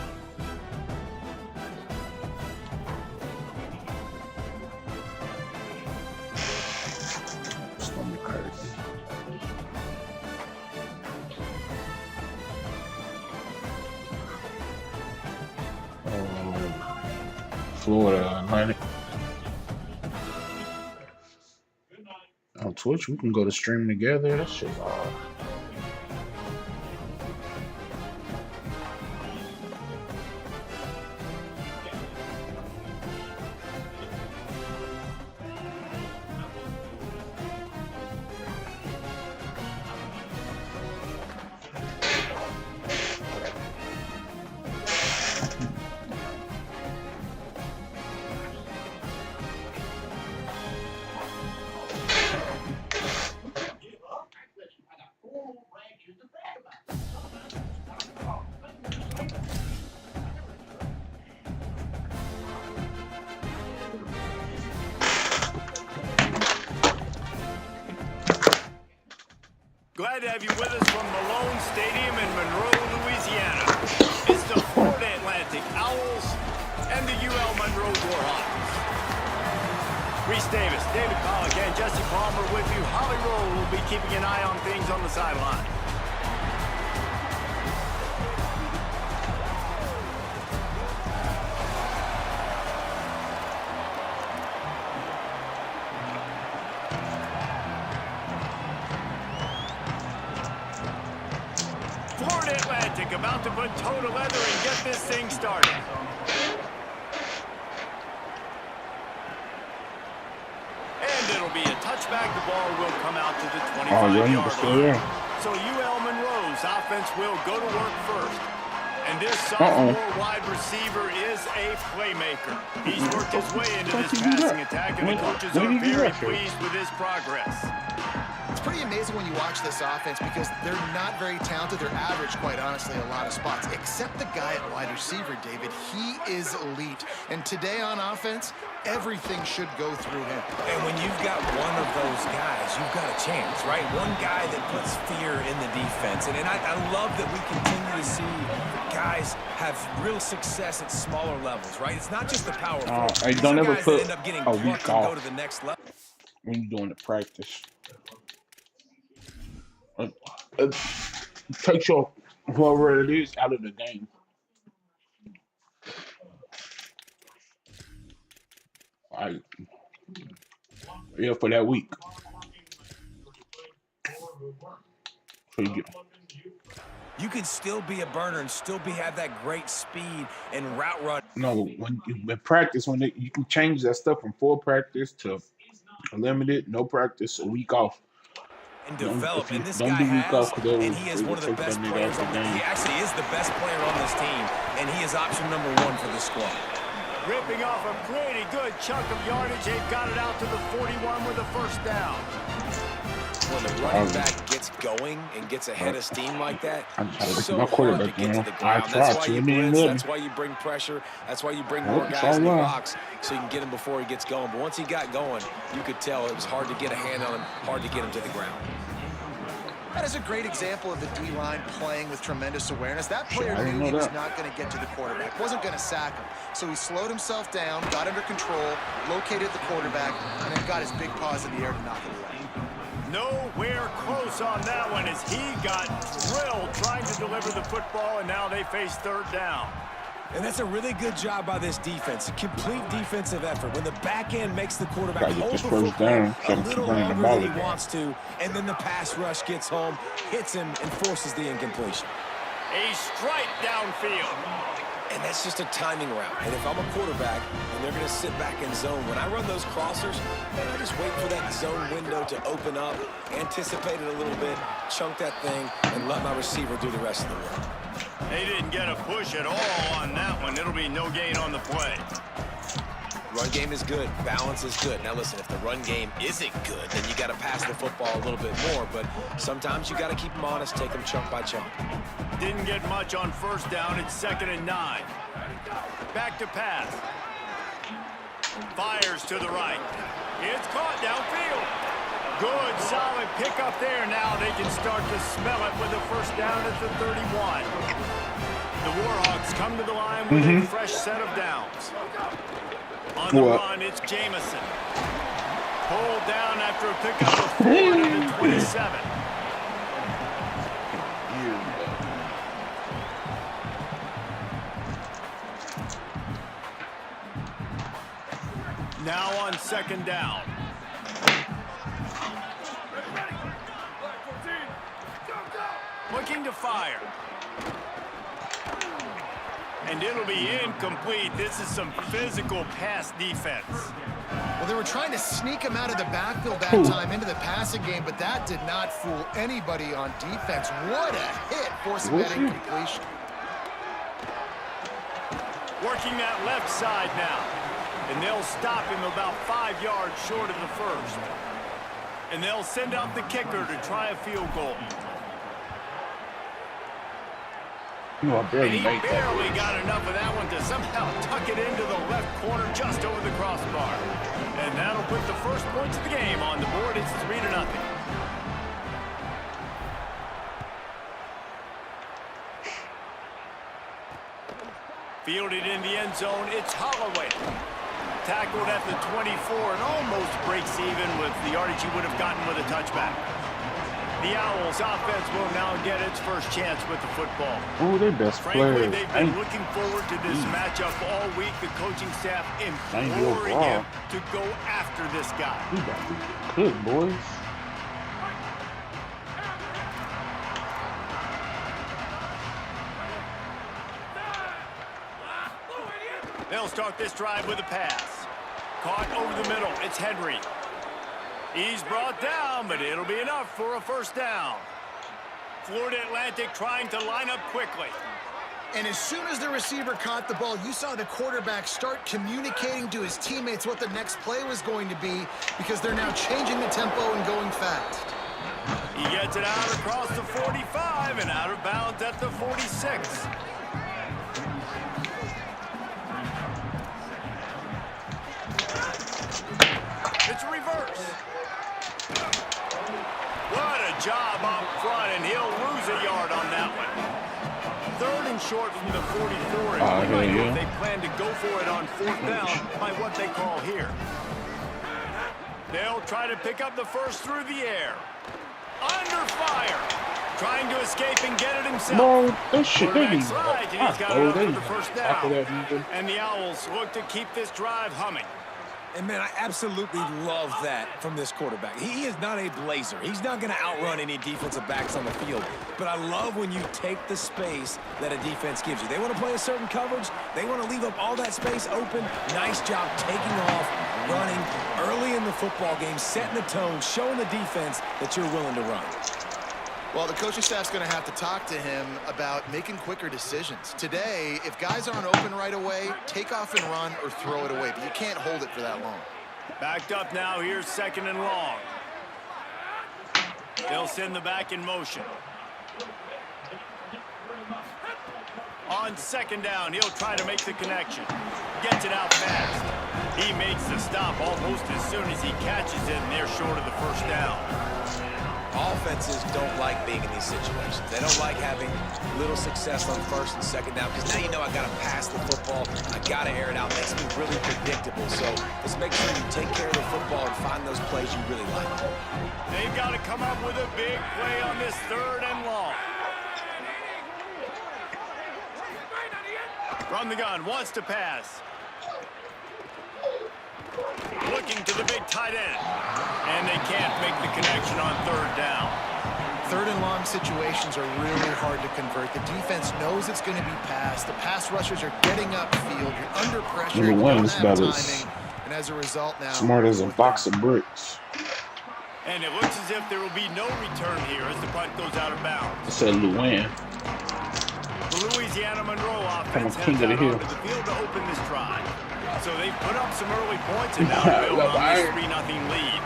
Stomach hurts. Florida Atlantic. On Twitch, we can go to stream together. That shit's odd. Glad to have you with us from Malone Stadium in Monroe, Louisiana. It's the Florida Atlantic Owls and the UL Monroe Warhawks. Reese Davis, David Pollock, and Jesse Palmer with you. Holly Roll will be keeping an eye on things on the sideline. Florida Atlantic about to put toe to leather and get this thing started. And it'll be a touchback. The ball will come out to the 25-yard line. So UL Monroe's offense will go to work first. And this sophomore wide receiver is a playmaker. He's worked his way into this passing attack, and the coaches are very pleased with his progress. It's pretty amazing when you watch this offense because they're not very talented. They're average, quite honestly, in a lot of spots, except the guy at wide receiver, David. He is elite. And today on offense, everything should go through him. And when you've got one of those guys, you've got a chance, right? One guy that puts fear in the defense. And I love that we continue to see guys have real success at smaller levels, right? It's not just the power. I don't ever put end up getting a week off go to the next level when you're doing the practice. It takes your whoever it is out of the game. Yeah, for that week. So you could still be a burner and still have that great speed and route run. No, when practice, you can change that stuff from full practice to limited, no practice, a week off. And develop, and this guy has, and he is one of the best players on the team. He actually is the best player on this team, and he is option number 1 for the squad. Ripping off a pretty good chunk of yardage. They've got it out to the 41 with a first down. When the running back gets going and gets ahead of steam like that, it's so my hard to get to the ground. That's why you blitz, that's why you bring pressure, that's why you bring more guys in the box so you can get him before he gets going. But once he got going, you could tell it was hard to get a hand on him, hard to get him to the ground. That is a great example of the D-line playing with tremendous awareness. That player knew he was not going to get to the quarterback, wasn't going to sack him. So he slowed himself down, got under control, located the quarterback, and then got his big paws in the air to knock it away. Nowhere close on that one as he got drilled trying to deliver the football, and now they face third down. And that's a really good job by this defense. A complete defensive effort. When the back end makes the quarterback hold the football a little longer than he wants to, and then the pass rush gets home, hits him, and forces the incompletion. A strike downfield. And that's just a timing route. And if I'm a quarterback and they're going to sit back in zone, when I run those crossers, man, I just wait for that zone window to open up, anticipate it a little bit, chunk that thing, and let my receiver do the rest of the work. They didn't get a push at all on that one. It'll be no gain on the play. Run game is good. Balance is good. Now listen, if the run game isn't good, then you got to pass the football a little bit more. But sometimes you got to keep them honest, take them chunk by chunk. Didn't get much on first down. It's 2nd and 9. Back to pass. Fires to the right. It's caught downfield. Good, solid pickup there. Now they can start to smell it with a first down at the 31. The Warhawks come to the line with a fresh set of downs. On the run, it's Jamison. Pulled down after a pickup of 4 to the 27. Now on 2nd down. Looking to fire. And it'll be incomplete. This is some physical pass defense. Well, they were trying to sneak him out of the backfield that time into the passing game, but that did not fool anybody on defense. What a hit, forcing that incompletion. Working that left side now. And they'll stop him about 5 yards short of the first. And they'll send out the kicker to try a field goal. He barely got enough of that one to somehow tuck it into the left corner just over the crossbar. And that'll put the first points of the game on the board. It's 3-0. Fielded in the end zone, it's Holloway. Tackled at the 24 and almost breaks even with the yardage he would have gotten with a touchback. The Owls offense will now get its first chance with the football. Oh, they best Frankly, players. they've been looking forward to this matchup all week. The coaching staff imploring him to go after this guy. He got good, boys. They'll start this drive with a pass. Caught over the middle. It's Henry. He's brought down, but it'll be enough for a first down. Florida Atlantic trying to line up quickly. And as soon as the receiver caught the ball, you saw the quarterback start communicating to his teammates what the next play was going to be, because they're now changing the tempo and going fast. He gets it out across the 45 and out of bounds at the 46. It's a reverse. What a job up front, and he'll lose a yard on that one. 3rd and short from the 44. And they plan to go for it on 4th down by what they call here. They'll try to pick up the first through the air. Under fire. Trying to escape and get it himself. No, that shit, they need right, and he's got it up for the first down. And the Owls look to keep this drive humming. And, man, I absolutely love that from this quarterback. He is not a blazer. He's not going to outrun any defensive backs on the field. But I love when you take the space that a defense gives you. They want to play a certain coverage. They want to leave up all that space open. Nice job taking off, running early in the football game, setting the tone, showing the defense that you're willing to run. Well, the coaching staff's going to have to talk to him about making quicker decisions. Today, if guys aren't open right away, take off and run or throw it away. But you can't hold it for that long. Backed up now. Here's 2nd and long. They'll send the back in motion. On 2nd down, he'll try to make the connection. Gets it out fast. He makes the stop almost as soon as he catches it, and they're short of the first down. Offenses don't like being in these situations. They don't like having little success on first and second down because now you know I got to pass the football. I got to air it out. Makes me really predictable. So let's make sure you take care of the football and find those plays you really like. They've got to come up with a big play on this 3rd and long. From the gun, wants to pass. Looking to the big tight end. And they can't make the connection on 3rd down. 3rd and long situations are really hard to convert. The defense knows it's going to be passed. The pass rushers are getting upfield. You're under pressure. You don't have timing. And as a result now... Smart as a box of bricks. And it looks as if there will be no return here as the punt goes out of bounds. It said Luann. The Louisiana Monroe offense heads out onto the field to open this drive. So they've put up some early points and now build on this 3-0 lead.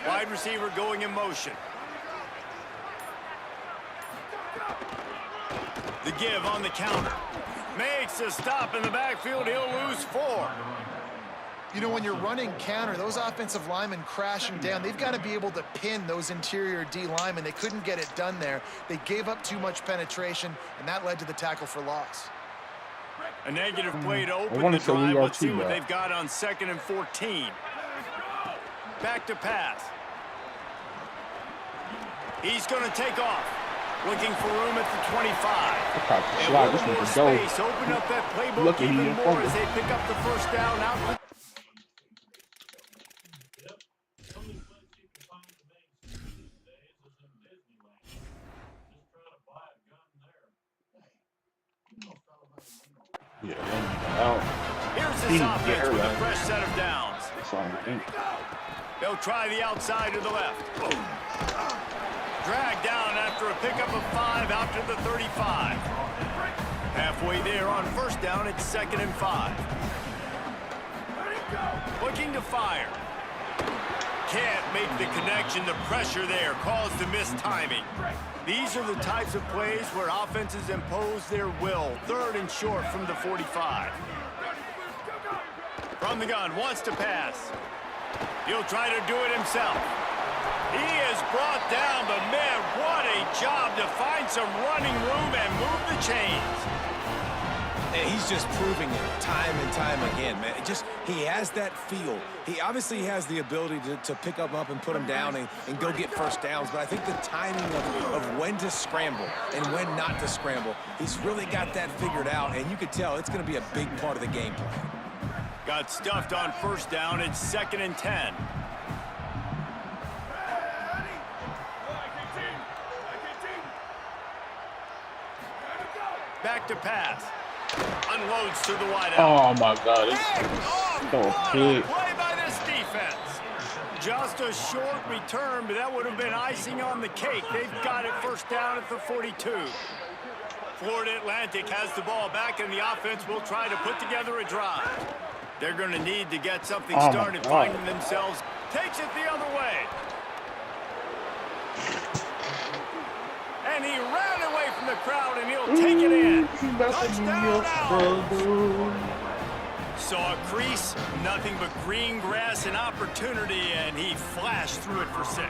Wide receiver going in motion. The give on the counter. Makes a stop in the backfield. He'll lose 4. You know, when you're running counter, those offensive linemen crashing down, they've got to be able to pin those interior D linemen. They couldn't get it done there. They gave up too much penetration, and that led to the tackle for loss. A negative play to open the drive. Let's see what they've got on 2nd and 14. Back to pass. He's going to take off. Looking for room at the 25. And a little more space. Open up that playbook even more as they pick up the 1st down out. Here's this offense with a fresh set of downs. They'll try the outside to the left. Dragged down after a pickup of 5 out to the 35. Halfway there on 1st down, it's 2nd and 5. Looking to fire. Can't make the connection. The pressure there caused the missed timing. These are the types of plays where offenses impose their will. 3rd and short from the 45. From the gun, wants to pass. He'll try to do it himself. He is brought down, but man, what a job to find some running room and move the chains. And he's just proving it time and time again, man. He has that feel. He obviously has the ability to pick them up and put them down and go get 1st downs, but I think the timing of when to scramble and when not to scramble, he's really got that figured out, and you could tell it's going to be a big part of the game plan. Got stuffed on 1st down. It's 2nd and 10. Back to pass. Unloads to the wideout. Oh my God! Play by this defense. Just a short return, but that would have been icing on the cake. They've got it 1st down at the 42. Florida Atlantic has the ball back, and the offense will try to put together a drive. They're going to need to get something started, finding themselves. Takes it the other way. And he ran away from the crowd, and he'll take it in. Touchdown Owls. Saw a crease, nothing but green grass and opportunity, and he flashed through it for 6.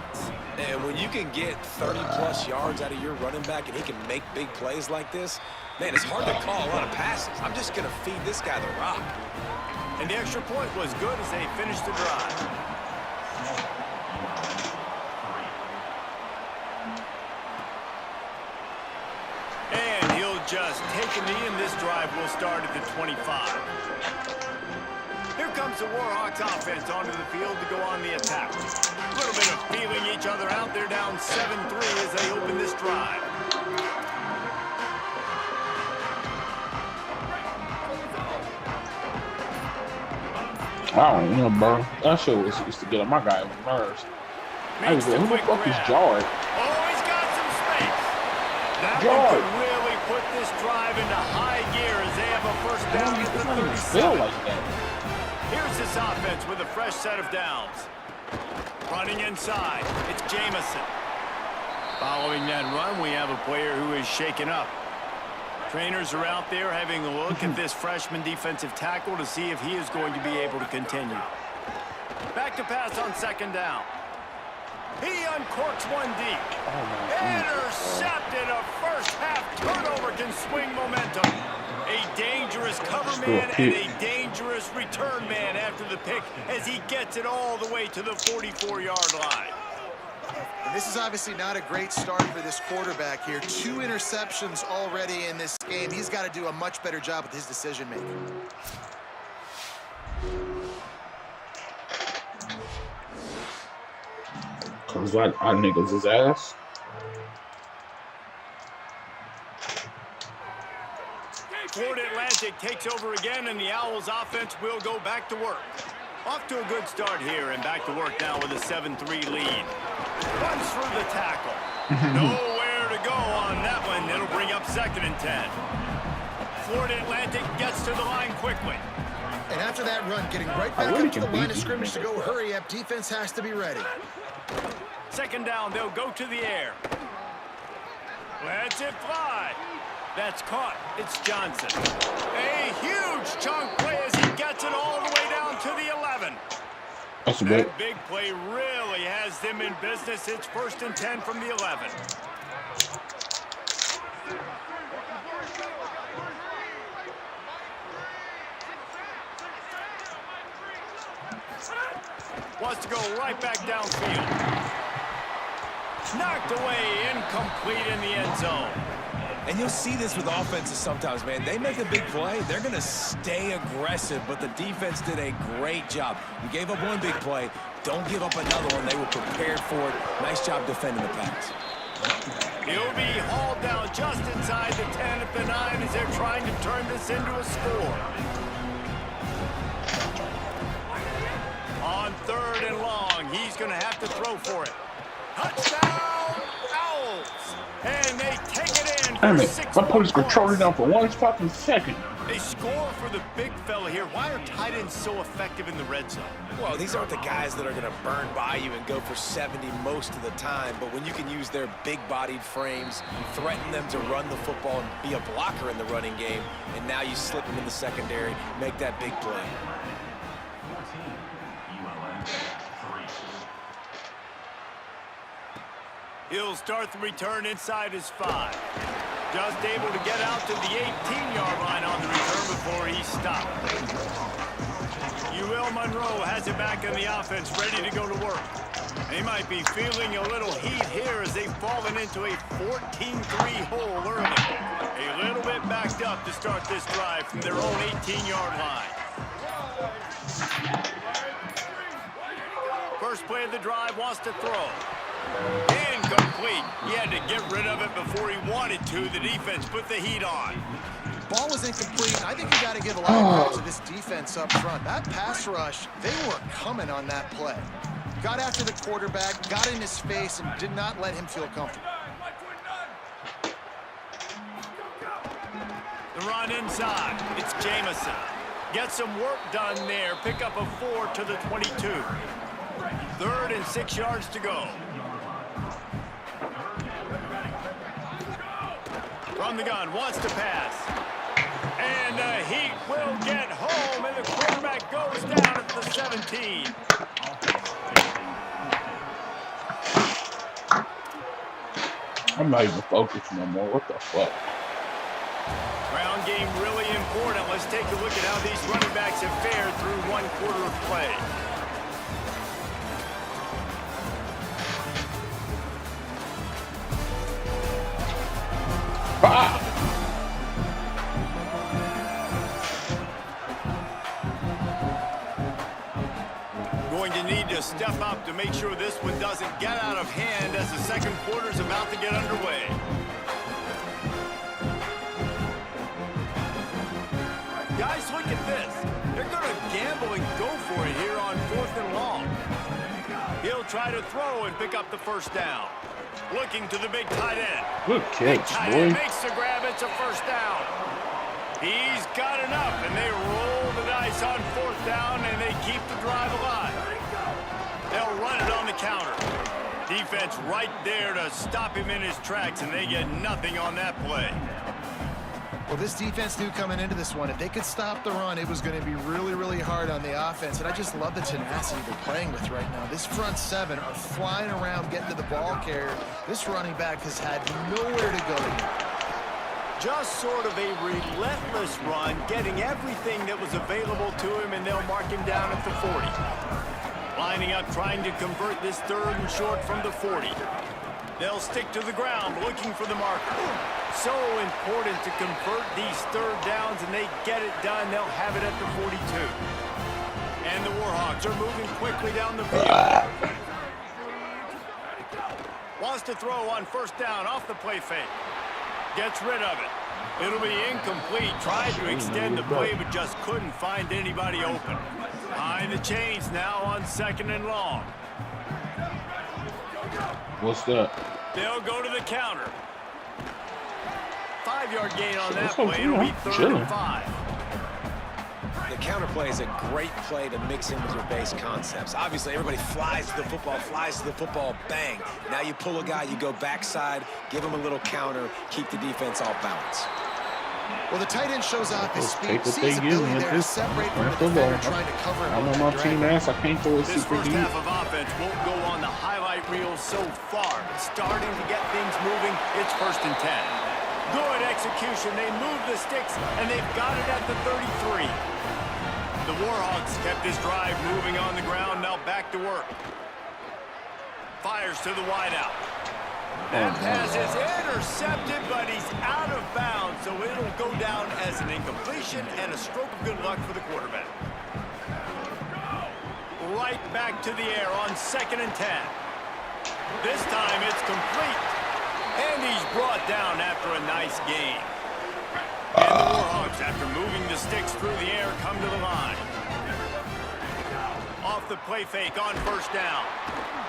And when you can get 30-plus yards out of your running back and he can make big plays like this, man, it's hard to call a lot of passes. I'm just going to feed this guy the rock. And the extra point was good as they finished the drive. And he'll just take a knee, and this drive will start at the 25. Here comes the Warhawks offense onto the field to go on the attack. A little bit of feeling each other out. They're down 7-3 as they open this drive. I don't know, bro. That shit used to get on my guy's nerves. I was like, who the fuck is George? Oh, he's got some space. That one could really put this drive into high gear as they have a 1st down at the 37. Like that. Here's this offense with a fresh set of downs. Running inside, it's Jamison. Following that run, we have a player who is shaken up. Trainers are out there having a look at this freshman defensive tackle to see if he is going to be able to continue. Back to pass on second down. He uncorks one deep. Intercepted. A first half turnover can swing momentum. A dangerous cover man and a dangerous return man after the pick as he gets it all the way to the 44-yard line. And this is obviously not a great start for this quarterback here. 2 interceptions already in this game. He's got to do a much better job with his decision-making. Cause I niggas his ass. Florida Atlantic takes over again, and the Owls offense will go back to work. Off to a good start here, and back to work now with a 7-3 lead. Runs through the tackle. Nowhere to go on that one. It'll bring up 2nd and 10. Florida Atlantic gets to the line quickly. And after that run, getting right back up to the line of scrimmage to go hurry up, defense has to be ready. 2nd down, they'll go to the air. Lets it fly. That's caught. It's Johnson. A huge chunk play as he gets it all the way down to the 11. That's a big. That big play really has them in business. It's 1st and 10 from the 11. Wants to go right back downfield. Knocked away, incomplete in the end zone. And you'll see this with offenses sometimes, man. They make a big play, they're going to stay aggressive, but the defense did a great job. You gave up one big play, don't give up another one. They were prepared for it. Nice job defending the pass. He'll be hauled down just inside the 10 at the 9 as they're trying to turn this into a score. On 3rd and long, he's going to have to throw for it. Touchdown, Owls! And they take it in. Damn it, my opponent's controlling down for 1 fucking second. They score for the big fella here. Why are tight ends so effective in the red zone? Well, these aren't the guys that are going to burn by you and go for 70 most of the time, but when you can use their big-bodied frames, threaten them to run the football and be a blocker in the running game, and now you slip them in the secondary, make that big play. He'll start the return inside his 5. Just able to get out to the 18-yard line on the return before he stopped. UL Monroe has it back in the offense, ready to go to work. They might be feeling a little heat here as they've fallen into a 14-3 hole early. A little bit backed up to start this drive from their own 18-yard line. First play of the drive, wants to throw. Incomplete. He had to get rid of it before he wanted to. The defense put the heat on. Ball was incomplete. I think you got to give a lot of credit to this defense up front. That pass rush, they were coming on that play. Got after the quarterback, got in his face, and did not let him feel comfortable. The run inside. It's Jamison. Get some work done there. Pick up a 4 to the 22. 3rd and 6 yards to go. From the gun, wants to pass. And the Heat will get home, and the quarterback goes down at the 17. I'm not even focused no more. What the fuck? Ground game really important. Let's take a look at how these running backs have fared through 1 quarter of play. Going to need to step up to make sure this one doesn't get out of hand as the second quarter is about to get underway. Guys, look at this. They're going to gamble and go for it here on 4th and long. He'll try to throw and pick up the first down. Looking to the big tight end. Good catch, tight end makes the grab. It's a first down. He's got enough, and they roll the dice on 4th down, and they keep the drive alive. They'll run it on the counter. Defense right there to stop him in his tracks, and they get nothing on that play. Well, this defense knew coming into this one, if they could stop the run, it was going to be really, really hard on the offense. And I just love the tenacity they're playing with right now. This front seven are flying around, getting to the ball carrier. This running back has had nowhere to go yet. Just sort of a relentless run, getting everything that was available to him, and they'll mark him down at the 40. Lining up, trying to convert this 3rd and short from the 40. They'll stick to the ground, looking for the marker. So important to convert these 3rd downs, and they get it done. They'll have it at the 42. And the Warhawks are moving quickly down the field. Wants to throw on 1st down off the play fake. Gets rid of it. It'll be incomplete. Tried to extend the play, but just couldn't find anybody open. Behind the chains now on 2nd and long. What's that? They'll go to the counter. 5-yard gain on that play. It'll be 3rd and 5. The counter play is a great play to mix in with your base concepts. Obviously, everybody flies to the football, bang. Now you pull a guy, you go backside, give him a little counter, keep the defense off balance. Well, the tight end shows off his speed, sees ability there to separate from the defender trying to cover him. I know my team ass, I can't throw it This super first deep. half of offense won't go on the highlight reel so far, but starting to get things moving. It's 1st and 10. Good execution. They move the sticks, and they've got it at the 33. The Warhawks kept this drive moving on the ground. Now back to work. Fires to the wideout. That pass is intercepted, but he's out of bounds, so it'll go down as an incompletion and a stroke of good luck for the quarterback. Right back to the air on 2nd and 10. This time it's complete, and he's brought down after a nice gain. And the Warhawks, after moving the sticks through the air, come to the line. Off the play fake on 1st down.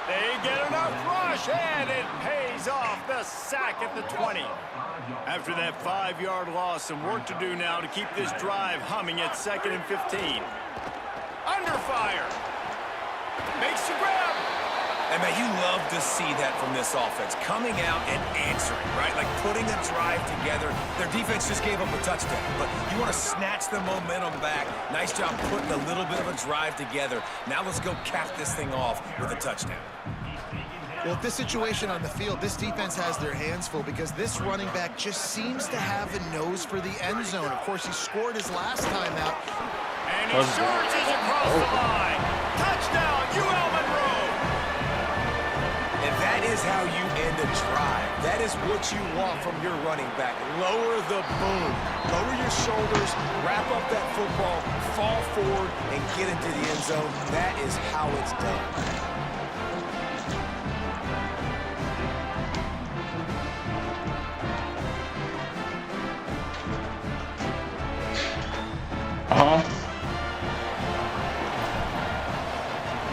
They get enough rush, and it pays off. The sack at the 20. After that 5-yard loss, some work to do now to keep this drive humming at 2nd and 15. Under fire. Makes the grab. And, man, you love to see that from this offense. Coming out and answering, right? Like putting a drive together. Their defense just gave up a touchdown, but you want to snatch the momentum back. Nice job putting a little bit of a drive together. Now let's go cap this thing off with a touchdown. Well, this situation on the field, this defense has their hands full because this running back just seems to have a nose for the end zone. Of course, he scored his last time out. And he surges across the line. Touchdown, UL Monroe. And that is how you end a drive. That is what you want from your running back. Lower the boom. Lower your shoulders, wrap up that football, fall forward, and get into the end zone. That is how it's done.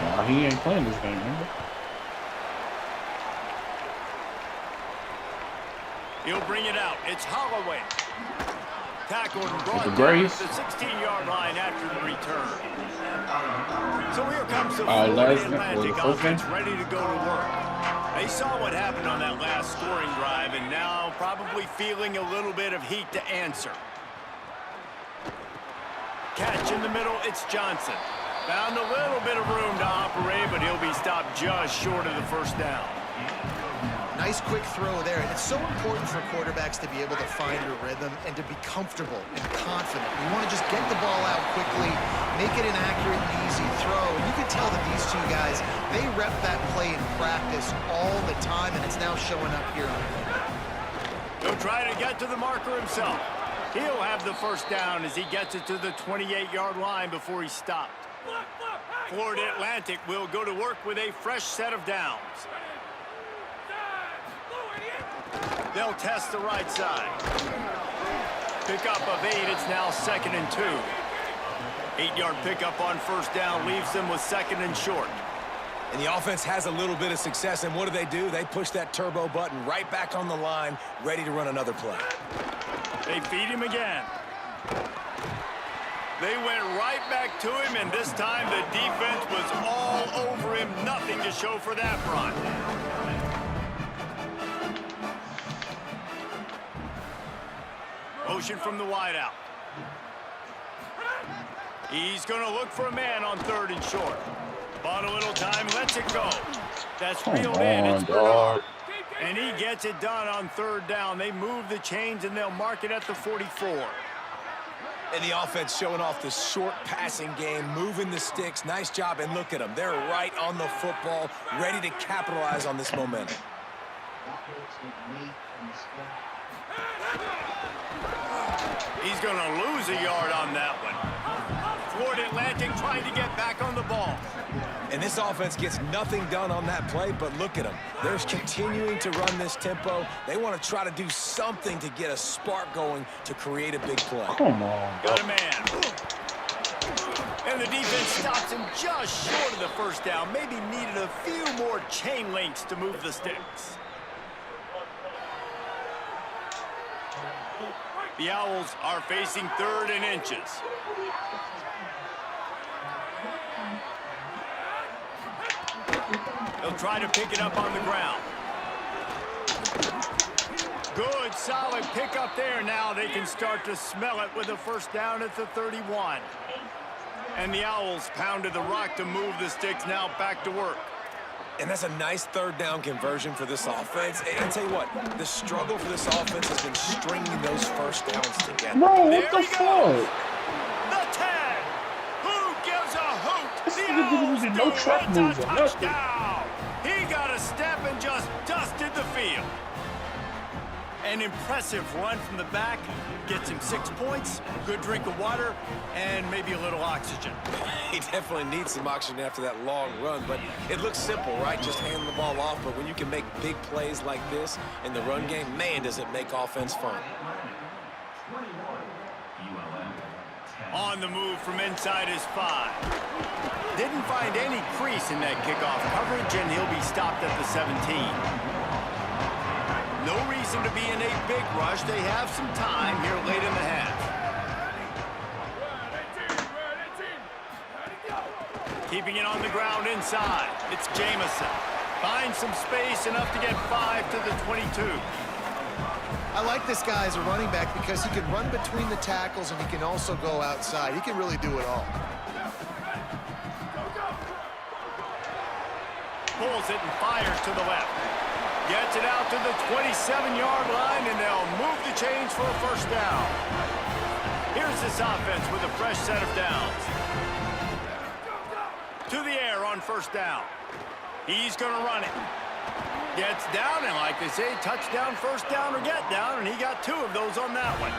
Nah, he ain't playing this game, remember? He'll bring it out. It's Holloway. Tackled and brought down Grace. the 16-yard line after the return. So here comes the last Atlantic was offense ready to go to work. They saw what happened on that last scoring drive, and now probably feeling a little bit of heat to answer. Catch in the middle, it's Johnson. Found a little bit of room to operate, but he'll be stopped just short of the 1st down. Nice quick throw there, and it's so important for quarterbacks to be able to find a rhythm and to be comfortable and confident. You want to just get the ball out quickly, make it an accurate and easy throw. And you can tell that these two guys, they rep that play in practice all the time, and it's now showing up here on the field. He'll try to get to the marker himself. He'll have the 1st down as he gets it to the 28-yard line before he's stopped. Florida Atlantic will go to work with a fresh set of downs. They'll test the right side. Pickup of 8, it's now 2nd and 2. 8-yard pickup on 1st down leaves them with 2nd and short. And the offense has a little bit of success, and what do? They push that turbo button right back on the line, ready to run another play. They feed him again. They went right back to him, and this time the defense was all over him. Nothing to show for that run. motion from the wideout. He's going to look for a man on 3rd and short. Bought a little time, lets it go. That's reeled in. It's Bernard. And he gets it done on 3rd down. They move the chains, and they'll mark it at the 44. And the offense showing off the short passing game, moving the sticks. Nice job, and look at them. They're right on the football, ready to capitalize on this momentum. He's going to lose a yard on that one. Florida Atlantic trying to get back on the ball. And this offense gets nothing done on that play, but look at them. They're continuing to run this tempo. They want to try to do something to get a spark going to create a big play. Come on. Got a man. And the defense stops him just short of the 1st down. Maybe needed a few more chain links to move the sticks. The Owls are facing 3rd and inches. They'll try to pick it up on the ground. Good, solid pickup there. Now they can start to smell it with a 1st down at the 31. And the Owls pounded the rock to move the sticks. Now back to work. And that's a nice 3rd down conversion for this offense. And I'll tell you what, the struggle for this offense has been stringing those 1st downs together. Bro, what the fuck? The 10. Who gives a hoot? This nigga didn't no truck moves or nothing. Touchdown. He got a step and just dusted the field. An impressive run from the back. Gets him 6 points, good drink of water, and maybe a little oxygen. He definitely needs some oxygen after that long run, but it looks simple, right? Just hand the ball off, but when you can make big plays like this in the run game, man, does it make offense fun. On the move from inside his 5. Didn't find any crease in that kickoff coverage, and he'll be stopped at the 17. No reason to be in a big rush. They have some time here late in the half. Keeping it on the ground inside. It's Jamison. Finds some space, enough to get 5 to the 22. I like this guy as a running back because he can run between the tackles and he can also go outside. He can really do it all. Pulls it and fires to the left. Gets it out to the 27-yard line, and they'll move the chains for a 1st down. Here's this offense with a fresh set of downs. To the air on 1st down. He's going to run it. Gets down, and like they say, touchdown, 1st down, or get down, and he got 2 of those on that one.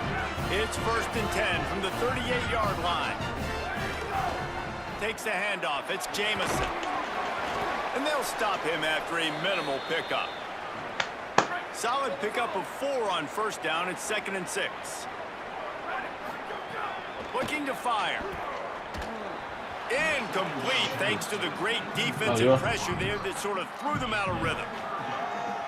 It's 1st and 10 from the 38-yard line. Takes the handoff. It's Jamison. And they'll stop him after a minimal pickup. Solid pickup of 4 on 1st down. It's 2nd and 6. Looking to fire. Incomplete thanks to the great defensive pressure there that sort of threw them out of rhythm.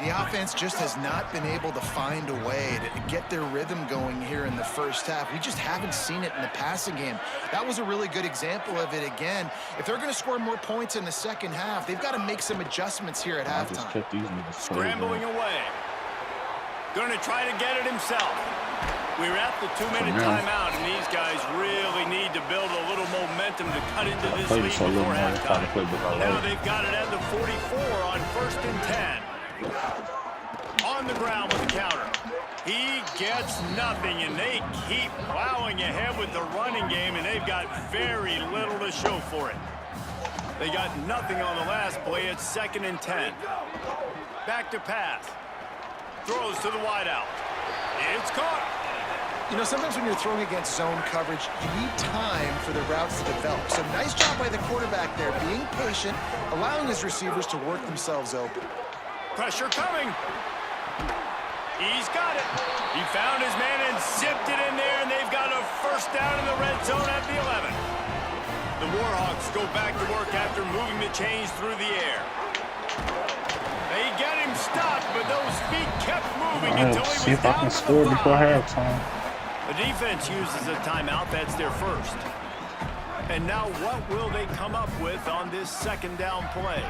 The offense just has not been able to find a way to get their rhythm going here in the 1st half. We just haven't seen it in the passing game. That was a really good example of it again. If they're going to score more points in the 2nd half, they've got to make some adjustments here at halftime. Scrambling away. Going to try to get it himself. We're at the 2-minute timeout, and these guys really need to build a little momentum to cut into this lead before halftime. Now they've got it at the 44 on 1st and 10. On the ground with the counter. He gets nothing, and they keep plowing ahead with the running game, and they've got very little to show for it. They got nothing on the last play. It's 2nd and 10. Back to pass. Throws to the wideout. It's caught. You know, sometimes when you're throwing against zone coverage, you need time for the routes to develop. So nice job by the quarterback there, being patient, allowing his receivers to work themselves open. Pressure coming. He's got it. He found his man and zipped it in there, and they've got a 1st down in the red zone at the 11. The Warhawks go back to work after moving the chains through the air. They get him stopped, but those feet kept moving until he was down to the 5. The defense uses a timeout. That's their 1st. And now what will they come up with on this 2nd down play?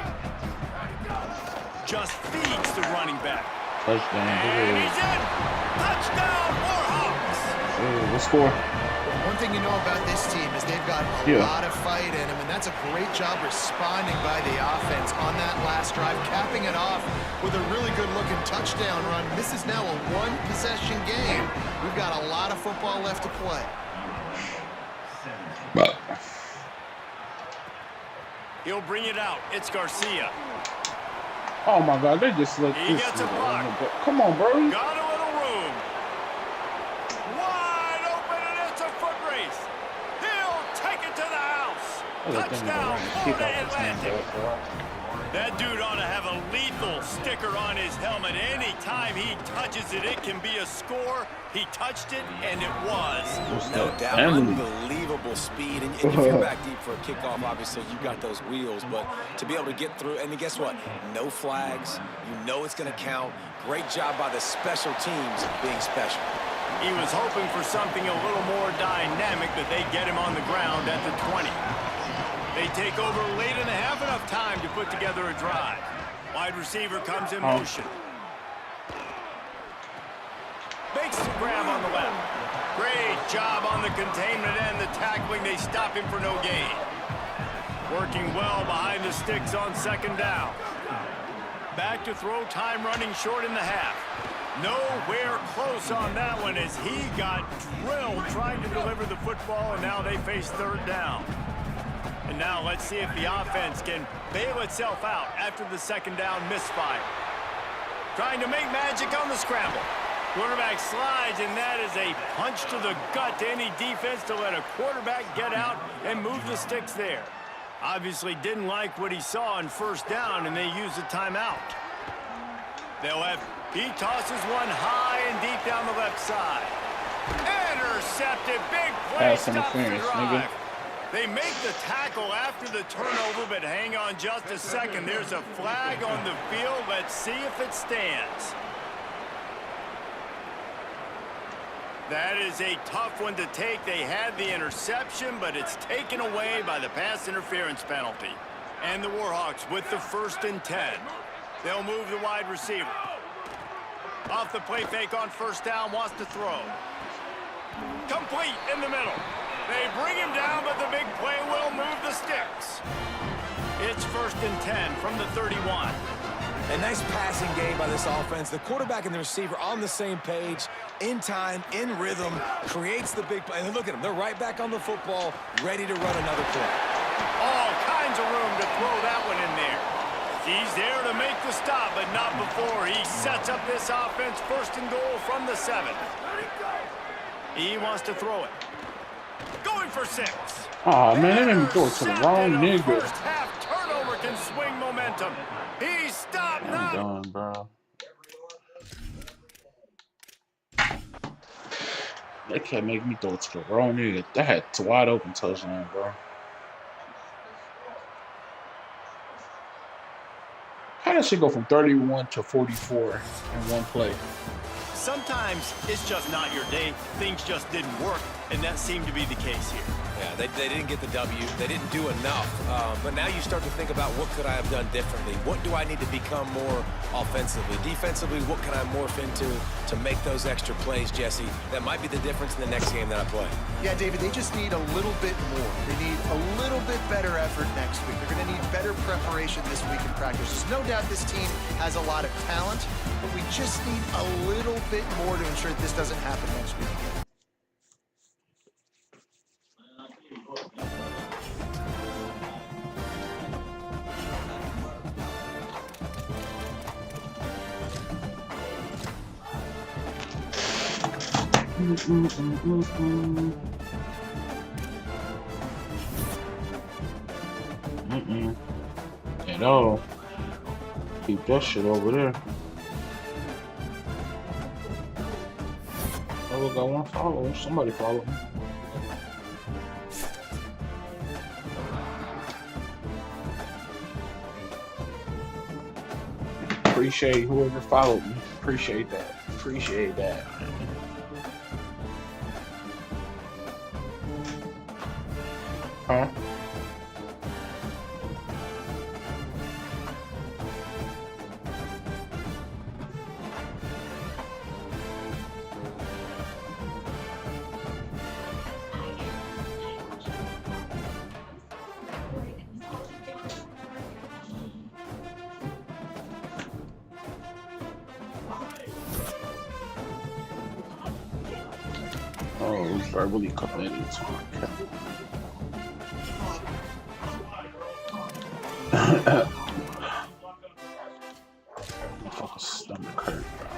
Just feeds the running back. Touchdown. And he's in. Touchdown, Warhawks. What score? One thing you know about this team is they've got a lot of fight in them, and that's a great job responding by the offense on that last drive, capping it off with a really good-looking touchdown run. This is now a one-possession game. We've got a lot of football left to play. But he'll bring it out. It's Garcia. oh my God, they just let He this. gets a block. Come on, bro. Got a little room. Wide open, and it's a foot race. He'll take it to the house. Touchdown, Florida Atlantic. That dude ought to have a lethal sticker on his helmet. Anytime he touches it, it can be a score. He touched it, and it was. No doubt. Unbelievable speed. And if you're back deep for a kickoff, obviously, you got those wheels. But to be able to get through, and guess what? No flags. You know it's going to count. Great job by the special teams being special. He was hoping for something a little more dynamic, but they get him on the ground at the 20. They take over late in the half, enough time to put together a drive. Wide receiver comes in motion. Makes the grab on the left. Great job on the containment and the tackling. They stop him for no gain. Working well behind the sticks on second down. Back to throw, time running short in the half. Nowhere close on that one as he got drilled trying to deliver the football, and now they face third down. And now let's see if the offense can bail itself out after the second down misfire. Trying to make magic on the scramble. Quarterback slides, and that is a punch to the gut to any defense to let a quarterback get out and move the sticks there. Obviously didn't like what he saw on first down, and they use a timeout. He tosses one high and deep down the left side. Intercepted, big play, stops the drive. They make the tackle after the turnover, but hang on just a second. There's a flag on the field. Let's see if it stands. That is a tough one to take. They had the interception, but it's taken away by the pass interference penalty. And the Warhawks with the 1st and 10. They'll move the wide receiver. Off the play fake on first down, wants to throw. Complete in the middle. They bring him down, but the big play will move the sticks. It's 1st and 10 from the 31. A nice passing game by this offense. The quarterback and the receiver on the same page, in time, in rhythm, creates the big play. And look at them. They're right back on the football, ready to run another play. All kinds of room to throw that one in there. He's there to make the stop, but not before he sets up this offense 1st and goal from the 7. He wants to throw it. Going for 6. Oh man, they didn't throw it to the wrong nigga. First half turnover can swing momentum. He stopped now. I'm done, bro. They can't make me throw it to the wrong nigga. That had a wide open touchdown, bro. How does shit go from 31 to 44 in one play? Sometimes it's just not your day. Things just didn't work, and that seemed to be the case here. Yeah, they didn't get the W. They didn't do enough. But now you start to think about what could I have done differently? What do I need to become more offensively? Defensively, what can I morph into to make those extra plays, Jesse? That might be the difference in the next game that I play. Yeah, David, they just need a little bit more. They need a little bit better effort next week. They're going to need better preparation this week in practice. There's no doubt this team has a lot of talent, but we just need a little bit more to ensure that this doesn't happen next week again. At all. Keep that shit over there. Oh, look, I want to follow. Somebody follow me. Appreciate whoever followed me. Appreciate that. Appreciate that. Huh? verbally committed to my cat. My fucking stomach hurt, bro.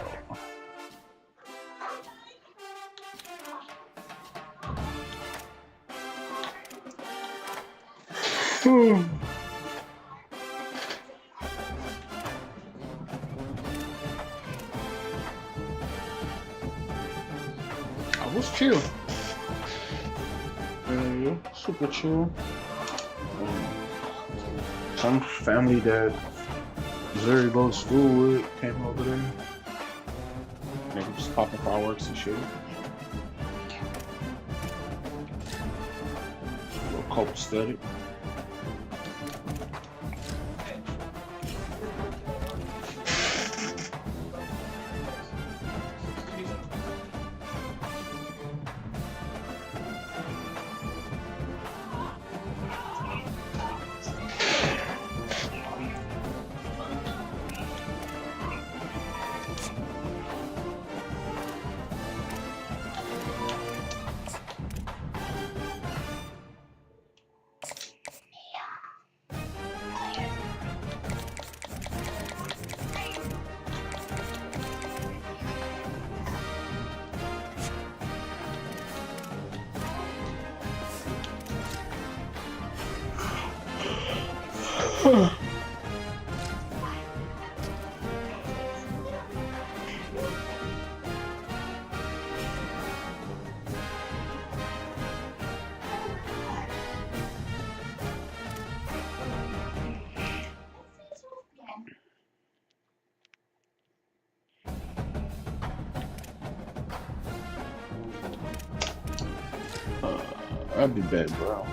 I was chill. Yeah, super chill. Some family that Missouri go to school with came over there. They were just popping fireworks and shit. A little copacetic. I'll be back, bro.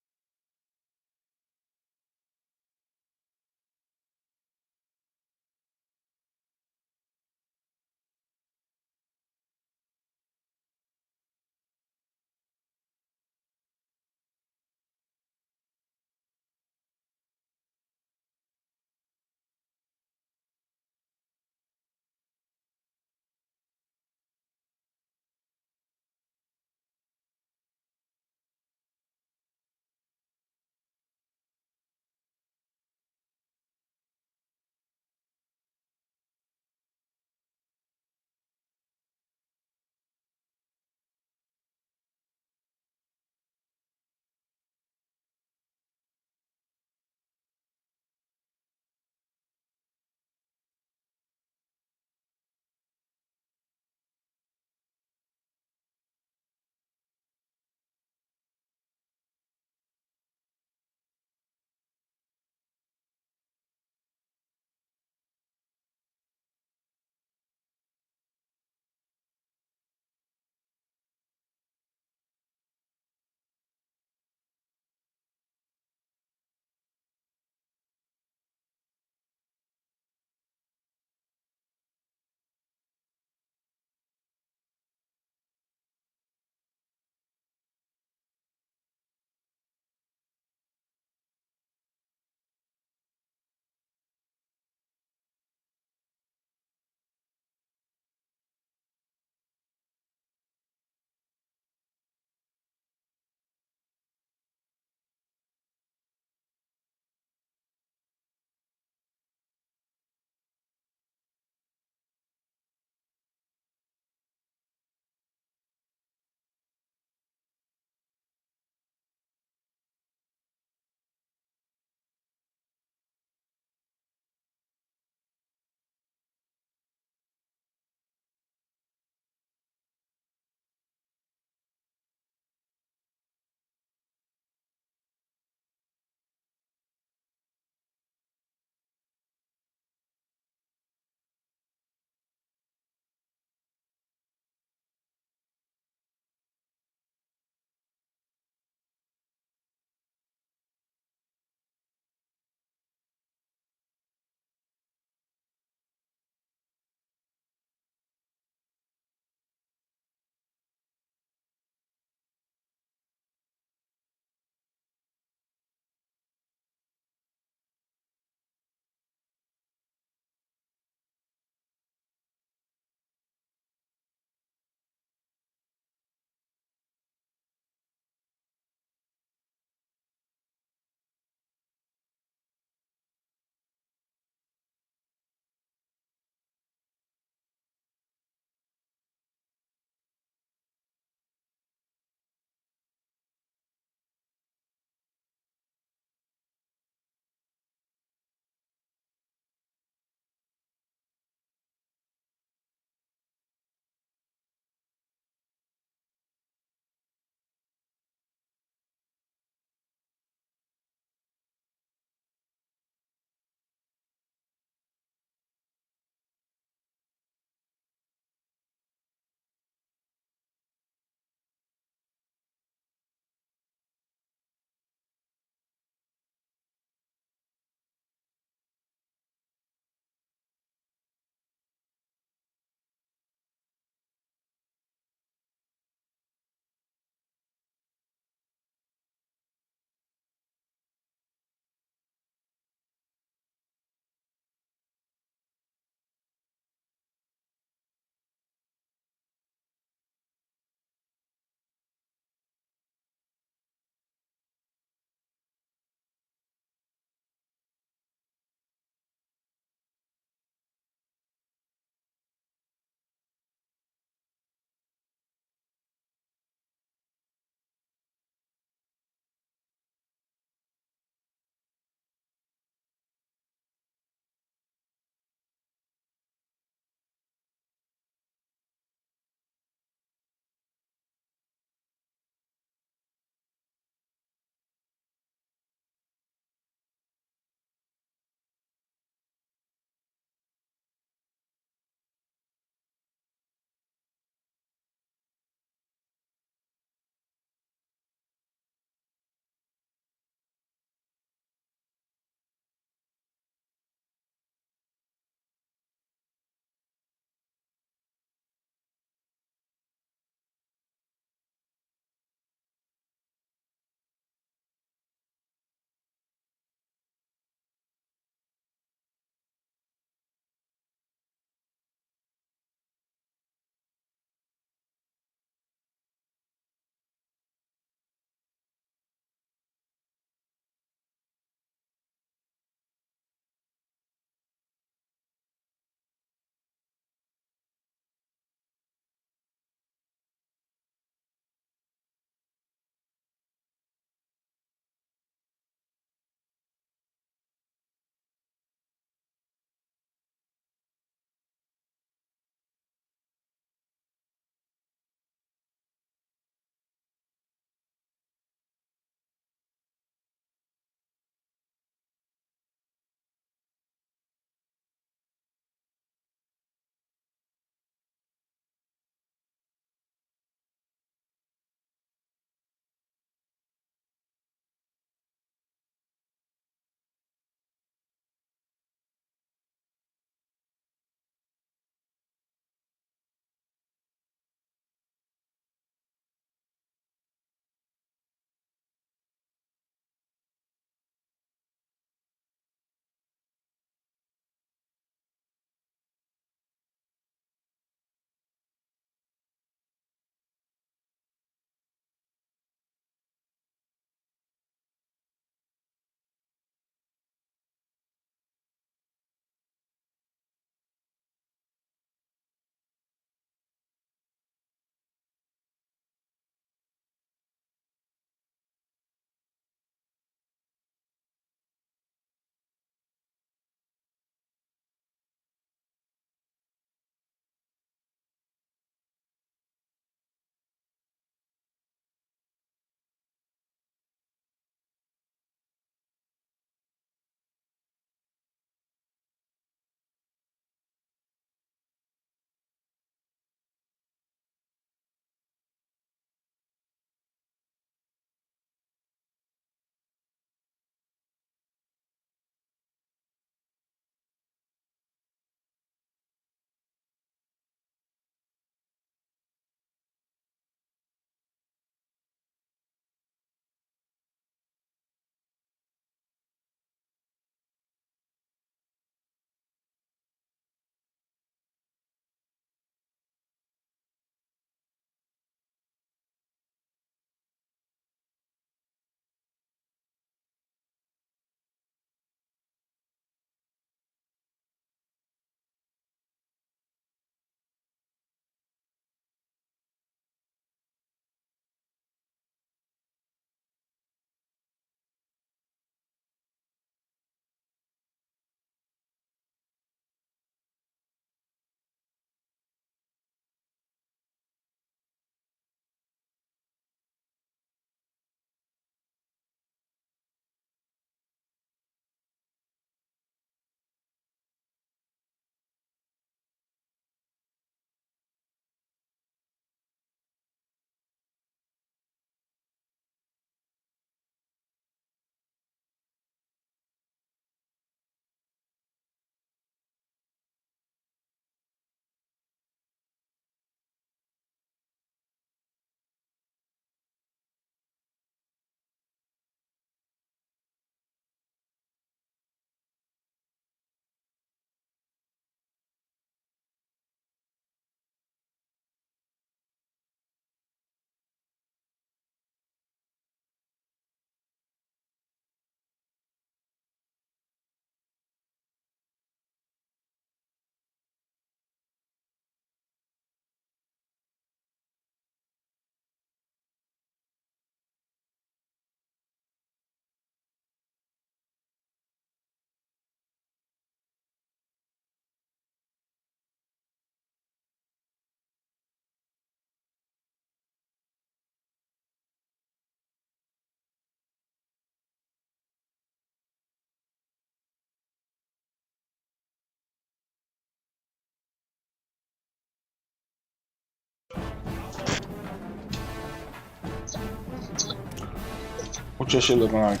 What your shit looking like?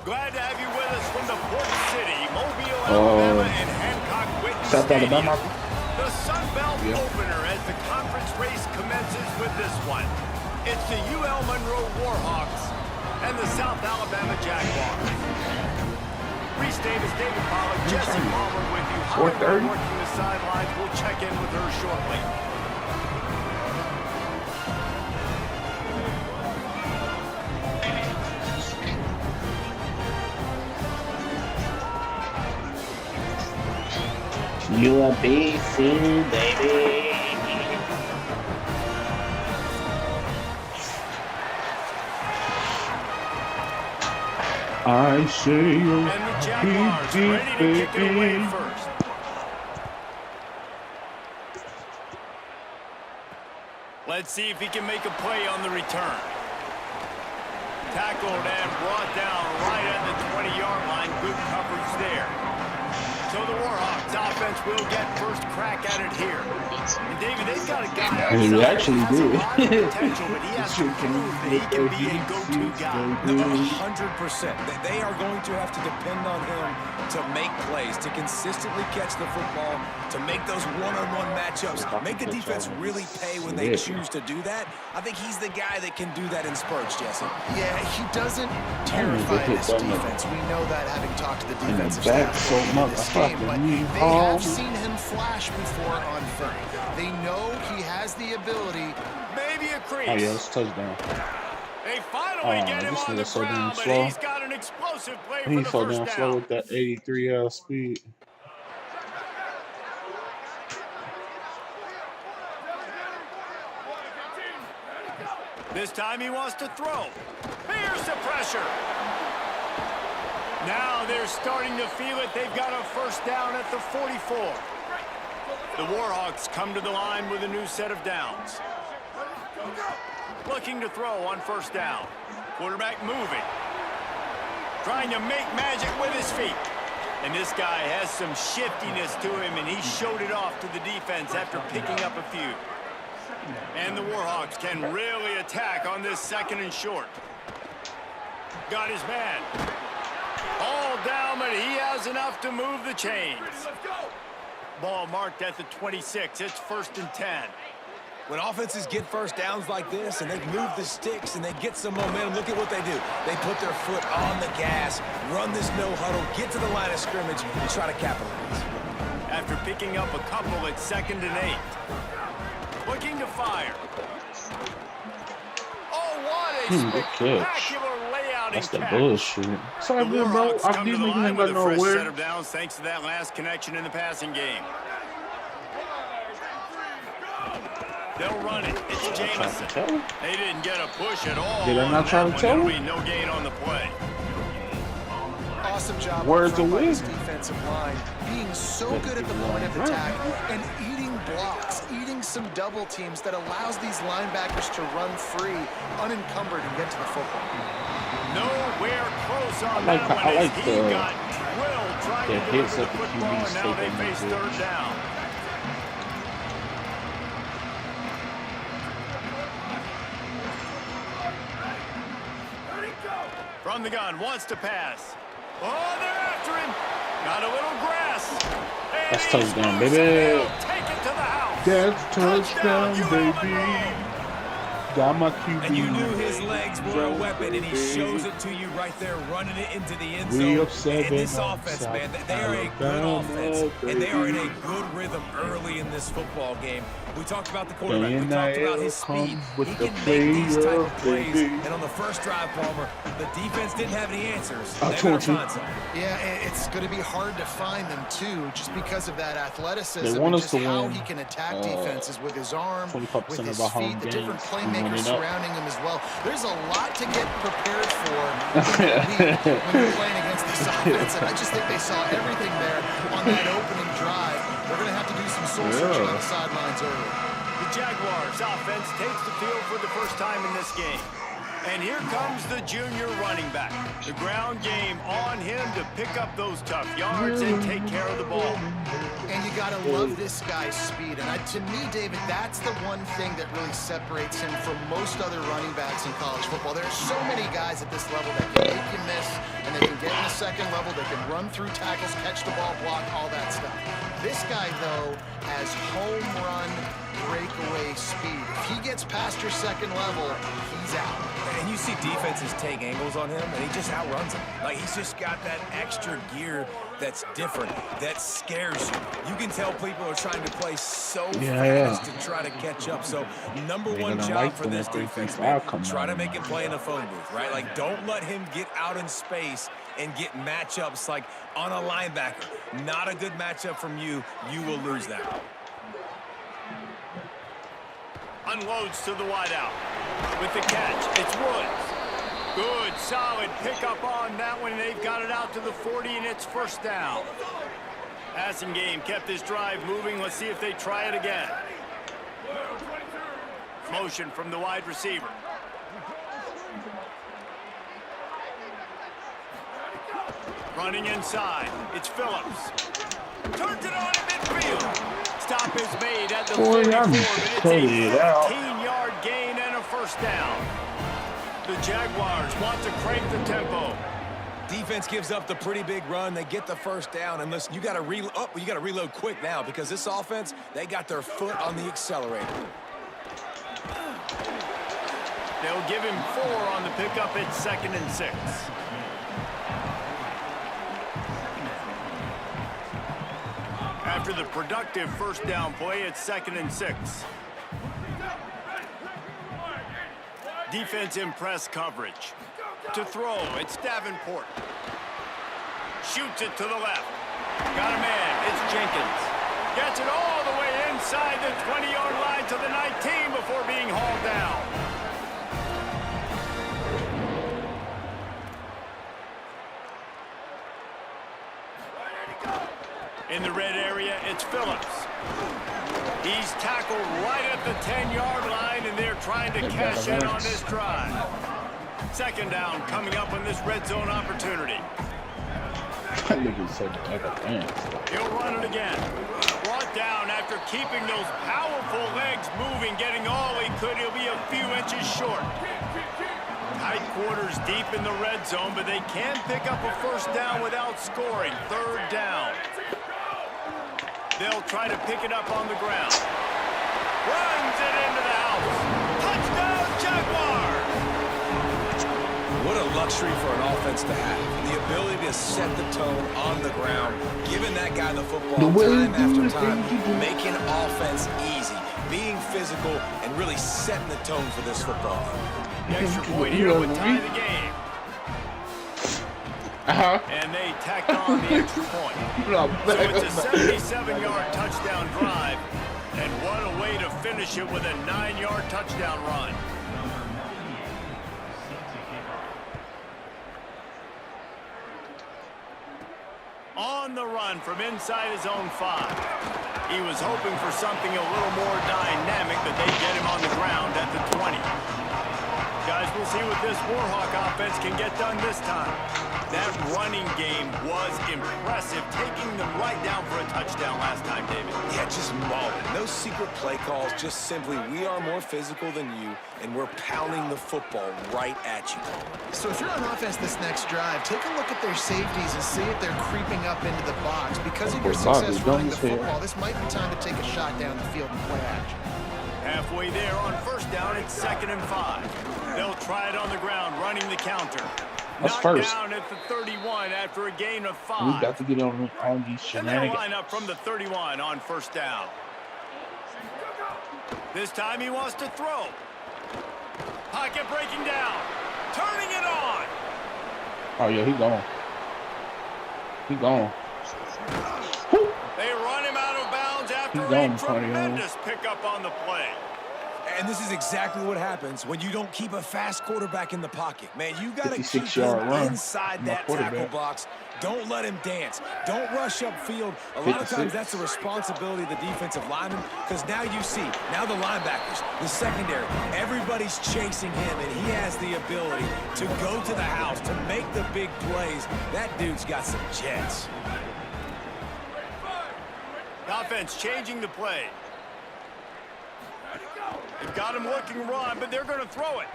Glad to have you with us from the Port City, Mobile, Alabama, and Hancock Whitney South Stadium. Alabama. The Sun Belt opener as the conference race commences with this one. It's the UL Monroe Warhawks and the South Alabama Jaguars. Reese Davis, David Pollack, Jesse Palmer with you. Holly Webb working the sidelines. We'll check in with her shortly. You a BC, baby. I say you're And the Jaguars ready to kick it away first. Let's see if he can make a play on the return. Tackled and brought down right at the 20-yard line. Good coverage there. So the Warhawks offense will get first crack at it here. And David, they've got a guy And he actually did. potential, but he has to prove that he can be a go-to guy. 100%. They are going to have to depend on him to make plays, to consistently catch the football, to make those one-on-one matchups, make the defense really pay when they choose to do that. I think he's the guy that can do that in spurts, Jesse. Yeah, he doesn't terrify this defense. We know that, having talked to the defensive staff so much. this game, but they have seen him flash before on film. They know he has the ability. Maybe a crease. Oh, yeah, it's touchdown. They finally get him on the ground, but he's got an explosive play for the first down. Slow with that 83 speed. This time he wants to throw. Here's the pressure. Now they're starting to feel it. They've got a first down at the 44. The Warhawks come to the line with a new set of downs. Looking to throw on first down. Quarterback moving. Trying to make magic with his feet. And this guy has some shiftiness to him, and he showed it off to the defense after picking up a few. And the Warhawks can really attack on this second and short. Got his man. All down, but he has enough to move the chains. Ball marked at the 26. It's 1st and 10. When offenses get first downs like this and they move the sticks and they get some momentum, look at what they do. They put their foot on the gas, run this no huddle, get to the line of scrimmage, and try to capitalize. After picking up a couple at 2nd and 8. Looking to fire. Oh, what a spectacular layout. That's the bullshit. Sorry, bro. I'm these niggas ain't got nowhere. Set of downs thanks to that last connection in the passing game. They'll run it. It's Jamison. They didn't get a push at all. Did I not try to tell him? No gain on the play. Awesome job Where's the by win? this defensive line, being so good at the point of attack and eating blocks, eating some double teams that allows these linebackers to run free, unencumbered, and get to the football. Nowhere close on that one. I like he got drilled trying to get to the football, and now they face third down. From the gun, wants to pass. Oh, they're after him. Got a little grass. And that's touchdown, baby. Take it to the house. That's touchdown, baby. Got my QB. And you knew his legs were a weapon, and he shows it to you right there, running it into the end zone. And this offense, man, they are a good offense, and they are in a good rhythm early in this football game. We talked about the quarterback. We talked about his speed. He can make these type of plays. And on the first drive, Palmer, the defense didn't have any answers. They better find something. Yeah, it's going to be hard to find them, too, just because of that athleticism They want and us just to how win, he can attack defenses with his arm, 25% with his of our home feet, the different games, playmakers surrounding him as well. There's a lot to get prepared for when you're playing against this offense, and I just think they saw everything there on that opening drive. They're going to have to do some soul searching on the sidelines early. The Jaguars offense takes the field for the first time in this game. And here comes the junior running back. The ground game on him to pick up those tough yards and take care of the ball. And you got to love this guy's speed. And to me, David, that's the one thing that really separates him from most other running backs in college football. There are so many guys at this level that can make you miss, and they can get in the second level. They can run through tackles, catch the ball, block, all that stuff. This guy, though, has home run breakaway speed. If he gets past your second level, he's out. And you see defenses take angles on him, and he just outruns them. Like, he's just got that extra gear that's different, that scares you. You can tell people are trying to play so fast to try to catch up. So, number one job for this defense, man, try to make him play in the phone booth, right? Like, don't let him get out in space and get matchups like on a linebacker. Not a good matchup from you. You will lose that. Unloads to the wideout. With the catch, it's Woods. Good, solid pickup on that one. They've got it out to the 40, and it's first down. Passing game kept this drive moving. Let's see if they try it again. Motion from the wide receiver. Running inside. It's Phillips. Turns it on in midfield. Stop is made at the 44, but it's a 15-yard gain and a first down. The Jaguars want to crank the tempo. Defense gives up the pretty big run. They get the first down, and listen, you got to reload quick now because this offense, they got their foot on the accelerator. They'll give him 4 on the pickup. It's 2nd and 6. After the productive first down play, it's 2nd and 6. Defense in press coverage. To throw, it's Davenport. Shoots it to the left. Got a man, it's Jenkins. Gets it all the way inside the 20-yard line to the 19 before being hauled down. In the red area, it's Phillips. He's tackled right at the 10-yard line, and they're trying to cash in on this drive. 2nd down coming up on this red zone opportunity. He'll run it again. Brought down after keeping those powerful legs moving, getting all he could. He'll be a few inches short. Tight quarters deep in the red zone, but they can pick up a first down without scoring. 3rd down. They'll try to pick it up on the ground. Runs it into the house. Touchdown, Jaguars! What a luxury for an offense to have. The ability to set the tone on the ground, giving that guy the football time after time, making offense easy, being physical, and really setting the tone for this football. The extra point here would tie the game. And they tacked on the extra point. So it's a 77-yard touchdown drive. And what a way to finish it with a 9-yard touchdown run. On the run from inside his own 5. He was hoping for something a little more dynamic, but they get him on the ground at the 20. Guys, we'll see what this Warhawk offense can get done this time. That running game was impressive, taking them right down for a touchdown last time, David. Yeah, just mauling. No secret play calls, just simply we are more physical than you, and we're pounding the football right at you. So if you're on offense this next drive, take a look at their safeties and see if they're creeping up into the box. Because of your success running the football, this might be time to take a shot down the field and play action. Halfway there on first down, it's 2nd and 5. They'll try it on the ground, running the counter. That's knocked first. Down at the 31 after a gain of 5. We got to get on these shenanigans. And they'll line up from the 31 on first down. This time he wants to throw. Pocket breaking down. Turning it on. Oh, yeah, he gone. He gone. They run him out of bounds after a tremendous pickup on the play. And this is exactly what happens when you don't keep a fast quarterback in the pocket. Man, you got to keep him inside that tackle box. Don't let him dance. Don't rush upfield. A lot of times that's the responsibility of the defensive lineman, because now you see, now the linebackers, the secondary, everybody's chasing him, and he has the ability to go to the house, to make the big plays. That dude's got some jets. Offense changing the play. They've got him looking run, but they're going to throw it.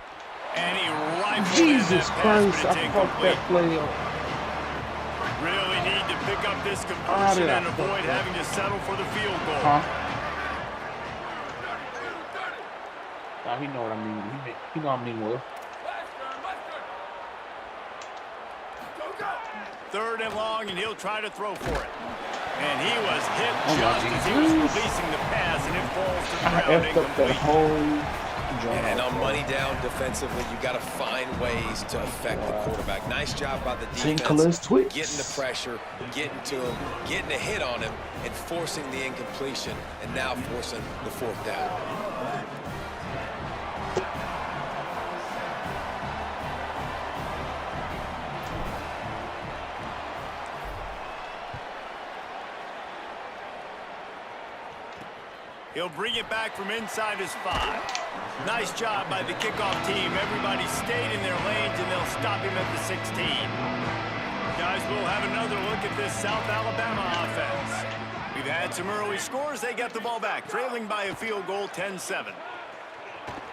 And he rifled Jesus that pass, Christ, I fucked that play up. Really need to pick up this conversion and avoid having to settle for the field goal. Nah, he know what I mean. He know what I mean well. 3rd and long, and he'll try to throw for it. And he was hit just as he was releasing the pass, and it falls to the ground incomplete. And on money down defensively, you got to find ways to affect the quarterback. Nice job by the defense, getting the pressure, getting to him, getting a hit on him, and forcing the incompletion, and now forcing the 4th down. He'll bring it back from inside his 5. Nice job by the kickoff team. Everybody stayed in their lanes, and they'll stop him at the 16. Guys, we'll have another look at this South Alabama offense. We've had some early scores. They got the ball back, trailing by a field goal, 10-7.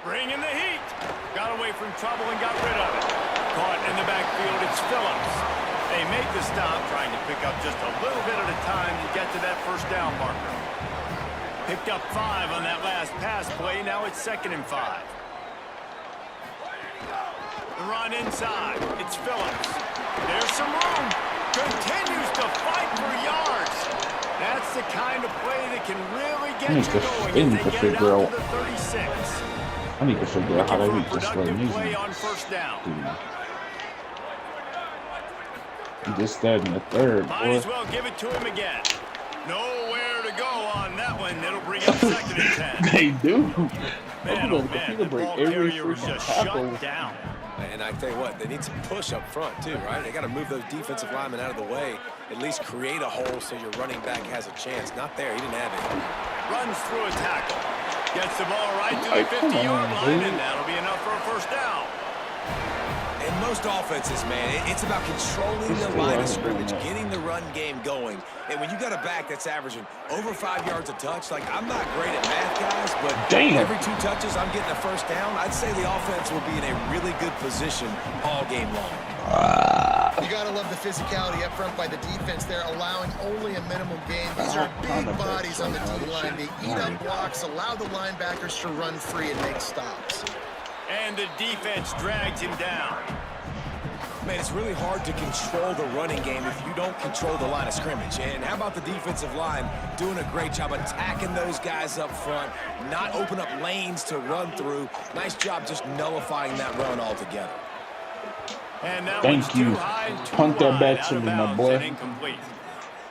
Bringing the heat. Got away from trouble and got rid of it. Caught in the backfield, it's Phillips. They make the stop, trying to pick up just a little bit at a time to get to that 1st down marker. Picked up 5 on that last pass play. Now it's 2nd and 5. The run inside. It's Phillips. There's some room. Continues to fight for yards. That's the kind of play that can really get you going as they get it out to the 36. I need to figure out how to reach this play on 1st down. Just that in the 3rd. Might as well give it to him again. Nowhere to go on that one. It'll bring up 2nd and 10. They do. Man, oh man, the ball carrier was just shut down. And I tell you what, they need some push up front too, right? They got to move those defensive linemen out of the way, at least create a hole so your running back has a chance. Not there, he didn't have it. Runs through a tackle. Gets the ball right to the 50-yard line, and that'll be enough for a 1st down. In most offenses, man, it's about controlling the line of scrimmage, getting the run game going. And when you got a back that's averaging over 5 yards a touch, like, I'm not great at math, guys, but every 2 touches I'm getting a 1st down, I'd say the offense will be in a really good position all game long. You got to love the physicality up front by the defense there, allowing only a minimum gain. These are big bodies on the D-line. They eat up blocks, allow the linebackers to run free and make stops. And the defense drags him down. Man, it's really hard to control the running game if you don't control the line of scrimmage. And how about the defensive line doing a great job attacking those guys up front, not open up lanes to run through. Nice job just nullifying that run altogether. And that Thank you. Punt that back to me, my boy. Incomplete.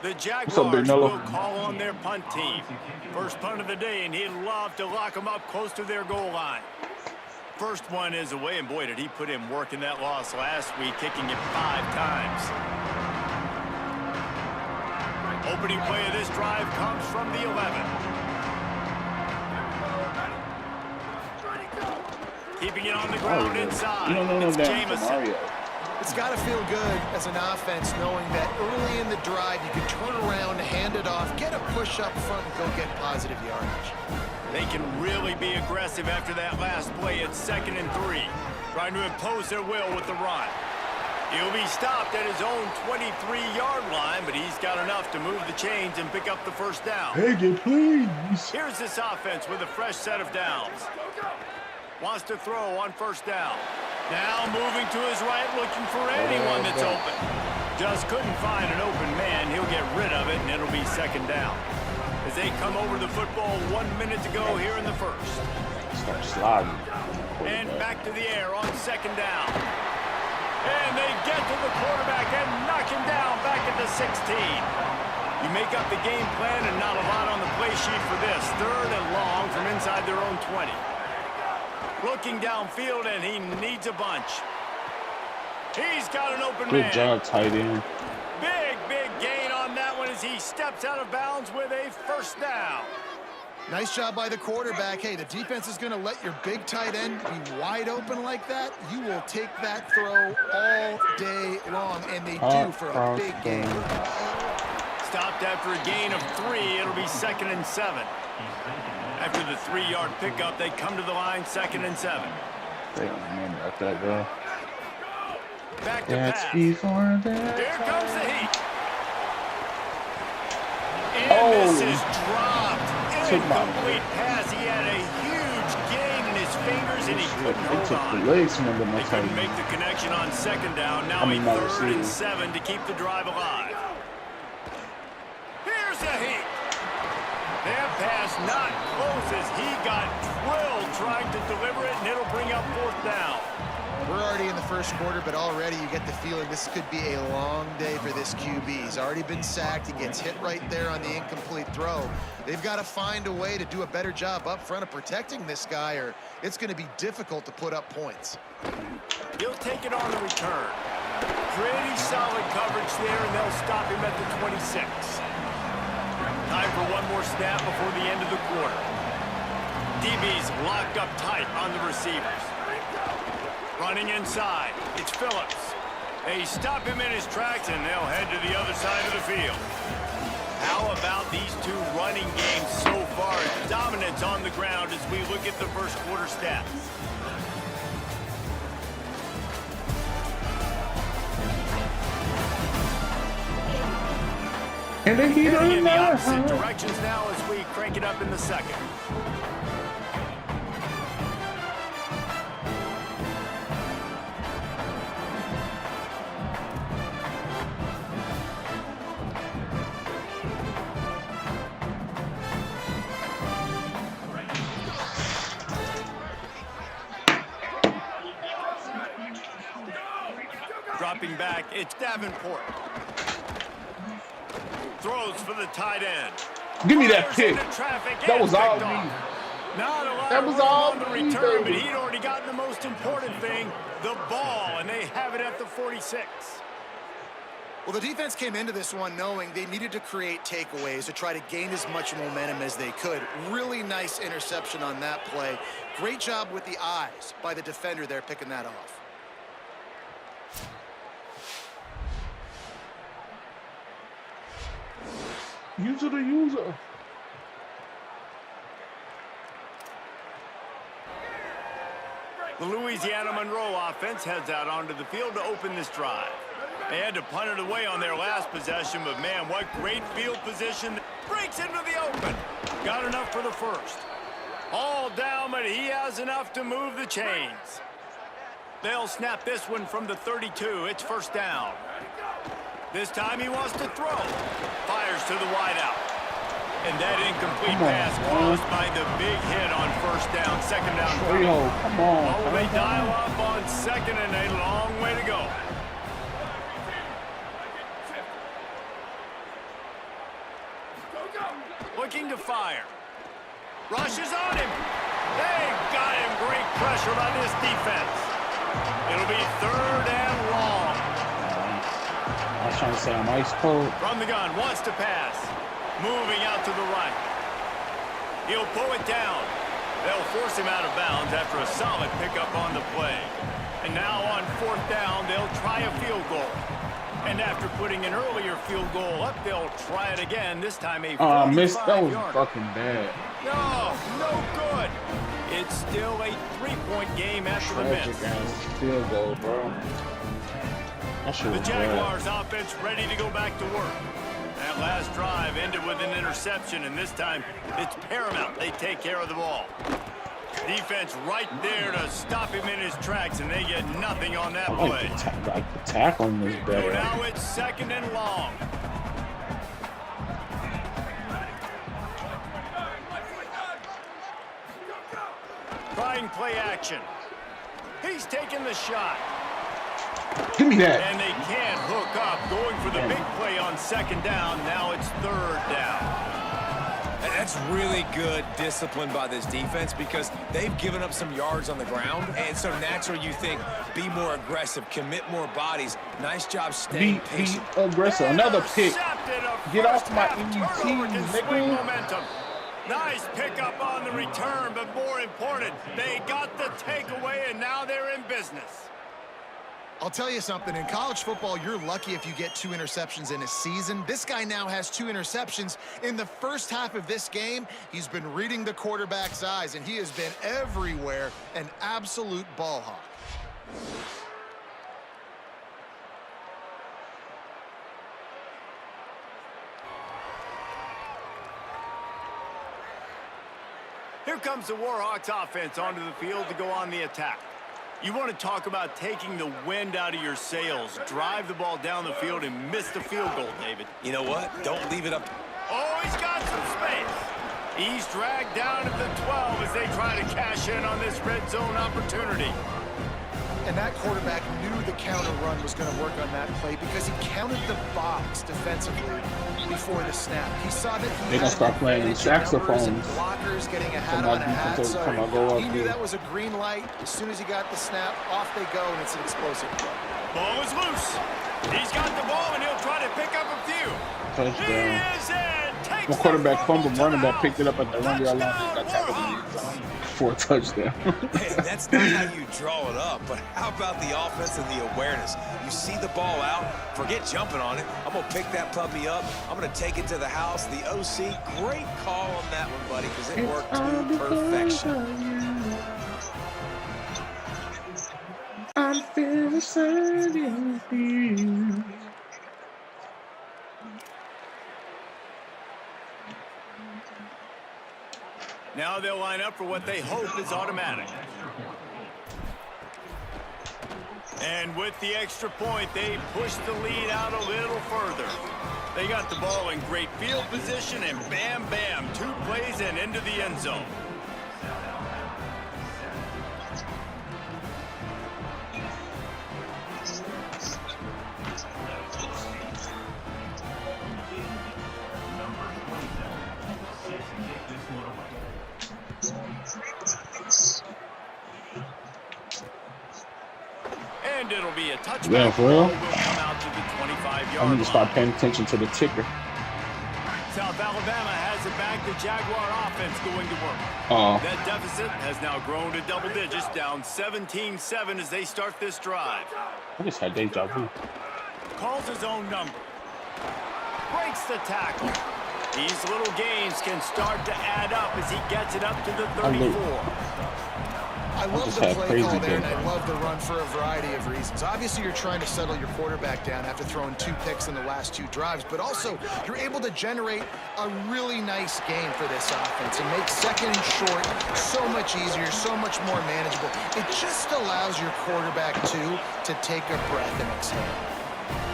The Jaguars will call on their punt team. First punt of the day, and he'd love to lock them up close to their goal line. First one is away, and boy, did he put in work in that loss last week, kicking it 5 times. Opening play of this drive comes from the 11. Keeping it on the ground inside. It's Jamison. It's got to feel good as an offense knowing that early in the drive you can turn around, hand it off, get a push up front, and go get positive yardage. They can really be aggressive after that last play at 2nd and 3, trying to impose their will with the run. He'll be stopped at his own 23-yard line, but he's got enough to move the chains and pick up the 1st down. Take it, please. Here's this offense with a fresh set of downs. Wants to throw on 1st down. Now moving to his right, looking for anyone that's open. Just couldn't find an open man. He'll get rid of it, and it'll be 2nd down. As they come over the football 1 minute to go here in the 1st. Start sliding. And back to the air on 2nd down. And they get to the quarterback and knock him down back at the 16. You make up the game plan and not a lot on the play sheet for this. 3rd and long from inside their own 20. Looking downfield, and he needs a bunch. He's got an open man. Good job, tight end. Big gain on that one as he steps out of bounds with a first down. Nice job by the quarterback. Hey, the defense is going to let your big tight end be wide open like that. You will take that throw all day long, and they do for a big gain. Stopped after a gain of 3. It'll be 2nd and 7. After the 3-yard pickup, they come to the line, 2nd and 7. They don't remember about that, bro. Back to That's pass. before that. Here comes the heat. And this is dropped. Incomplete pass. He had a huge gain in his fingers, and he couldn't hold on. The legs from them. They couldn't make the connection on 2nd down. Now a 3rd and 7 to keep the drive alive. Here's the heat. That pass not close as he got drilled trying to deliver it, and it'll bring up 4th down. We're already in the first quarter, but already you get the feeling this could be a long day for this QB. He's already been sacked. He gets hit right there on the incomplete throw. They've got to find a way to do a better job up front of protecting this guy, or it's going to be difficult to put up points. He'll take it on the return. Pretty solid coverage there, and they'll stop him at the 26. Time for one more snap before the end of the quarter. DB's locked up tight on the receivers. Running inside, it's Phillips. They stop him in his tracks, and they'll head to the other side of the field. How about these two running games so far? Dominance on the ground as we look at the first quarter stats. And then he in the opposite directions now as we crank it up in the second. Dropping back, it's Davenport. Throws for the tight end. Give me that pick. That was all me. Not a lot That was all on the me, return, but baby. he'd already gotten the most important thing, the ball, and they have it at the 46. Well, the defense came into this one knowing they needed to create takeaways to try to gain as much momentum as they could. Really nice interception on that play. Great job with the eyes by the defender there picking that off. User to user. The Louisiana Monroe offense heads out onto the field to open this drive. They had to punt it away on their last possession, but man, what great field position. Breaks into the open. Got enough for the first. All down, but he has enough to move the chains. They'll snap this one from the 32. It's first down. This time he wants to throw. Fires to the wideout. And that incomplete pass caused by the big hit on first down, 2nd down. Come on. Oh, they dial up on 2nd and a long way to go. Looking to fire. Rushes on him. They got him. Great pressure by this defense. It'll be 3rd and long. I was trying to say I'm ice cold. From the gun, wants to pass. Moving out to the right. He'll pull it down. They'll force him out of bounds after a solid pickup on the play. And now on 4th down, they'll try a field goal. And after putting an earlier field goal up, they'll try it again. This time a 45-yard. Missed. That was fucking bad. No good. It's still a 3-point game after the miss. Field goal, bro. The Jaguars offense ready to go back to work. That last drive ended with an interception, and this time it's paramount they take care of the ball. Defense right there to stop him in his tracks, and they get nothing on that play. The tackling is So better. now it's 2nd and long. Trying play action. He's taking the shot. Give me that. And they can't hook up. Going for the big play on 2nd down. Now it's 3rd down. And that's really good discipline by this defense because they've given up some yards on the ground. And so naturally you think, be more aggressive, commit more bodies. Nice job staying patient. Be aggressive. Another pick. Get off my EUT, nigga. Nice pickup on the return, but more important, they got the takeaway, and now they're in business. I'll tell you something, in college football, you're lucky if you get 2 interceptions in a season. This guy now has 2 interceptions. In the first half of this game, he's been reading the quarterback's eyes, and he has been everywhere, an absolute ball hawk. Here comes the Warhawks offense onto the field to go on the attack. You want to talk about taking the wind out of your sails. Drive the ball down the field and miss the field goal, David. You know what? Don't leave it up. Oh, he's got some space. He's dragged down at the 12 as they try to cash in on this red zone opportunity. And that quarterback knew the counter run was going to work on that play because he counted the box defensively before the snap. He saw that they're gonna start playing saxophones. Blockers getting a hat on a hat. So he knew that was a green light. As soon as he got the snap, off they go, and it's an explosive play. Ball is loose. He's got the ball, and he'll try to pick up a few. Touchdown. He is in. Takes the quarterback fumbled, running back picked it up at the 1 yard line and got tackled for a touchdown. Hey, that's not how you draw it up, but how about the offense and the awareness? You see the ball out, forget jumping on it. I'm going to pick that puppy up. I'm going to take it to the house. The OC, great call on that one, buddy, because it worked to perfection. I'm feeling certain. Now they'll line up for what they hope is automatic. And with the extra point, they push the lead out a little further. They got the ball in great field position, and bam, bam, 2 plays and into the end zone. And it'll be a touchback. Yeah, for real? Come out to the 25-yard I need to start paying attention to the ticker. South Alabama has it back. The Jaguar offense going to work. That deficit has now grown to double digits, down 17-7 as they start this drive. I just had deja vu. Calls his own number. Breaks the tackle. These little gains can start to add up as he gets it up to the 34. I love the play call there, and I love the run for a variety of reasons. Obviously, you're trying to settle your quarterback down after throwing 2 picks in the last 2 drives, but also you're able to generate a really nice game for this offense and make second and short so much easier, so much more manageable. It just allows your quarterback, too, to take a breath and exhale.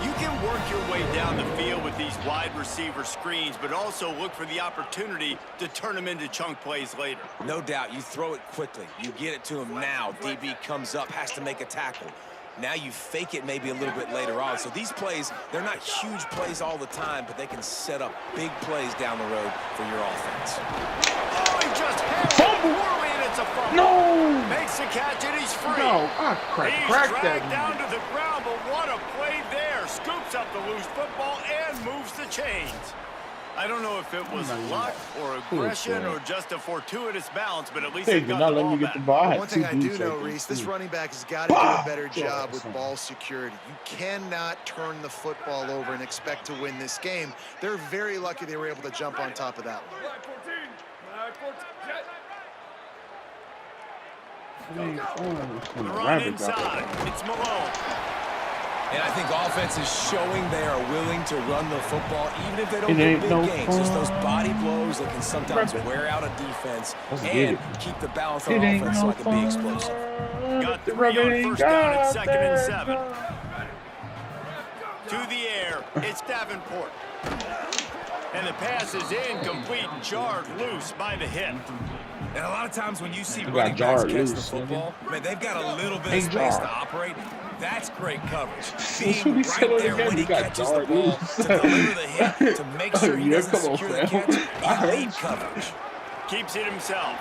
You can work your way down the field with these wide receiver screens, but also look for the opportunity to turn them into chunk plays later. No doubt, you throw it quickly. You get it to him now. DB comes up, has to make a tackle. Now you fake it maybe a little bit later on. So these plays, they're not huge plays all the time, but they can set up big plays down the road for your offense. Oh, he just handled poorly, and it's a fumble. No! Makes the catch, and he's free. No, I He's cracked dragged that. down to the ground, but what a play there. Scoops up the loose football and moves the chains. I don't know if it was luck or aggression or just a fortuitous bounce, but at least They he did got not the let ball me get back. the ball. One thing I do know, Reese, this running back has got to do a better job with ball security. You cannot turn the football over and expect to win this game. They're very lucky they were able to jump on top of that one. Run inside. It's Malone. And I think offense is showing they are willing to run the football, even if they don't It get ain't big no gains. Just those body blows that can sometimes wear out a defense and keep the balance on offense so it can be explosive. Got 3 on first down at 2nd and 7. To the air, it's Davenport. And the pass is incomplete, jarred loose by the hit. And a lot of times when you see running backs catch the football, man, they've got a little bit of space to operate. That's great coverage. Being right there when he catches the ball to deliver the hit, to make sure he doesn't secure the catch. Elite coverage. Keeps it himself.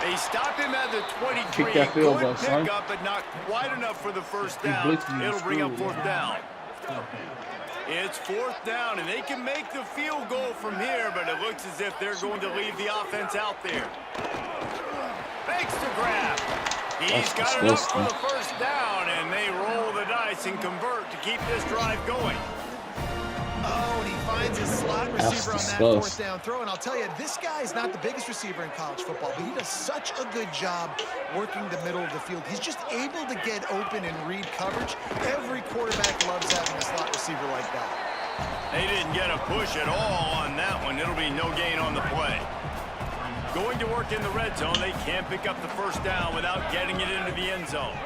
They stop him at the 23. Kick that field goal, Good son. pickup, but not quite enough for the first down. It'll bring up fourth down. It's fourth down, and they can make the field goal from here, but it looks as if they're going to leave the offense out there. Makes the grab. He's got enough for the first down, and they roll the dice and convert to keep this drive going. Oh, and he finds his slot receiver on that fourth down throw. And I'll tell you, this guy is not the biggest receiver in college football, but he does such a good job working the middle of the field. He's just able to get open and read coverage. Every quarterback loves having a slot receiver like that. They didn't get a push at all on that one. It'll be no gain on the play. Going to work in the red zone. They can't pick up the first down without getting it into the end zone.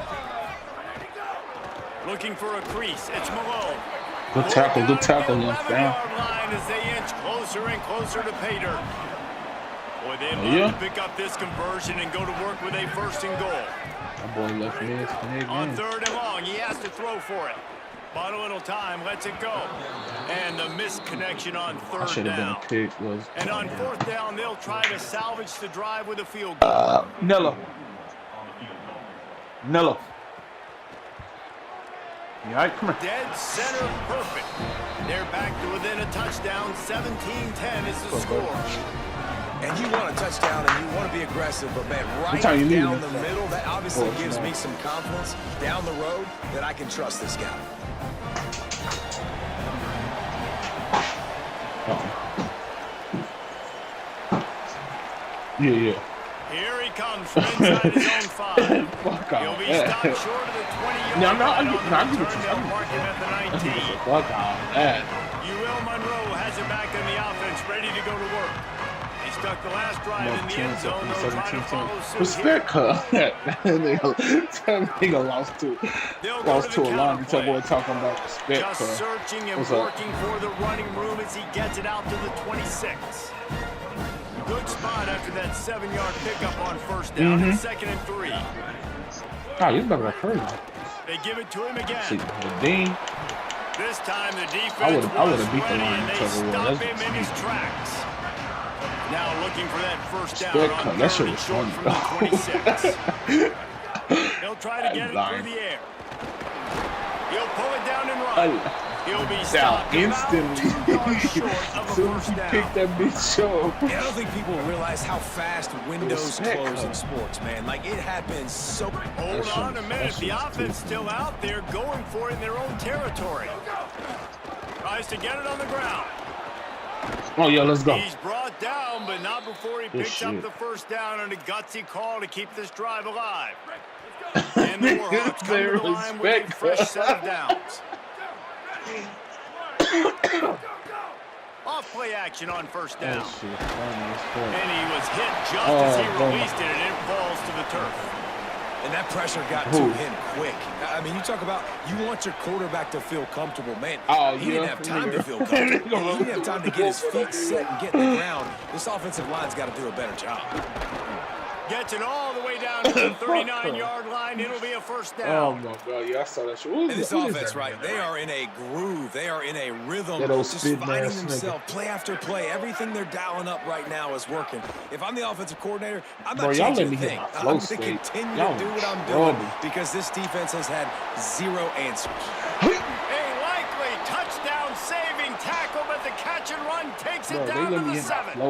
Looking for a crease. It's Malone. Good tackle, young fan. Line as they inch closer and closer to pay dirt. Boy, they'd love to pick up this conversion and go to work with a first and goal. That boy left mid. On third and long, he has to throw for it. But a little time, lets it go. And the misconnection on third down. And on fourth down, they'll try to salvage the drive with a field goal. Nello. Yeah, come on. Dead center perfect. They're back to within a touchdown. 17-10 is the score. And you want a touchdown and you want to be aggressive, but man, right down the middle, that obviously gives me some confidence down the road that I can trust this guy. Yeah. Here he comes from inside his own 5. He'll be stopped short of the 20-yard line on the return. They'll mark him at the 19. UL Monroe has it back in the offense, ready to go to work. They stuck the last drive in the end zone. They'll try to follow suit. Respect her. That nigga lost to a line. That boy talking about respect her. Just searching and working for the running room as he gets it out to the 26. Good spot after that 7-yard pickup on first down and 2nd and 3. Oh, you better hurry. They give it to him again. See, the Dean. This time the defense was ready and they stop him in his tracks. Now looking for that first down on third and short from the 26. He'll try to get it through the air. He'll pull it down and run. He'll be stopped instantly. As soon as he picked that bitch up. I don't think people realize how fast windows close in sports, man. Like, it happens so... Hold on a minute. The offense still out there going for it in their own territory. Tries to get it on the ground. Oh, yeah, let's go. He's brought down, but not before he picks up the first down on a gutsy call to keep this drive alive. And the Warhawks come to the line with a fresh set of downs. Off play action on first down. And he was hit just as he released it, and it falls to the turf. And that pressure got to him quick. I mean, you talk about you want your quarterback to feel comfortable. Man, he didn't have time to feel comfortable. He didn't have time to get his feet set and get in the ground. This offensive line's got to do a better job. Gets it all the way down to the 39-yard line. It'll be a first down. Oh, my God. Yeah, I saw that shit. And this offense, right, they are in a groove. They are in a rhythm. Just finding themselves play after play. Everything they're dialing up right now is working. If I'm the offensive coordinator, I'm not changing a thing. I'm going to continue to do what I'm doing because this defense has had zero answers. A likely touchdown-saving tackle, but the catch and run takes it down to the 7.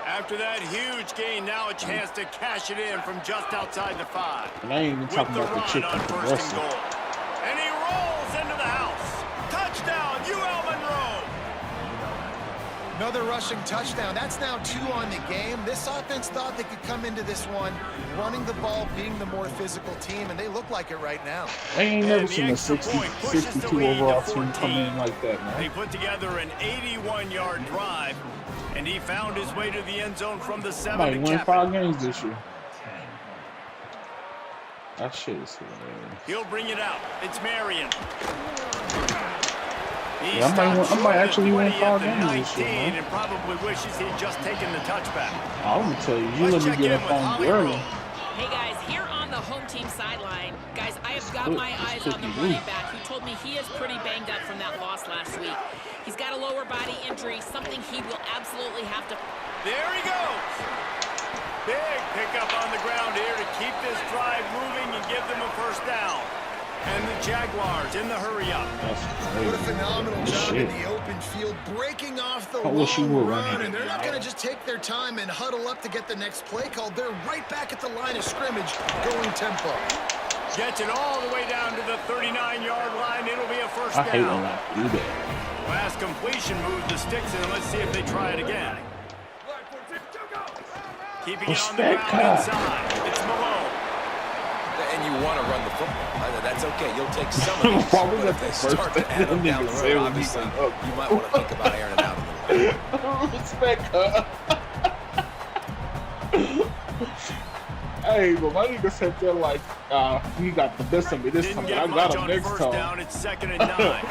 After that huge gain, now a chance to cash it in from just outside the 5. And I ain't even talking about the chick on first and goal. And he rolls into the house. Touchdown, UL Monroe. Another rushing touchdown. That's now 2 on the game. This offense thought they could come into this one running the ball, being the more physical team, and they look like it right now. I ain't never seen a 62 overall team come in like that, man. They put together an 81-yard drive. And he found his way to the end zone from the 7 Might win 5 games this year. That shit is hilarious. He'll bring it out. It's Marion. I might actually win 5 games this year, man. And probably wishes he'd just taken the touchback. I'm gonna tell you, you let me get up on early. Hey guys, here on the home team sideline. Guys, I have got my eyes on the running back who told me he is pretty banged up from that loss last week. He's got a lower body injury, something he will absolutely have to... There he goes. Big pickup on the ground here to keep this drive moving and give them a first down. And the Jaguars in the hurry-up. What a phenomenal job in the open field, breaking off the long run, and they're not going to just take their time and huddle up to get the next play called. They're right back at the line of scrimmage, going tempo. Gets it all the way down to the 39-yard line. It'll be a first down. I hate when I do that. Last completion moved the sticks in. Let's see if they try it again. Keeping it on the ground inside. It's Malone. And you want to run the football. That's okay. You'll take some of these. But if they start to add them down the road, obviously, you might want to think about airing it out a little bit. Respect, Hey, but my nigga said that like, he got the best of me this time, but I got him next time. Down, it's 2nd and 9.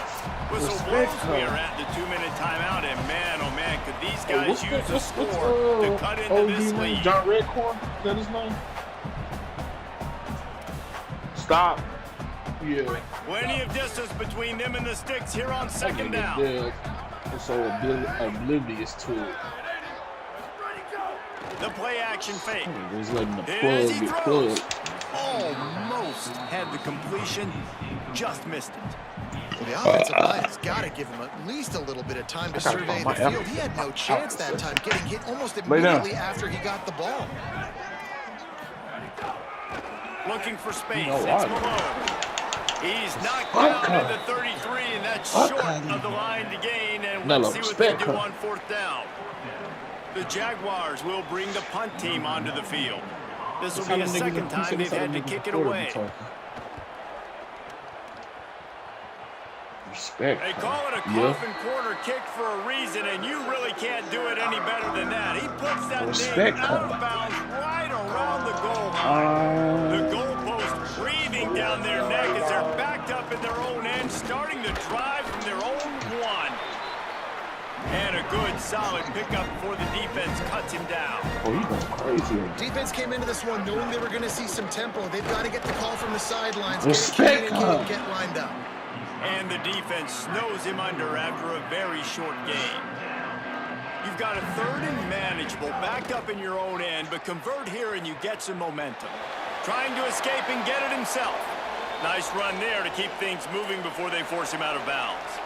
Whistle blows. We are at the 2-minute timeout, and man, oh man, could these guys use a score to cut into this lead? John Redcorn, is that his name? Stop. Yeah. Plenty of distance between them and the sticks here on 2nd down. I'm so oblivious to it. The play action fake. He's letting the plug get plugged. Almost had the completion, just missed it. Well, the offensive line has got to give him at least a little bit of time to survey the field. He had no chance that time, getting hit almost immediately after he got the ball. Looking for space. It's Malone. He's knocked down to the 33, and that's short of the line to gain. And let's see what they do on 4th down. The Jaguars will bring the punt team onto the field. This will be the second time they've had to kick it away. Respect. They call it a coffin corner kick for a reason, and you really can't do it any better than that. He puts that thing out of bounds right around the goal line. The goalpost breathing down their neck as they're backed up in their own end, starting the drive from their own 1. And a good, solid pickup before the defense cuts him down. Oh, you going crazy. Defense came into this one knowing they were going to see some tempo. They've got to get the call from the sidelines, Respect, get lined up. And the defense snows him under after a very short game. You've got a 3rd and manageable, backed up in your own end, but convert here and you get some momentum. Trying to escape and get it himself. Nice run there to keep things moving before they force him out of bounds.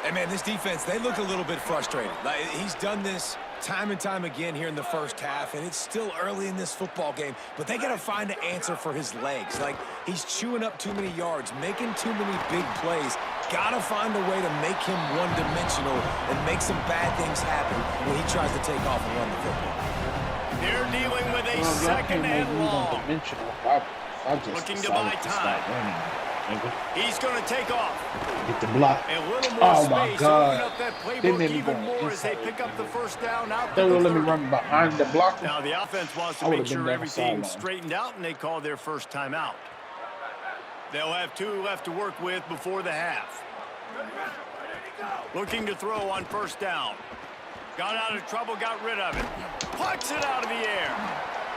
And man, this defense, they look a little bit frustrated. Like, he's done this time and time again here in the first half, and it's still early in this football game, but they got to find an answer for his legs. Like, he's chewing up too many yards, making too many big plays. Got to find a way to make him one-dimensional and make some bad things happen when he tries to take off and run the football. They're dealing with a 2nd and long. Looking to buy time. He's going to take off. Get the block. A little more oh my God! Up that playbook even more as they pick up the first down out. They will let me run behind the block. Now the offense wants to make sure everything's straightened out, and they call their first timeout. They'll have 2 left to work with before the half. Looking to throw on 1st down. Got out of trouble, got rid of it. Plucks it out of the air.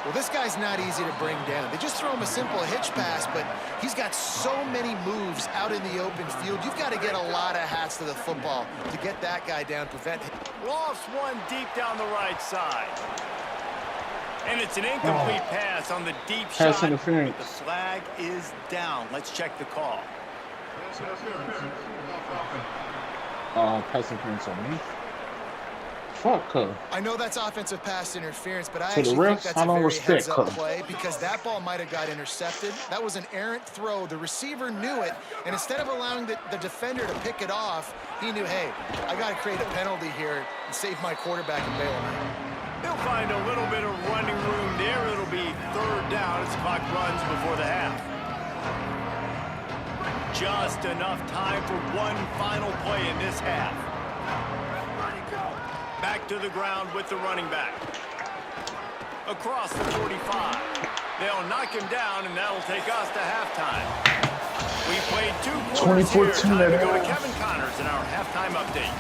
Well, this guy's not easy to bring down. They just throw him a simple hitch pass, but he's got so many moves out in the open field. You've got to get a lot of hats to the football to get that guy down, prevent him. Lost one deep down the right side. And it's an incomplete pass on the deep pass shot. Interference. The flag is down. Let's check the call. Pass interference on me. Fuck her. I know that's offensive pass interference, but I actually think that's a very heads-up play because that ball might have got intercepted. That was an errant throw. The receiver knew it, and instead of allowing the defender to pick it off, he knew, hey, I got to create a penalty here and save my quarterback and bail him out. They'll find a little bit of running room there. It'll be 3rd down as the clock runs before the half. Just enough time for one final play in this half. Back to the ground with the running back. Across the 45. They'll knock him down, and that'll take us to halftime. We played 2 quarters here. Time to go to Kevin Connors in our halftime update.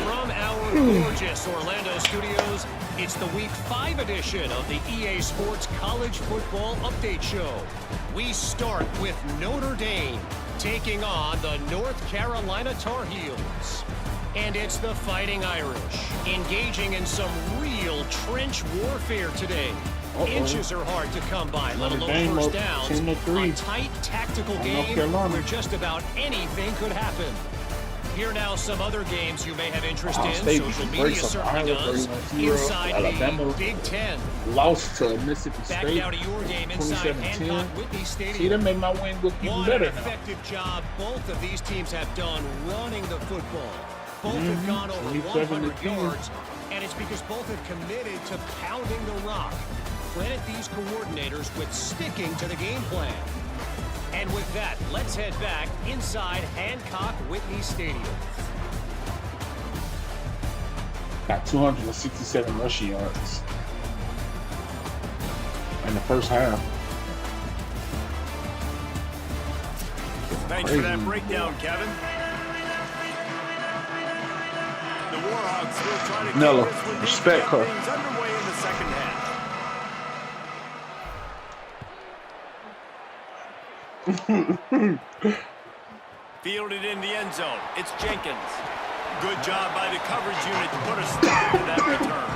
From our gorgeous Orlando studios. It's the Week 5 edition of the EA Sports College Football Update Show. We start with Notre Dame taking on the North Carolina Tar Heels. And it's the Fighting Irish engaging in some real trench warfare today. Inches are hard to come by, let alone first downs. A tight tactical game where just about anything could happen. Here now some other games you may have interest in. Social media certainly does. Inside the Big Ten. Lost to Mississippi State. Back now to your game inside Hancock Whitney Stadium. See, that made my win look even better now. What an effective job both of these teams have done running the football. Both have gone over 100 yards, and it's because both have committed to pounding the rock. Credit these coordinators with sticking to the game plan. And with that, let's head back inside Hancock Whitney Stadium. Got 267 rushing yards in the first half. Thanks for that breakdown, Kevin. The Warhawks will try to Nello, keep this one respect her. things underway in the second half. Fielded in the end zone. It's Jenkins. Good job by the coverage unit to put a stop to that return.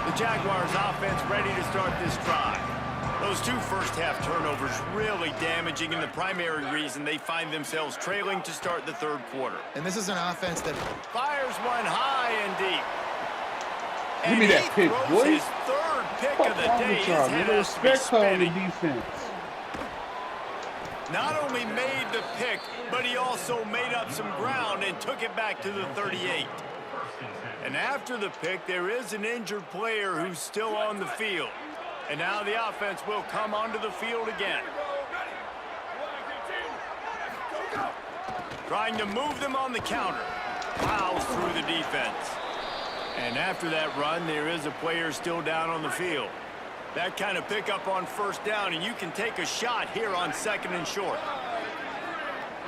The Jaguars offense ready to start this drive. Those two first-half turnovers really damaging and the primary reason they find themselves trailing to start the third quarter. And this is an offense that fires one high and deep. Give me that pick, boy. His third pick of the day. His head has to be Respect her on the spinning. defense. Not only made the pick, but he also made up some ground and took it back to the 38. And after the pick, there is an injured player who's still on the field. And now the offense will come onto the field again. Trying to move them on the counter. Plows through the defense. And after that run, there is a player still down on the field. That kind of pickup on first down, and you can take a shot here on second and short.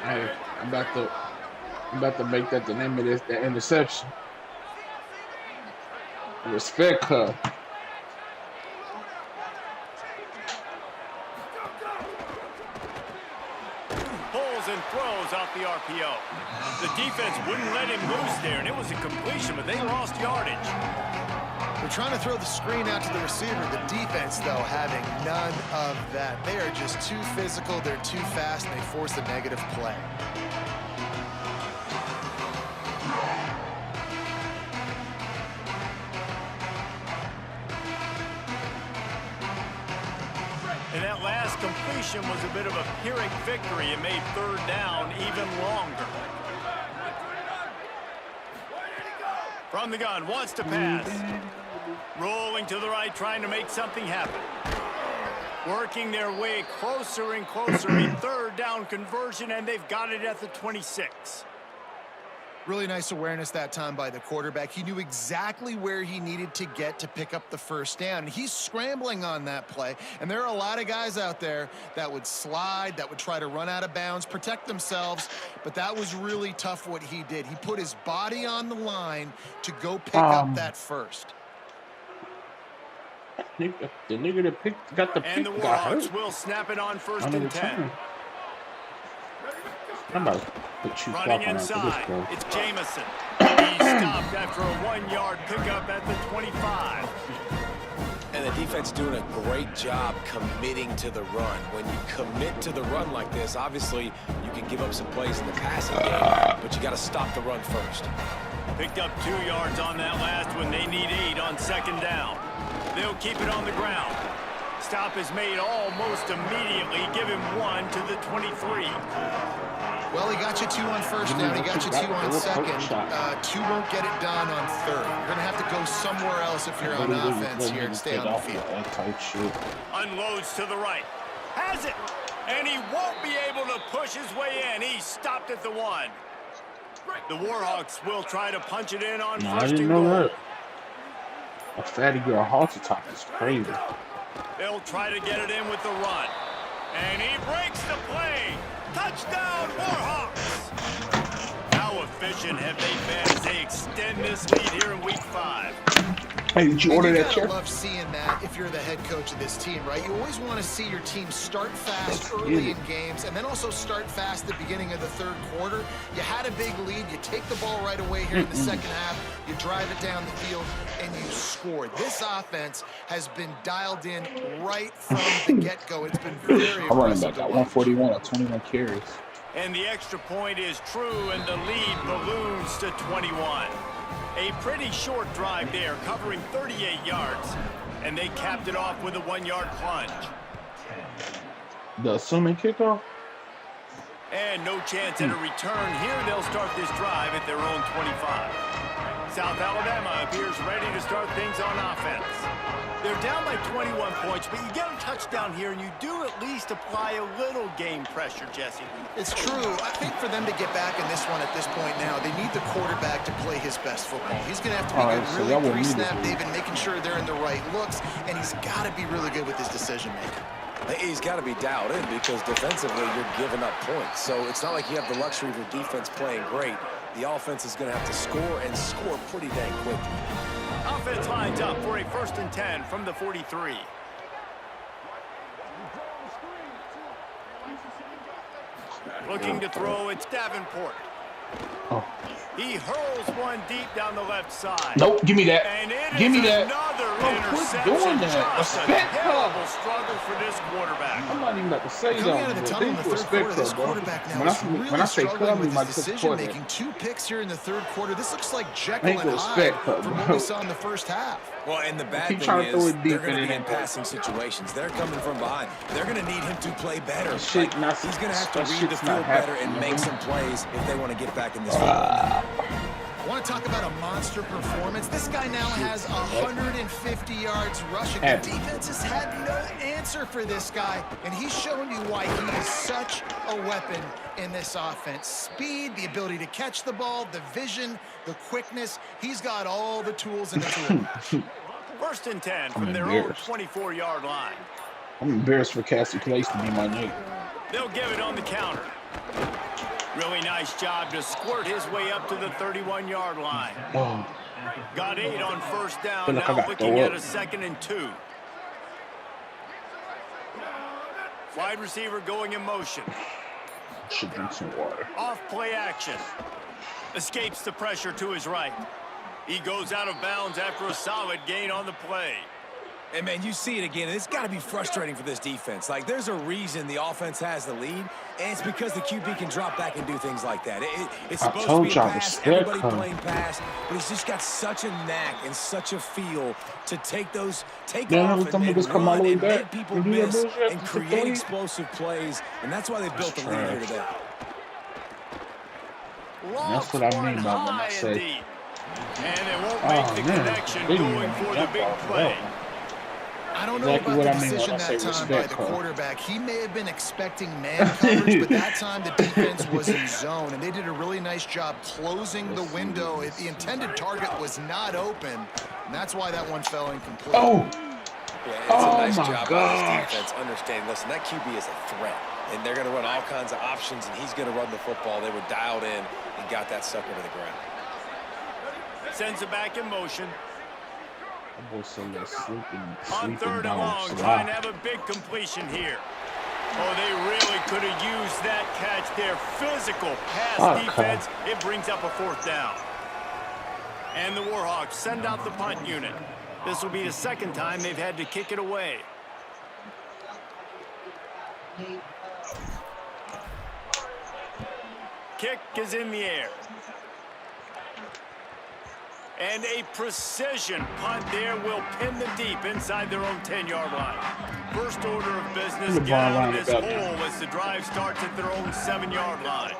Hey, I'm about to make that the name of this, the interception. Respect her. Pulls and throws off the RPO. The defense wouldn't let him loose there, and it was a completion, but they lost yardage. they're trying to throw the screen out to the receiver. The defense, though, having none of that. They are just too physical, they're too fast, and they force a negative play. And that last completion was a bit of a Pyrrhic victory. It made third down even longer. From the gun, wants to pass. Rolling to the right, trying to make something happen. Working their way closer and closer. A third down conversion, and they've got it at the 26. Really nice awareness that time by the quarterback. He knew exactly where he needed to get to pick up the first down. He's scrambling on that play, and there are a lot of guys out there that would slide, that would try to run out of bounds, protect themselves, but that was really tough what he did. He put his body on the line to go pick up that first. The nigga that got the pick and the got Warhawks hurt. will snap it on first and 10. I'm about to put you Running inside, it's Jamison. He stopped after a 1-yard pickup at the 25. And the defense doing a great job committing to the run. When you commit to the run like this, obviously you can give up some plays in the passing game, but you got to stop the run first. Picked up 2 yards on that last one. They need 8 on second down. They'll keep it on the ground. Stop is made almost immediately. Give him 1 to the 23. Well, he got you 2 on first down. He got you 2 on second. 2 won't get it done on third. You're going to have to go somewhere else if you're on offense here and stay on the field. Unloads to the right. Has it. And he won't be able to push his way in. He stopped at the 1. The Warhawks will try to punch it in on first and goal. That. A fatty girl halter top is crazy. They'll try to get it in with the run. And he breaks the play. Touchdown, Warhawks! How efficient position have they been as they extend this lead here in Week 5? Hey, did you order that chair? chair? I love seeing that if you're the head coach of this team, right? You always want to see your team start fast early in games and then also start fast at the beginning of the third quarter. You had a big lead. You take the ball right away here in the second half. You drive it down the field, and you score. This offense has been dialed in right from the get-go. It's been very impressive. I'm running back at 141 on 21 carries. And the extra point is true, and the lead balloons to 21. A pretty short drive there, covering 38 yards. And they capped it off with a 1-yard plunge. The assuming kickoff? And no chance at a return. Here they'll start this drive at their own 25. South Alabama appears ready to start things on offense. They're down by 21 points, but you get a touchdown here, and you do at least apply a little game pressure, Jesse. It's true. I think for them to get back in this one at this point now, they need the quarterback to play his best football. He's going to have to be good, really pre-snap, David, making sure they're in the right looks, and he's got to be really good with his decision-making. He's got to be dialed in because defensively you're giving up points. So it's not like you have the luxury of your defense playing great. The offense is going to have to score and score pretty dang quickly. Offense lines up for a 1st and 10 from the 43. Looking to throw, it's Davenport. Oh. He hurls one deep down the left side. Nope, give me that. And Give me that. Another Quit interception. doing that. Just a Respect terrible her. struggle for this quarterback. I'm not even about to say Coming out of the that. tunnel in the third quarter, this quarterback now is really struggling with his decision-making. 2 picks here in the third quarter. This looks like Jekyll and Hyde from what we saw in the first half. Well, and the bad thing is they're going to be in passing situations. They're coming from behind. They're going to need him to play better. He's going to have to read the field better and make some plays if they want to get back in this field. I want to talk about a monster performance. This guy now has 150 yards rushing. The defense has had no answer for this guy, and he's showing you why he is such a weapon in this offense. Speed, the ability to catch the ball, the vision, the quickness. He's got all the tools in the tool. 1st and 10 from their own 24-yard line. I'm embarrassed for Cassie Place to be my name. They'll give it on the counter. Really nice job to squirt his way up to the 31-yard line. Oh. Got 8 on 1st down, now looking at a 2nd and 2. Wide receiver going in motion. Should drink some water. Off play action. Escapes the pressure to his right. He goes out of bounds after a solid gain on the play. And, man, you see it again. It's got to be frustrating for this defense. Like, there's a reason the offense has the lead, and it's because the QB can drop back and do things like that. It's supposed to be a pass, everybody playing pass, but he's just got such a knack and such a feel to take off and run and make people miss and create explosive plays, and that's why they built the lead here today. That's what I mean by when I say. And they won't make the connection going for the big play. I don't know about the decision that time by the quarterback. He may have been expecting man coverage, but that time the defense was in zone, and they did a really nice job closing the window. The intended target was not open, and that's why that one fell incomplete. Yeah, it's a nice job by this defense understanding, listen, that QB is a threat, and they're going to run all kinds of options, and he's going to run the football. They were dialed in and got that sucker to the ground. Sends it back in motion. On 3rd and long, trying to have a big completion here. Oh, they really could have used that catch there. Physical pass defense. It brings up a 4th down. And the Warhawks send out the punt unit. This will be the 2nd time they've had to kick it away. Kick is in the air. And a precision punt there will pin the deep inside their own 10-yard line. First order of business, get out of this hole as the drive starts at their own 7-yard line.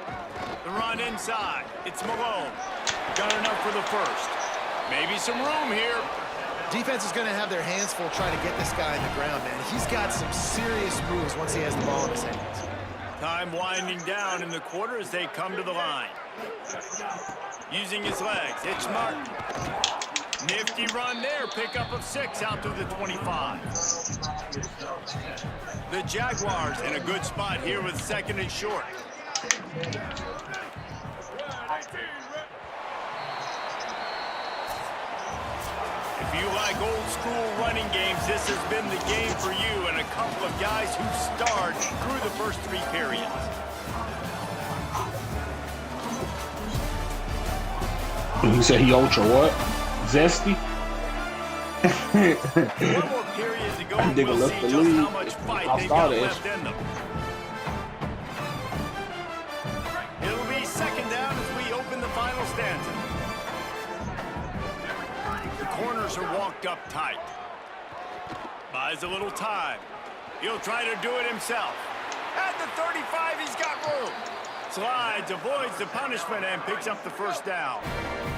The run inside. It's Malone. Got enough for the 1st. Maybe some room here. Defense is going to have their hands full trying to get this guy on the ground, man. He's got some serious moves once he has the ball in his hands. Time winding down in the quarter as they come to the line. Using his legs, it's Martin. Nifty run there, pickup of 6 out to the 25. The Jaguars in a good spot here with 2nd and short. If you like old school running games, this has been the game for you and a couple of guys who starred through the first 3 periods. You said he ultra what? Zesty? One more period to go, and we'll see just how much fight they got left in them. It'll be second down as we open the final stanza. The corners are walked up tight. Buys a little time. He'll try to do it himself. At the 35, he's got room. Slides, avoids the punishment, and picks up the first down.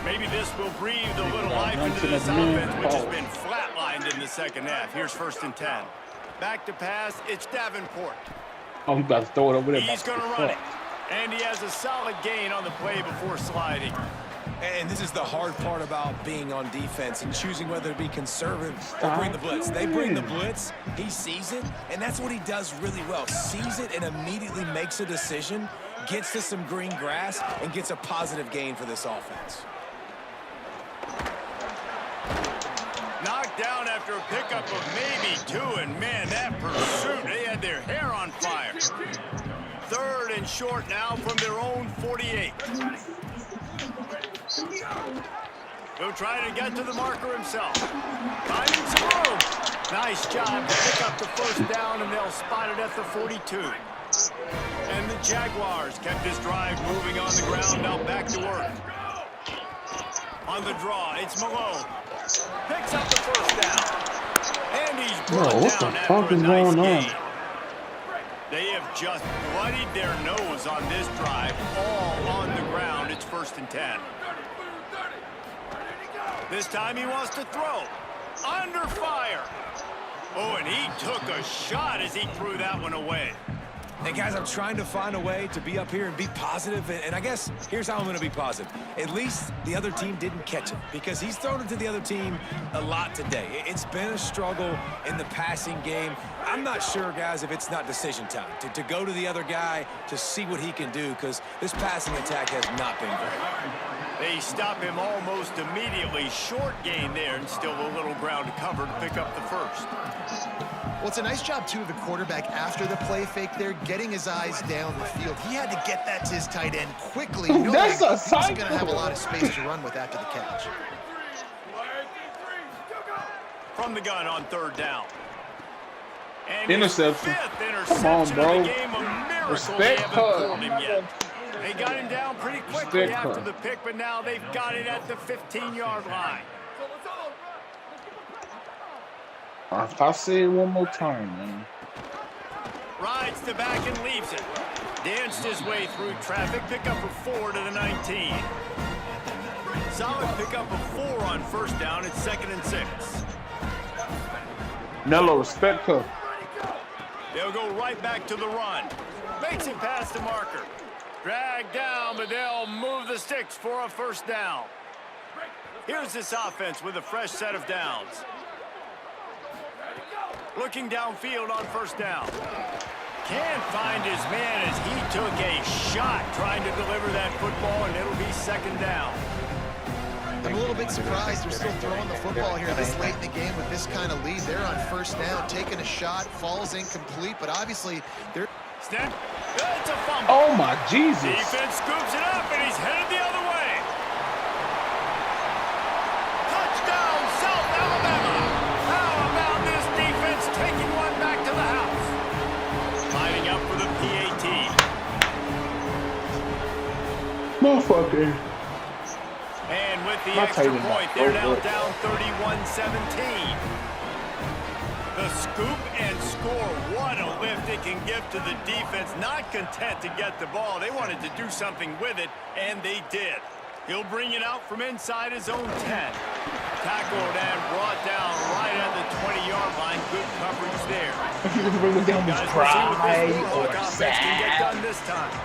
Maybe this will breathe a little life into this offense, which has been flatlined in the second half. Here's 1st and 10. Back to pass, it's Davenport. Oh, he's about to throw it over there. He's going to run it. And he has a solid gain on the play before sliding. And this is the hard part about being on defense and choosing whether to be conservative or bring the blitz. They bring the blitz, he sees it, and that's what he does really well. Sees it and immediately makes a decision, gets to some green grass, and gets a positive gain for this offense. Knocked down after a pickup of maybe 2, and man, that pursuit, they had their hair on fire. 3rd and short now from their own 48. He'll try to get to the marker himself. Finding some room. Nice job to pick up the first down, and they'll spot it at the 42. And the Jaguars kept this drive moving on the ground, now back to work. On the draw, it's Malone. Picks up the first down. And he's brought down after a nice gain. They have just bloodied their nose on this drive, all on the ground. It's 1st and 10. This time he wants to throw. Under fire. Oh, and he took a shot as he threw that one away. Hey, guys, I'm trying to find a way to be up here and be positive, and I guess here's how I'm going to be positive. At least the other team didn't catch it, because he's thrown it to the other team a lot today. It's been a struggle in the passing game. I'm not sure, guys, if it's not decision time, to go to the other guy to see what he can do, because this passing attack has not been great. They stop him almost immediately. Short gain there, and still a little ground to cover to pick up the first. Well, it's a nice job, too, of the quarterback after the play fake there, getting his eyes down the field. He had to get that to his tight end quickly, knowing he was going to have a lot of space to run with after the catch. From the gun on 3rd down. And interception. 5th interception Come on, bro. of the game. A miracle Respect they haven't her. pulled him yet. They got him down pretty quickly after the pick, but now they've got it at the 15-yard line. If I say it one more time, man. Rides to back and leaves it. Danced his way through traffic. Pickup of 4 to the 19. Solid pickup of 4 on 1st down. It's 2nd and 6. Nello, respect her. They'll go right back to the run. Makes it past the marker. Dragged down, but they'll move the sticks for a 1st down. Here's this offense with a fresh set of downs. Looking downfield on 1st down. Can't find his man as he took a shot trying to deliver that football, and it'll be 2nd down. I'm a little bit surprised they're still throwing the football here this late in the game with this kind of lead. They're on 1st down, taking a shot, falls incomplete, but obviously they're... Snap. It's a fumble. Oh, my Jesus. Defense scoops it up, and he's headed the other way. Touchdown, South Alabama. How about this defense taking one back to the house? Lining up for the PAT. Motherfucker. And with the extra point, they're now down 31-17. The scoop and score. What a lift it can give to the defense. Not content to get the ball. They wanted to do something with it, and they did. He'll bring it out from inside his own 10. Tackled and brought down right at the 20-yard line. Good coverage there. Guys, we'll see what this Warhawk offense can get done this time.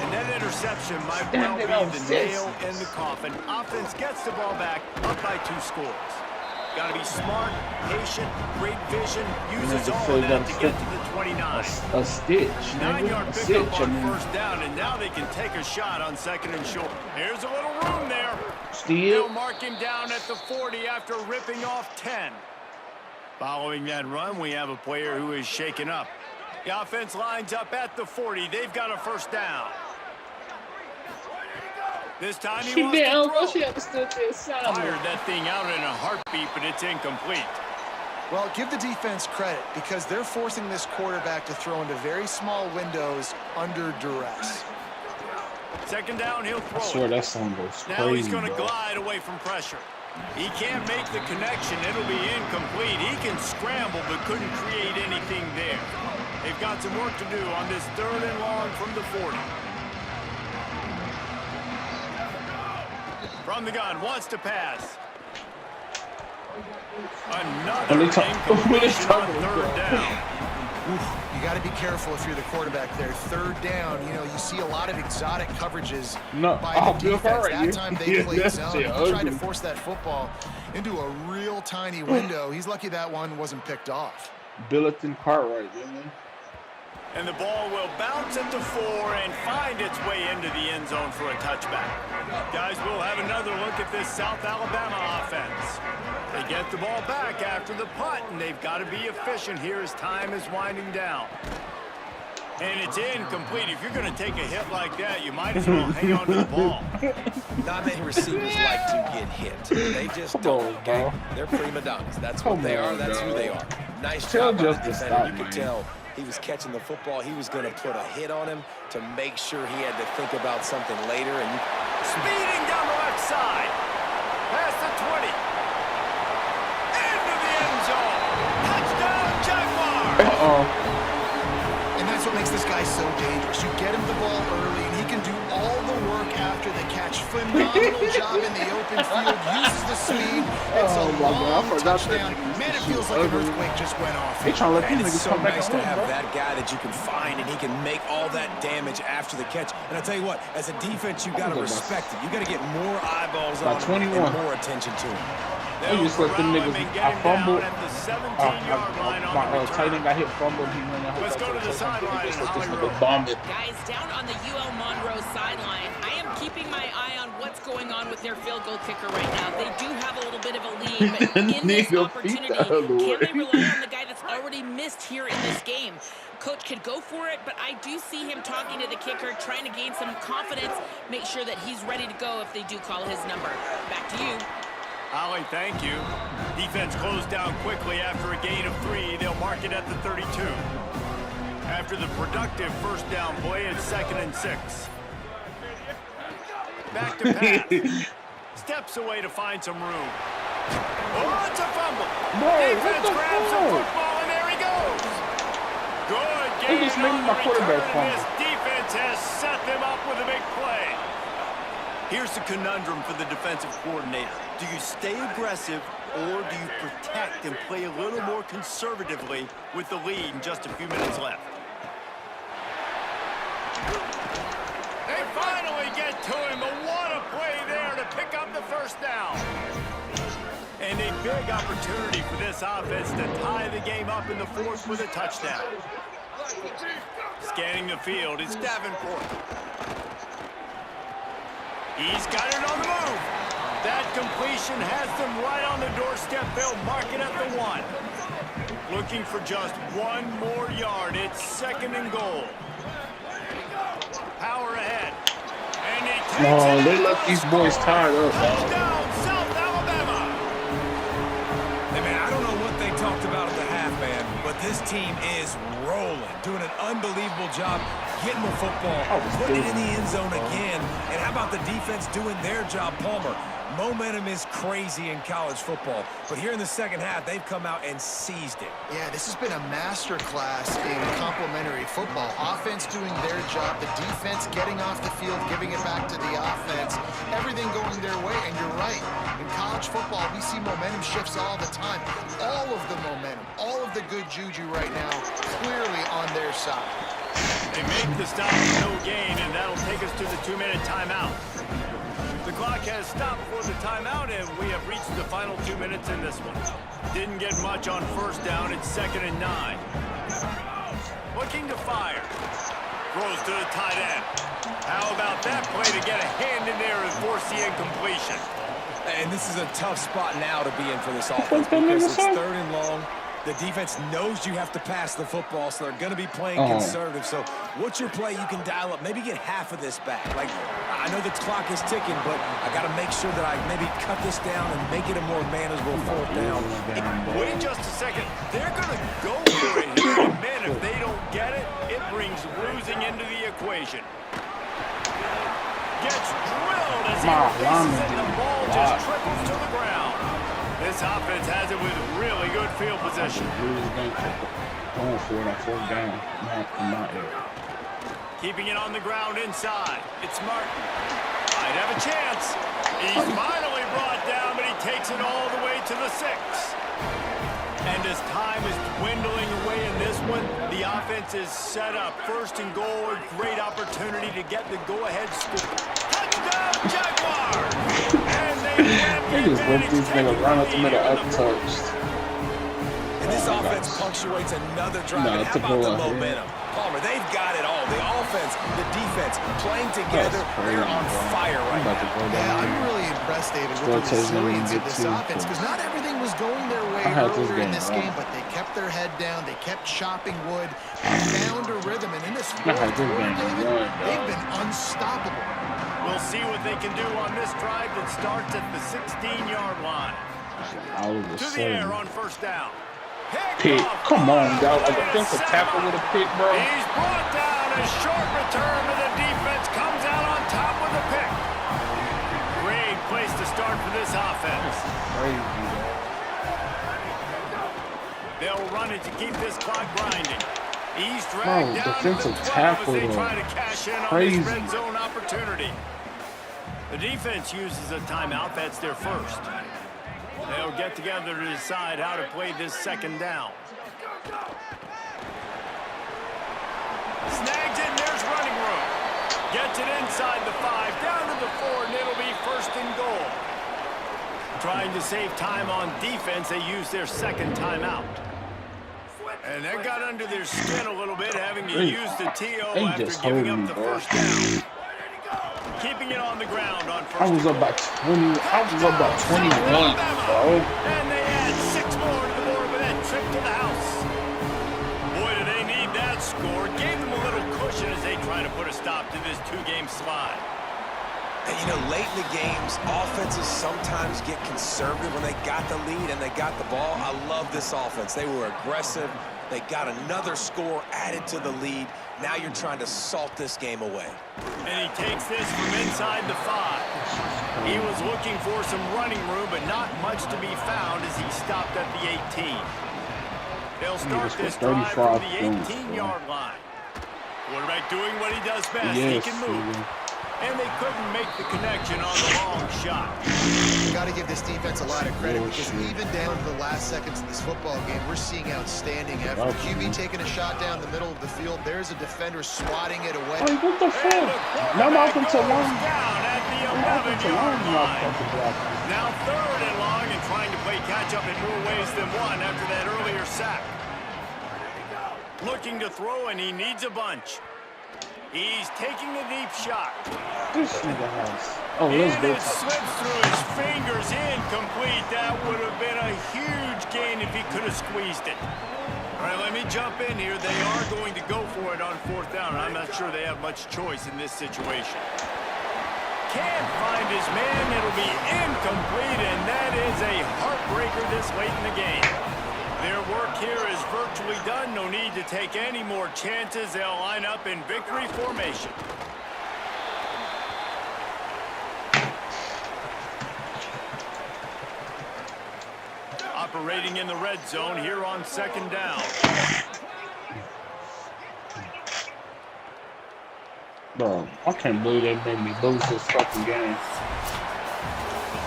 And that interception might well be the nail in the coffin. Offense gets the ball back, up by 2 scores. Got to be smart, patient, great vision, uses all of that to get to the 29. A stitch. 9-yard pickup on first down, and now they can take a shot on second and short. Here's a little room there. They'll mark him down at the 40 after ripping off 10. Following that run, we have a player who is shaken up. The offense lines up at the 40. They've got a first down. This time he wants to throw. Fired that thing out in a heartbeat, but it's incomplete. Well, give the defense credit because they're forcing this quarterback to throw into very small windows under duress. Second down, he'll throw. I swear that song goes crazy. Now he's going to glide away from pressure. He can't make the connection. It'll be incomplete. He can scramble, but couldn't create anything there. They've got some work to do on this 3rd and long from the 40. From the gun, wants to pass. Another incompletion on 3rd down. You got to be careful if you're the quarterback there. 3rd down, you know, you see a lot of exotic coverages by the defense. That time they played zone. He tried to force that football into a real tiny window. He's lucky that one wasn't picked off. Billington Cartwright, didn't And the ball will bounce at the 4 and find its way into the end zone for a touchback. Guys, we'll have another look at this South Alabama offense. They get the ball back after the punt, and they've got to be efficient here as time is winding down. And it's incomplete. If you're going to take a hit like that, you might as well hang on to the ball. Not many receivers like to get hit. They just don't, okay? They're prima donnas. That's what they are. That's who they are. Nice job by the defender. You could tell he was catching the football. He was going to put a hit on him to make sure he had to think about something later. And speeding down the left side. Past the 20. Into the end zone. Touchdown, Jaguars. And that's what makes this guy so dangerous. You get him the ball early, and he can do all the work after the catch. Phenomenal job in the open field. Uses the speed. It's a long touchdown. Man, it feels like an earthquake just went off. They trying to let these it's niggas so come back nice to home, have bro. that guy that you can find, and he can make all that damage after the catch. And I tell you what, as a defense, you got to respect it. You got to get more eyeballs on him and more attention to him. They just let them niggas. I fumbled. My tight end got hit, fumbled. He went out. Let's go to the sideline. Just let this nigga bomb it. Guys, down on the UL Monroe sideline, I am keeping my eye on what's going on with their field goal kicker right now. They do have a little bit of a lead, but in this opportunity, can they rely on the guy that's already missed here in this game? Coach could go for it, but I do see him talking to the kicker, trying to gain some confidence, make sure that he's ready to go if they do call his number. Back to you. Ollie, thank you. Defense closed down quickly after a gain of 3. They'll mark it at the 32. After the productive first down play, it's 2nd and 6. Back to pass. Steps away to find some room. Oh, it's a fumble. Defense grabs the football, and there he goes. Good game. Just made my quarterback fumble. This defense has set them up with a big play. Here's the conundrum for the defensive coordinator. Do you stay aggressive or do you protect and play a little more conservatively with the lead and just a few minutes left? They finally get to him, but what a play there to pick up the first down. And a big opportunity for this offense to tie the game up in the 4th with a touchdown. Scanning the field is Davenport. He's got it on the move. That completion has them right on the doorstep. They'll mark it at the 1. Looking for just 1 more yard. It's 2nd and goal. Power ahead. And he takes it. They left these boys tied up. Touchdown, South Alabama. Hey, man, I don't know what they talked about at the half, man, but this team is rolling, doing an unbelievable job getting the football, putting it in the end zone again. And how about the defense doing their job, Palmer? Momentum is crazy in college football, but here in the second half, they've come out and seized it. Yeah, this has been a master class in complementary football. Offense doing their job, the defense getting off the field, giving it back to the offense, everything going their way. And you're right, in college football, we see momentum shifts all the time. All of the momentum, all of the good juju right now, clearly on their side. They make the stop with no gain, and that'll take us to the 2-minute timeout. The clock has stopped for the timeout, and we have reached the final 2 minutes in this one. Didn't get much on first down. It's 2nd and 9. Looking to fire. Throws to the tight end. How about that play to get a hand in there and force the incompletion? And this is a tough spot now to be in for this offense because it's 3rd and long. The defense knows you have to pass the football, so they're going to be playing conservative. So what's your play you can dial up? Maybe get half of this back. Like, I know the clock is ticking, but I got to make sure that I maybe cut this down and make it a more manageable 4th down. Wait just a second. They're going to go for it here. And man, if they don't get it, it brings bruising into the equation. Gets drilled as he releases it, and the ball just triples to the ground. This offense has it with really good field position. Going for it on 4th down. Not Keeping it on the ground inside. It's Martin. Might have a chance. He's finally brought down, but he takes it all the way to the 6. And as time is dwindling away in this one, the offense is set up. 1st and goal, a great opportunity to get the go-ahead score. Touchdown, Jaguars! And they just let these niggas run up the middle untouched. And this offense punctuates another drive. How about the momentum? Palmer, they've got it all. The offense, the defense, playing together. They're on fire right now. Yeah, I'm really impressed, David, with the resilience of this offense because not everything was going their way earlier in this game, but they kept their head down. They kept chopping wood and found a rhythm. And in this 4th quarter, David, they've been unstoppable. We'll see what they can do on this drive that starts at the 16-yard line. To the air on 1st down. Pick. Come on, dog. A defensive tackle with a pick, bro. He's brought down. A short return to the defense. Comes out on top with a pick. Great place to start for this offense. Crazy, They'll run it to keep this clock grinding. He's dragged down defensive to the 12 tackle, as they try to cash in on this red zone opportunity. The defense uses a timeout. That's their first. They'll get together to decide how to play this 2nd down. Snags it, and there's running room. Gets it inside the 5, down to the 4, and it'll be 1st and goal. Trying to save time on defense, they use their 2nd timeout. And that got under their skin a little bit, having to use the TO after giving up the 1st down. Keeping it on the ground on 1st. I was about 21, bro. And they add 6 more to the board with that trip to the house. Boy, do they need that score. Gave them a little cushion as they try to put a stop to this 2-game slide. And you know, late in the games, offenses sometimes get conservative when they got the lead and they got the ball. I love this offense. They were aggressive. They got another score added to the lead. Now you're trying to salt this game away. And he takes this from inside the 5. He was looking for some running room, but not much to be found as he stopped at the 18. They'll start this drive from the 18-yard line. Quarterback doing what he does best. He can move. And they couldn't make the connection on the long shot. You got to give this defense a lot of credit because even down to the last seconds of this football game, we're seeing outstanding effort. QB taking a shot down the middle of the field. There's a defender swatting it away. Hey, what the fuck? Now offensive line. Down at the 11-yard line. Now 3rd and long and trying to play catch-up in more ways than one after that earlier sack. Looking to throw, and he needs a bunch. He's taking a deep shot. This nigga has. Oh, let's go. And it slips through his fingers, incomplete. That would have been a huge gain if he could have squeezed it. All right, let me jump in here. They are going to go for it on 4th down. I'm not sure they have much choice in this situation. Can't find his man. It'll be incomplete, and that is a heartbreaker this late in the game. Their work here is virtually done. No need to take any more chances. They'll line up in victory formation. Operating in the red zone here on 2nd down. Bro, I can't believe they made me lose this fucking game.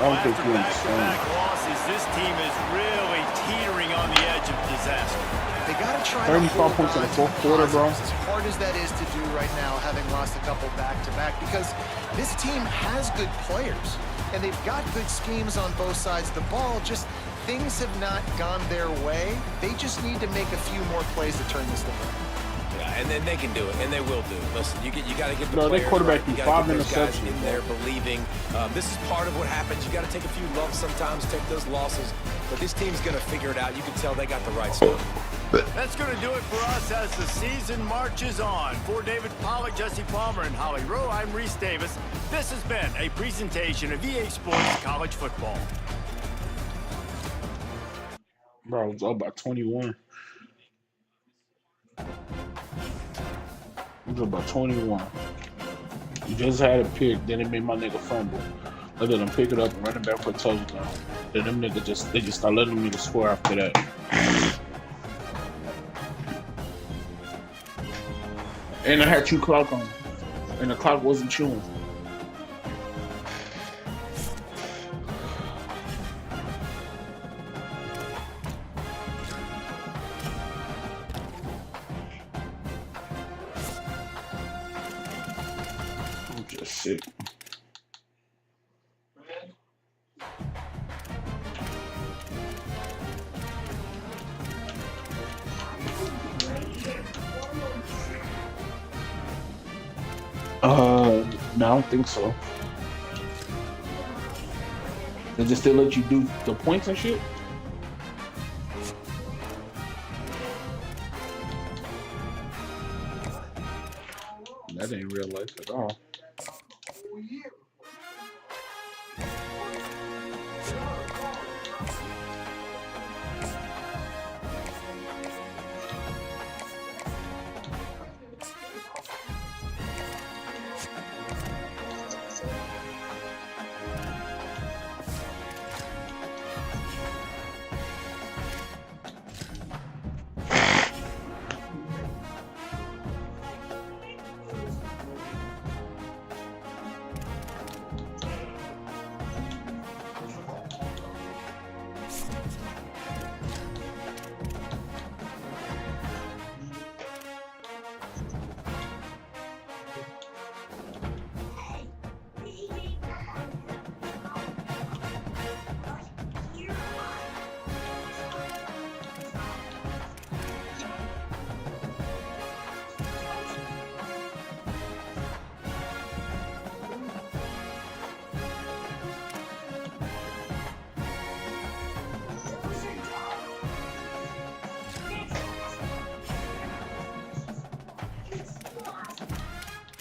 think he was back-to-back losses, this team is really teetering on the edge of disaster. They got to try 35 points in the fourth quarter, bro. As hard as that is to do right now, having lost a couple back-to-back, because this team has good players, and they've got good schemes on both sides of the ball. Just things have not gone their way. They just need to make a few more plays to turn this thing around. Yeah, and then they can do it, and they will do it. Listen, you got to get the Bro, they players quarterback right. threw You got 5 to get those guys interceptions, in there believing. This is part of what happens. You got to take a few lumps sometimes, take those losses. But this team's going to figure it out. You can tell they got the right stuff. That's going to do it for us as the season marches on. For David Pollack, Jesse Palmer, and Holly Rowe, I'm Reese Davis. This has been a presentation of EA Sports College Football. Bro, it's up by 21. It was up by 21. You just had a pick, then it made my nigga fumble. I let him pick it up and run it back for a touchdown. Then them niggas just start letting them niggas score after that. And I had 2 clock on, and the clock wasn't chewing. I'm just sick. No, I don't think so. Does it still let you do the points and shit? That ain't real life at all.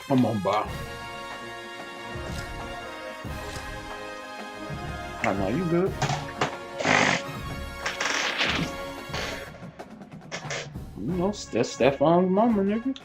Come on, Bob. I know you good. You know, that's Stefan's mama, nigga.